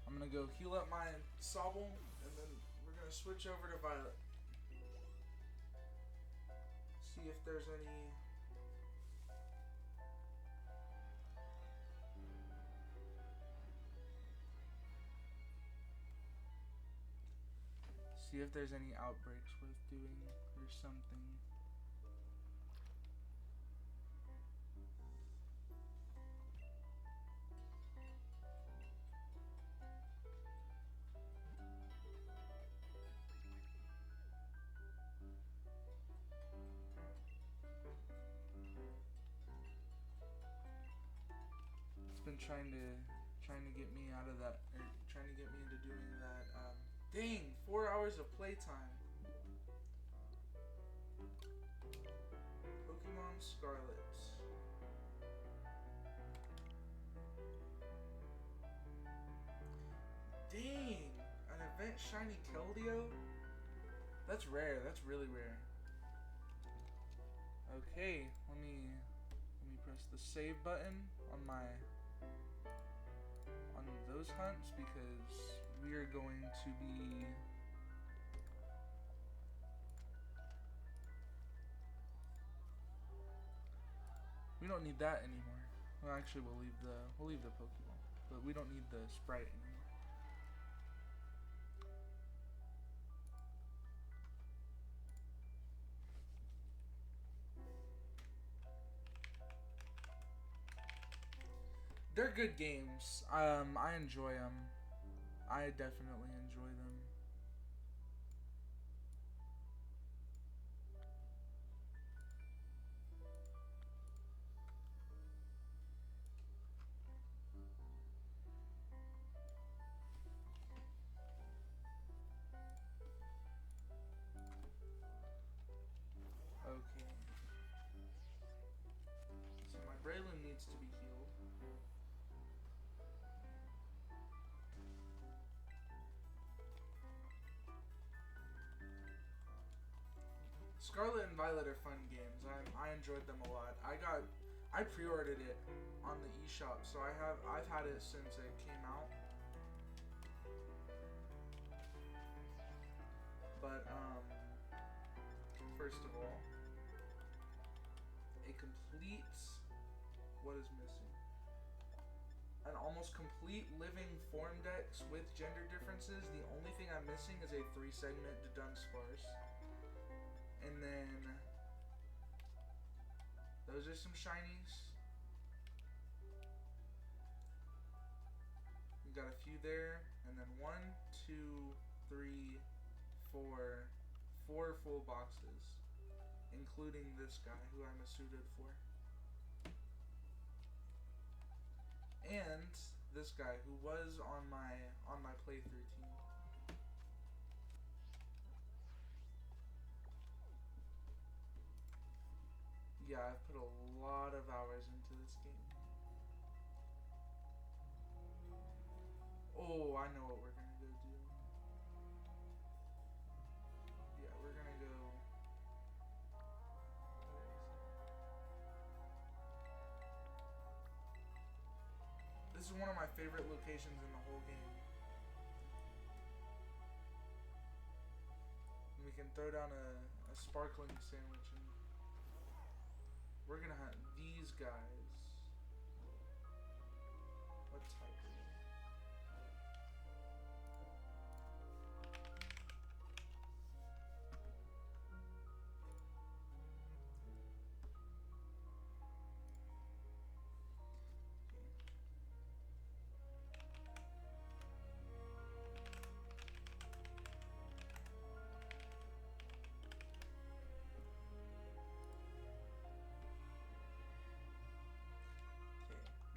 I'm gonna go heal up my Sobble, and then we're gonna switch over to Violet. See if there's any... See if there's any outbreaks worth doing or something. It's been trying to get me out of that, or trying to get me into doing that. Dang, 4 hours of playtime. Pokemon Scarlet. Dang, an event shiny Keldeo? That's rare. That's really rare. Okay, let me press the save button on those hunts, because we are going to be we don't need that anymore. Well, actually, we'll leave the Pokeball, but we don't need the Sprite anymore. They're good games. I enjoy them. I definitely enjoy them. Okay. So my Braylon needs to be healed. Scarlet and Violet are fun games. I enjoyed them a lot. I pre-ordered it on the eShop, so I've had it since it came out. But first of all, a complete, what is missing? An almost complete living form dex with gender differences. The only thing I'm missing is a 3-segment Dunsparce. And then those are some shinies. We got a few there, and then 1, 2, 3, 4 full boxes, including this guy who I'm a suited for. and this guy who was on my playthrough team. Yeah, I've put a lot of hours into this game. Oh, I know what we're gonna go do. Yeah, we're gonna go. This is one of my favorite locations in the whole game. And we can throw down a sparkling sandwich and we're gonna hunt these guys. What type are they?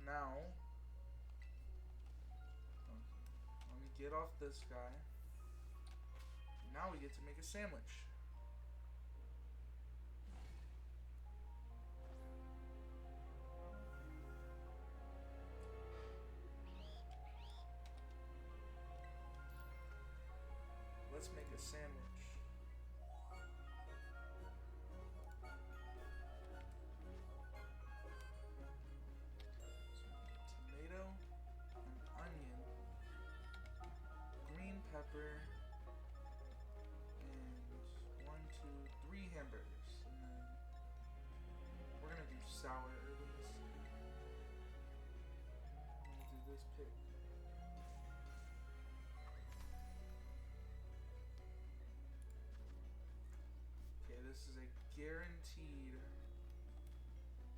Now, let me get off this guy. Now we get to make a sandwich. Let's make a sandwich. Pepper and 1, 2, 3 hamburgers, and then we're gonna do sour herbs. I'm gonna do this pick. Okay, this is a guaranteed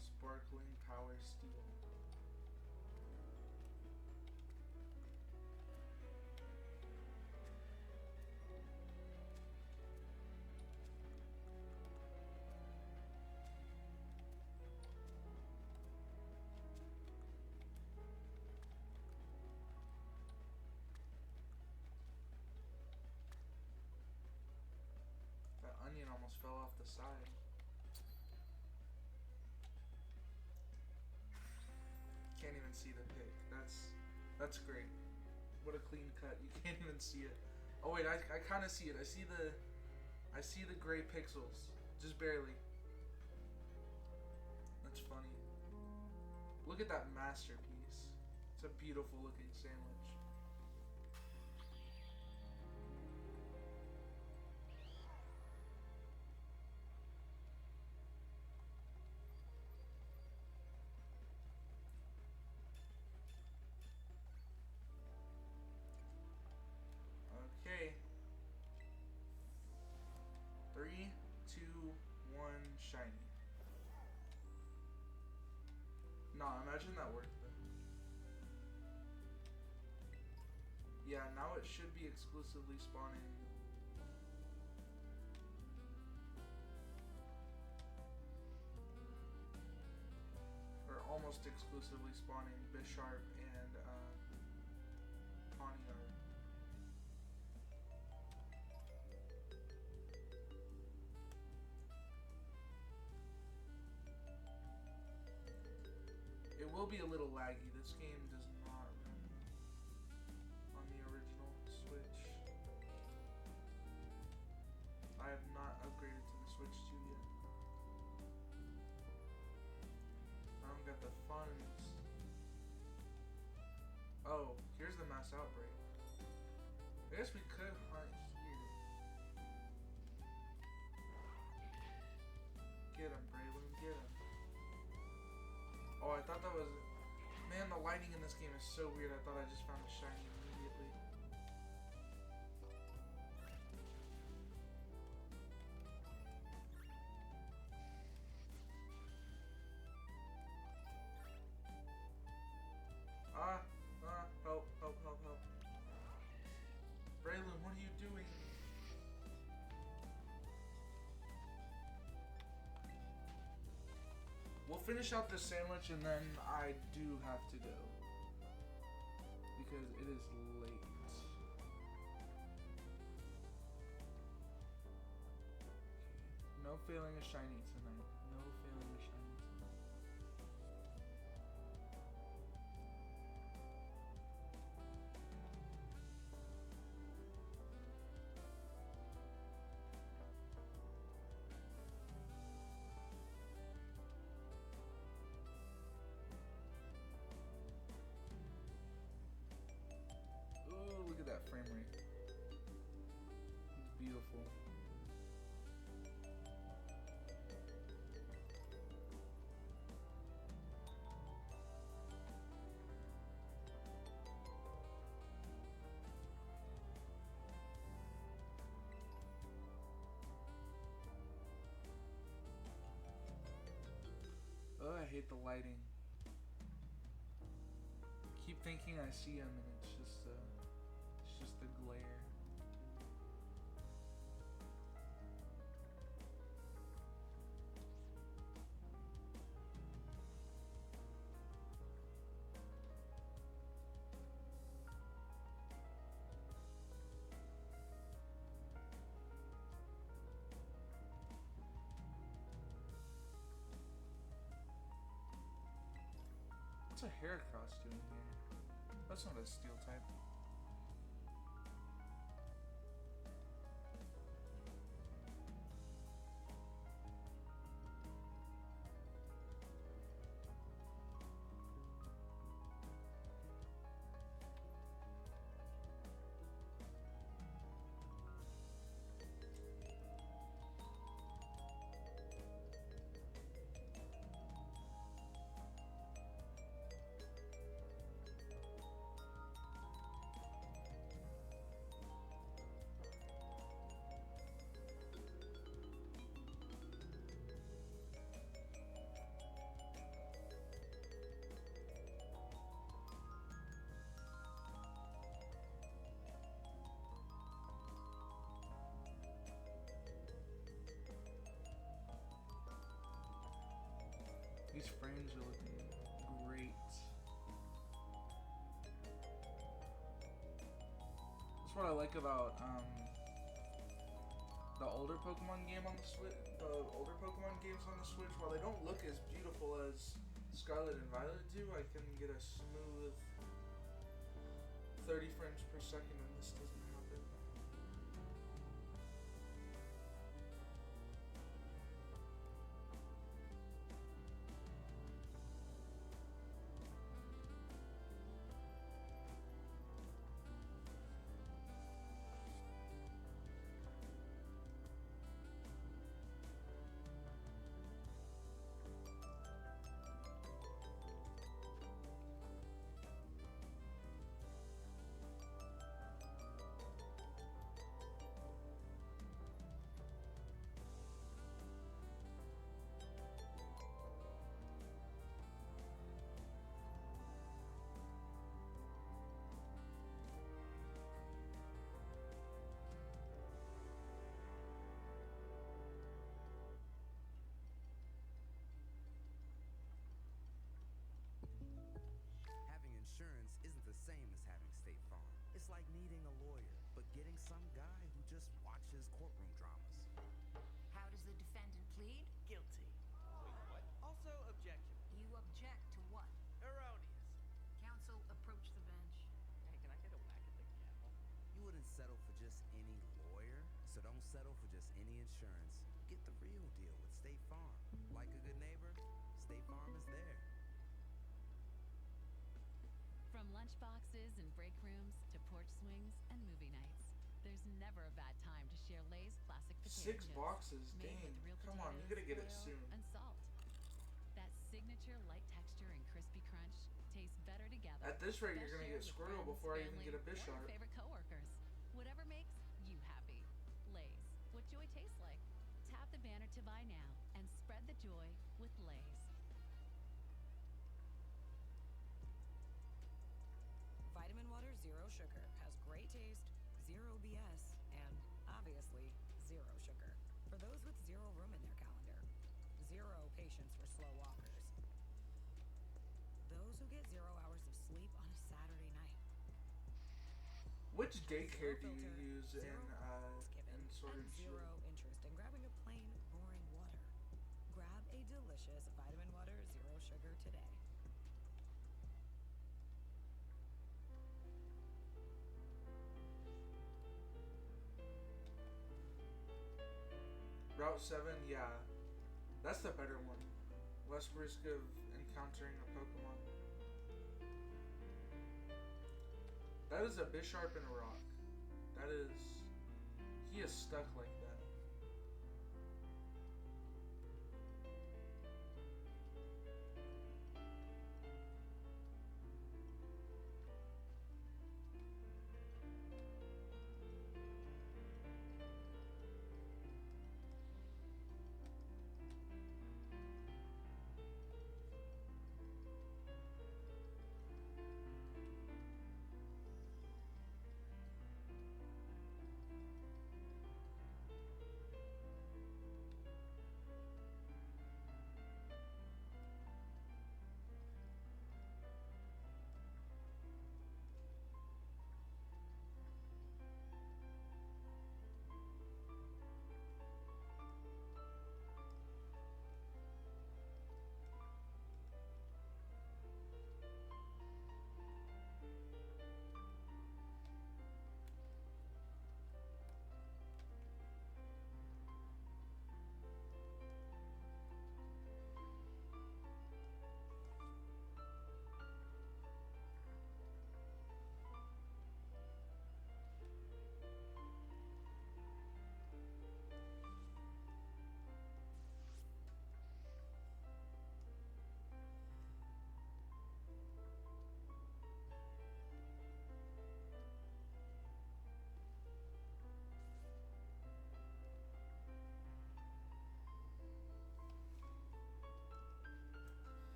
sparkling power steal. Onion almost fell off the side. Can't even see the pick. That's great. What a clean cut. You can't even see it. Oh wait, I kind of see it. I see the gray pixels, just barely. That's funny. Look at that masterpiece. It's a beautiful looking sandwich. Okay. 3, 2, 1, shiny. Nah, imagine that worked though. Yeah, now it should be exclusively spawning. Or almost exclusively spawning Bisharp and Pawniard. It will be a little laggy. This game does not run on the original Switch. I have not upgraded to the Switch 2 yet. I don't got the funds. Oh, here's the mass outbreak. I guess we could hunt here. Get him, Braylon, get him. Oh, I thought that was... Man, the lighting in this game is so weird. I thought I just found a shiny immediately. Help, help, help, help. Braylon, what are you doing? We'll finish out this sandwich and then I do have to go. because it is late. No failing a shiny tonight. No failing a shiny tonight. Oh, look at that frame rate. It's beautiful. Oh, I hate the lighting. Keep thinking I see him, and it's just the glare. What's a Heracross doing here? That's not a steel type. These frames are looking great. That's what I like about the older Pokemon game on the Switch. The older Pokemon games on the Switch, while they don't look as beautiful as Scarlet and Violet do, I can get a smooth 30 frames per second, and this doesn't happen. Having insurance isn't the same as having State Farm. It's like needing a lawyer, but getting some guy who just watches courtroom dramas. How does the defendant plead? Guilty. Wait, what? Also objection. You object to what? Erroneous. Counsel, approach the bench. Hey, can I get a whack at the gavel? You wouldn't settle for just any lawyer, so don't settle for just any insurance. Get the real deal with State Farm. Like a good neighbor, State Farm is there. From lunchboxes and break rooms to porch swings and movie nights, there's never a bad time to share Lay's classic potato 6 chips. boxes, Made dang. with real Come on, you potatoes, gotta get it oil, soon. and salt. That signature light texture and crispy crunch tastes better together. At this rate, you're Best gonna shared get with Squirtle friends, before I even family, get a or your Bisharp. favorite coworkers. Whatever makes you happy. Lay's. What joy tastes like. Tap the banner to buy now and spread the joy with Lay's. Vitamin Water Zero Sugar has great taste, zero BS, and obviously zero sugar. For those with zero room in their calendar, zero patience for slow walkers. Those who get 0 hours of sleep on a Saturday night. Which daycare do you use in Sword and and Shield? zero interest in grabbing a plain, boring water. Grab a delicious vitamin water, zero sugar today. Route 7, yeah. That's the better one. Less risk of encountering a Pokemon. That is a Bisharp and a rock. That is... He is stuck like that.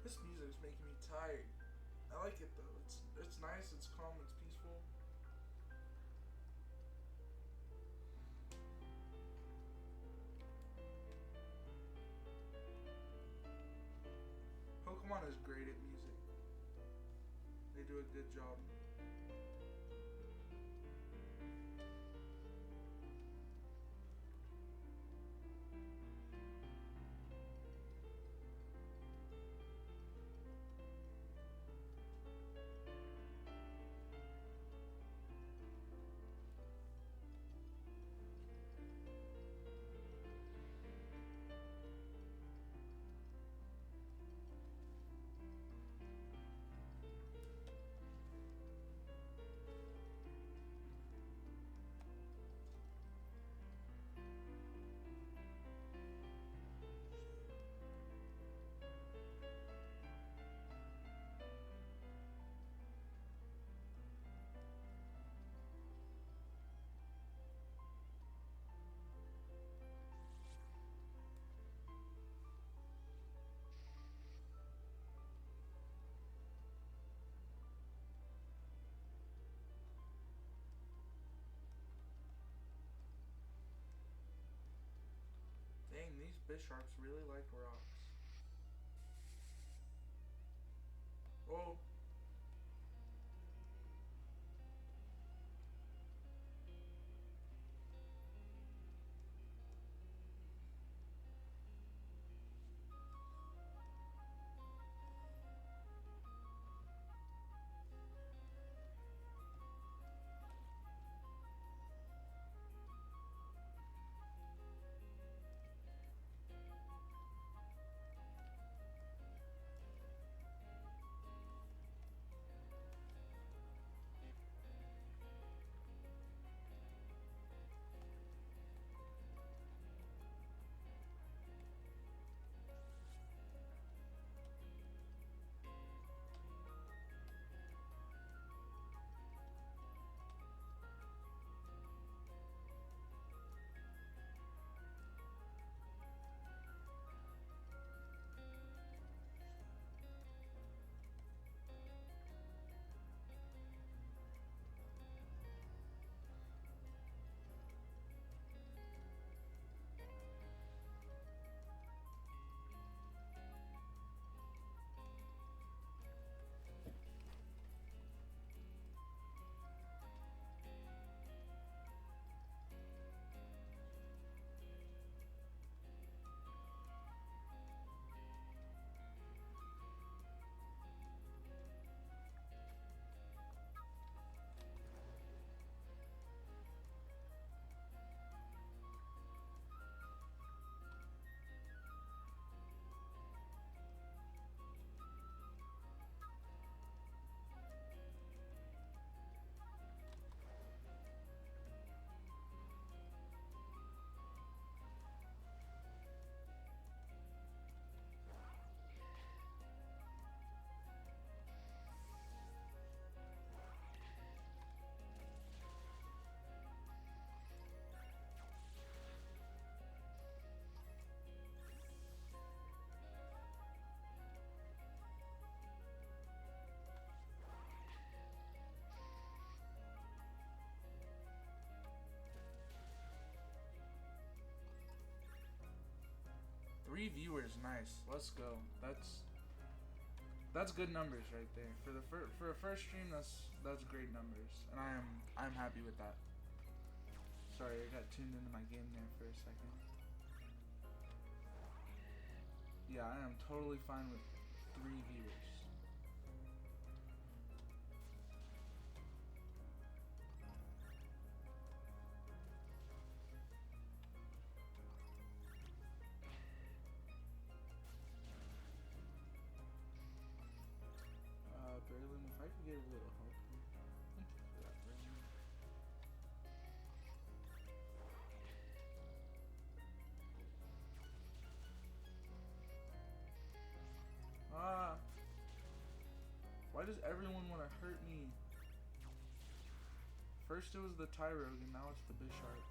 This music's making me tired. I like it though. It's nice, it's calm, it's peaceful. Pokemon is great at music. They do a good job. Dang, these Bisharps really like rocks. Oh. 3 viewers, nice. Let's go. That's good numbers right there for the for a first stream. That's great numbers, and I'm happy with that. Sorry, I got tuned into my game there for a second. Yeah, I am totally fine with 3 viewers. Berlin, if I could get a little help here. Thank you for that, Berlin. Why does everyone want to hurt me? First it was the Tyrogue, and now it's the Bisharp.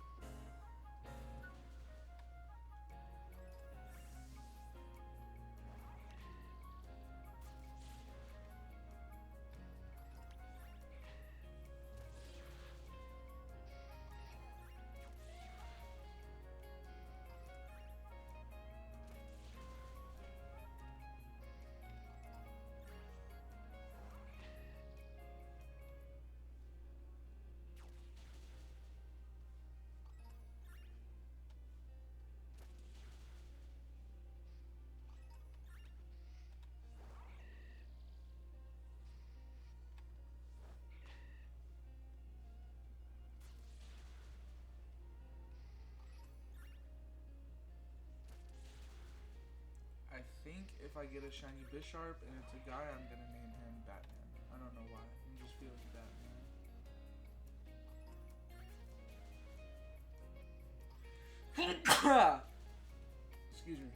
I think if I get a shiny Bisharp and it's a guy, I'm gonna name him Batman. I don't know why. I'm just feeling Batman. Excuse me.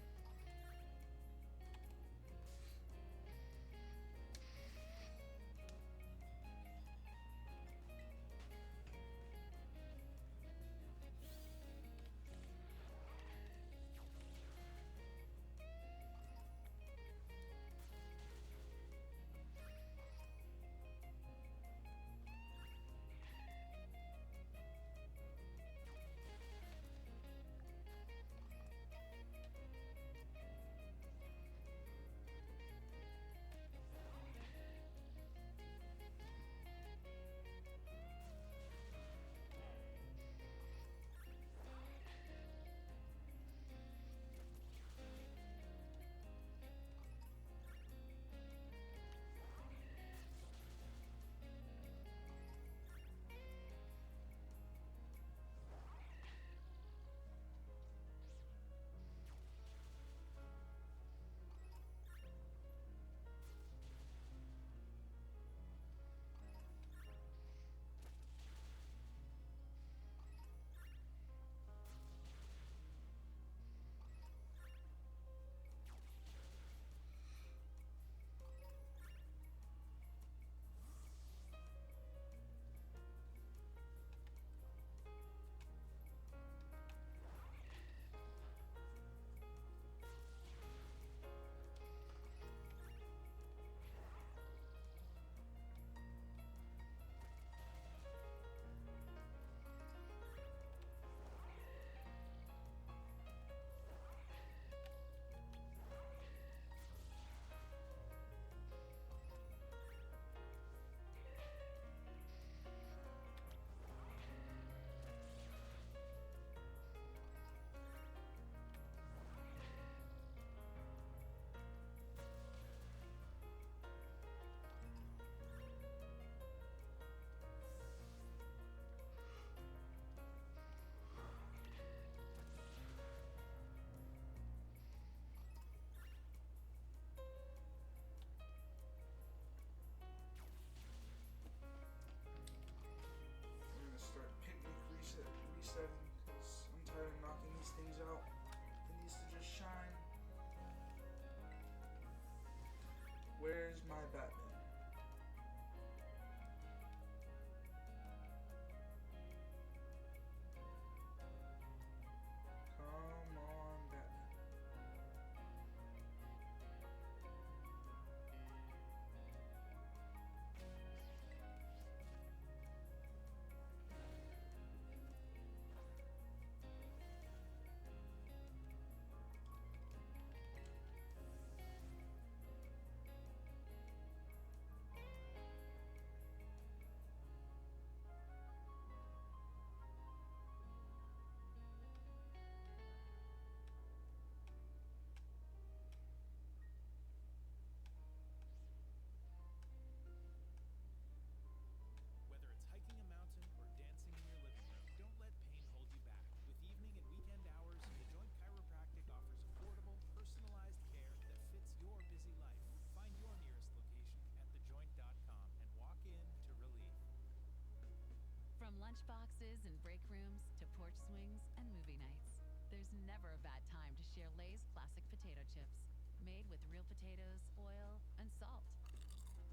lunch boxes and break rooms to porch swings and movie nights. There's never a bad time to share Lay's classic potato chips, made with real potatoes, oil, and salt.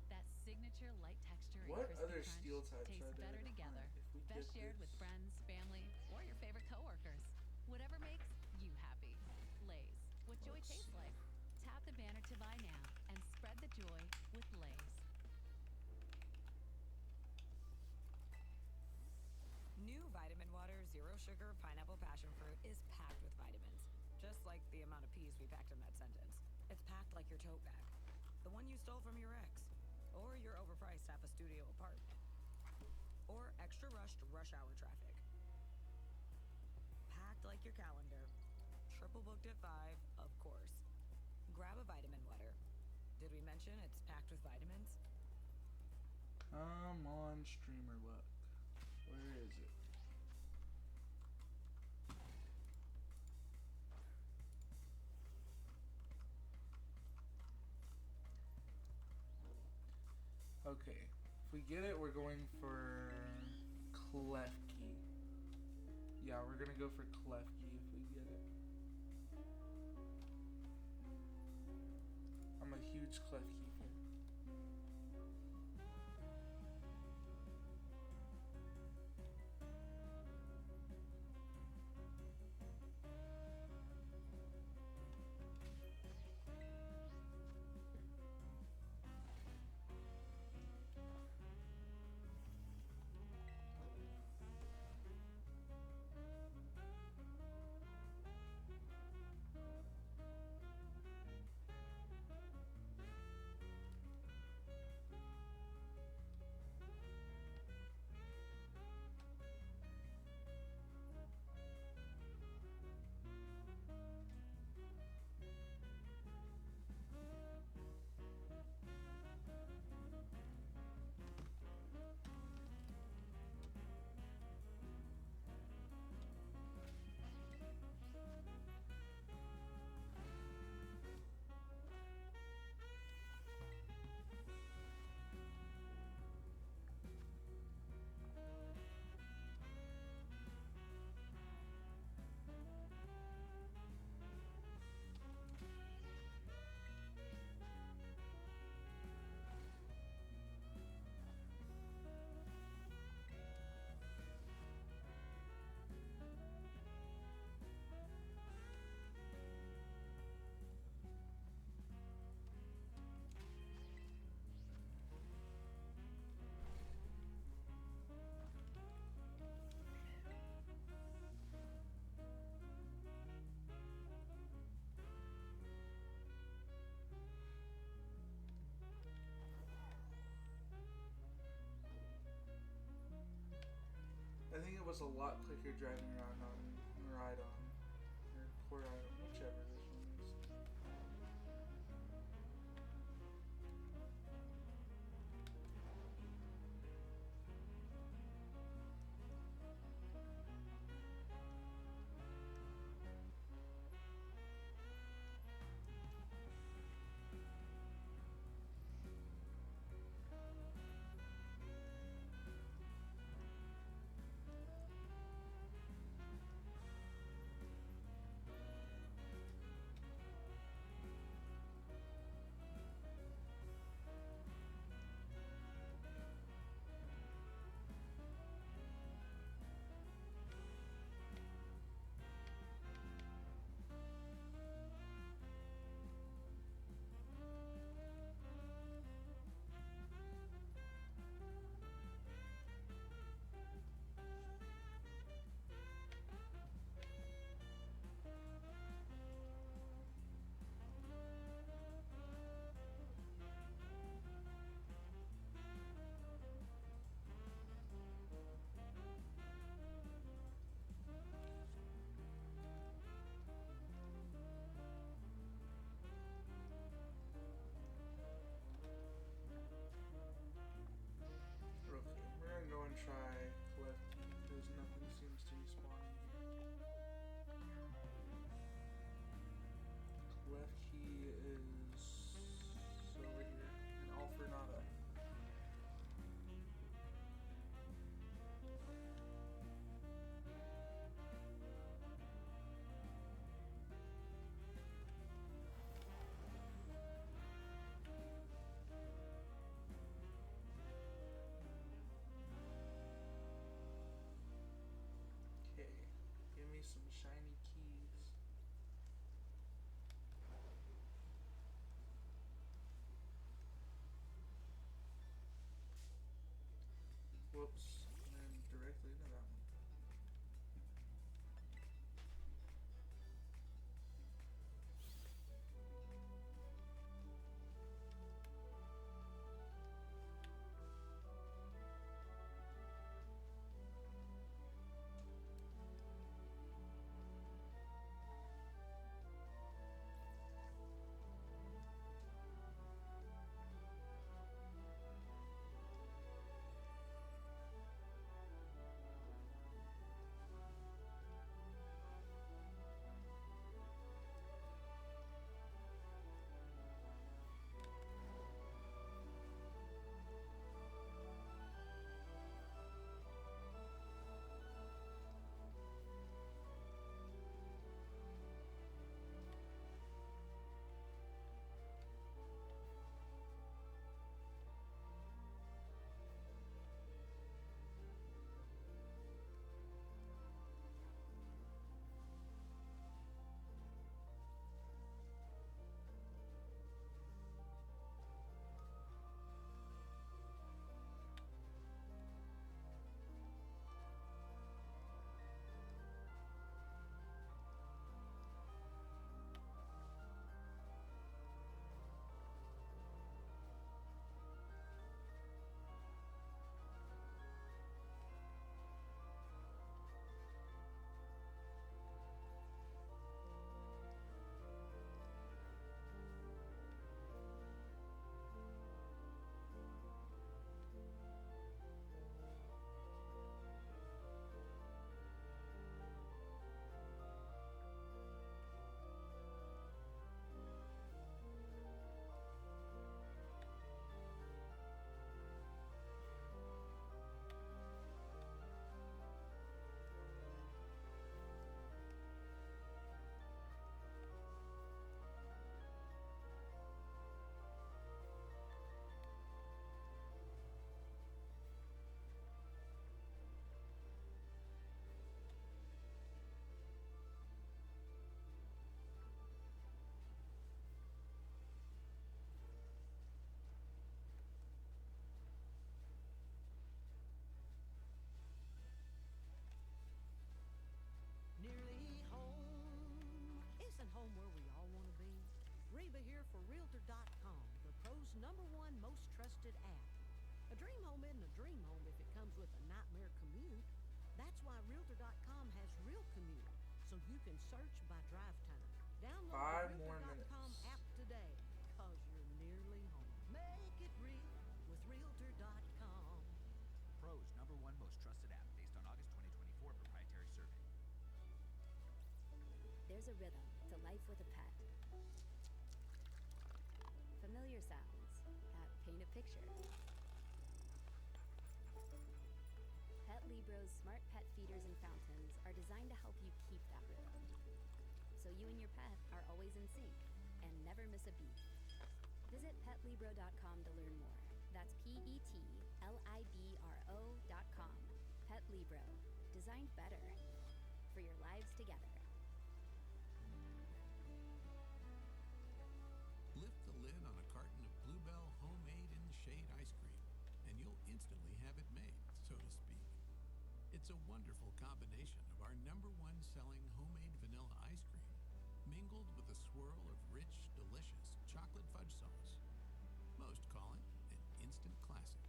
That signature light texture and What crispy other crunch steel types tastes are there better to together. hunt if we Best get shared with this? friends, family, or your favorite coworkers. Whatever makes you happy. Lay's. What joy Let's tastes see. like. Tap the banner to buy now and spread the joy with Lay's. New Vitamin Water Zero Sugar Pineapple Passion Fruit is packed with vitamins. Just like the amount of peas we packed in that sentence. It's packed like your tote bag. The one you stole from your ex. Or your overpriced half a studio apartment. Or extra rushed rush hour traffic. Packed like your calendar. Triple booked at 5, of course. Grab a vitamin water. Did we mention it's packed with vitamins? Come on, streamer luck. Where is it? Okay, if we get it, we're going for Klefki. Yeah, we're gonna go for Klefki if we get it. I'm a huge Klefki fan. I think it was a lot quicker driving around on Rhydon. Or Coridon, whichever this one is. Whoops. And directly into that one. Nearly home. Isn't home where we all want to be? Reba here for Realtor.com, the pros' #1 most trusted app. A dream home isn't a dream home if it comes with a nightmare commute. That's why Realtor.com has Real Commute, so you can search by drive time. Download 5 the more Realtor.com minutes. app today, cause you're nearly home. Make it real with Realtor.com. Pros #1 most trusted app based on August 2024 proprietary survey. There's a rhythm to life with a pet. Familiar sounds that paint a picture. Pet Libro's smart pet feeders and fountains are designed to help you keep that rhythm, so you and your pet are always in sync and never miss a beat. Visit PetLibro.com to learn more. That's PetLibro.com. Pet Libro, designed better for your lives together. Lift the lid on a carton of Bluebell homemade in the shade ice cream, and you'll instantly have it made, so to speak. It's a wonderful combination of our #1 selling homemade vanilla ice cream, mingled with a swirl of rich, delicious chocolate fudge sauce. Most call it an instant classic.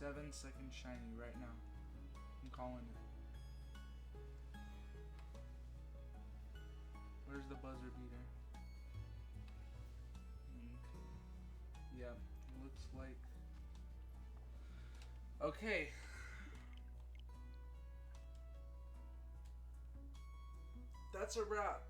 7-second shiny right now. I'm calling it. Where's the buzzer beater? Yeah, looks like. Okay. That's a wrap.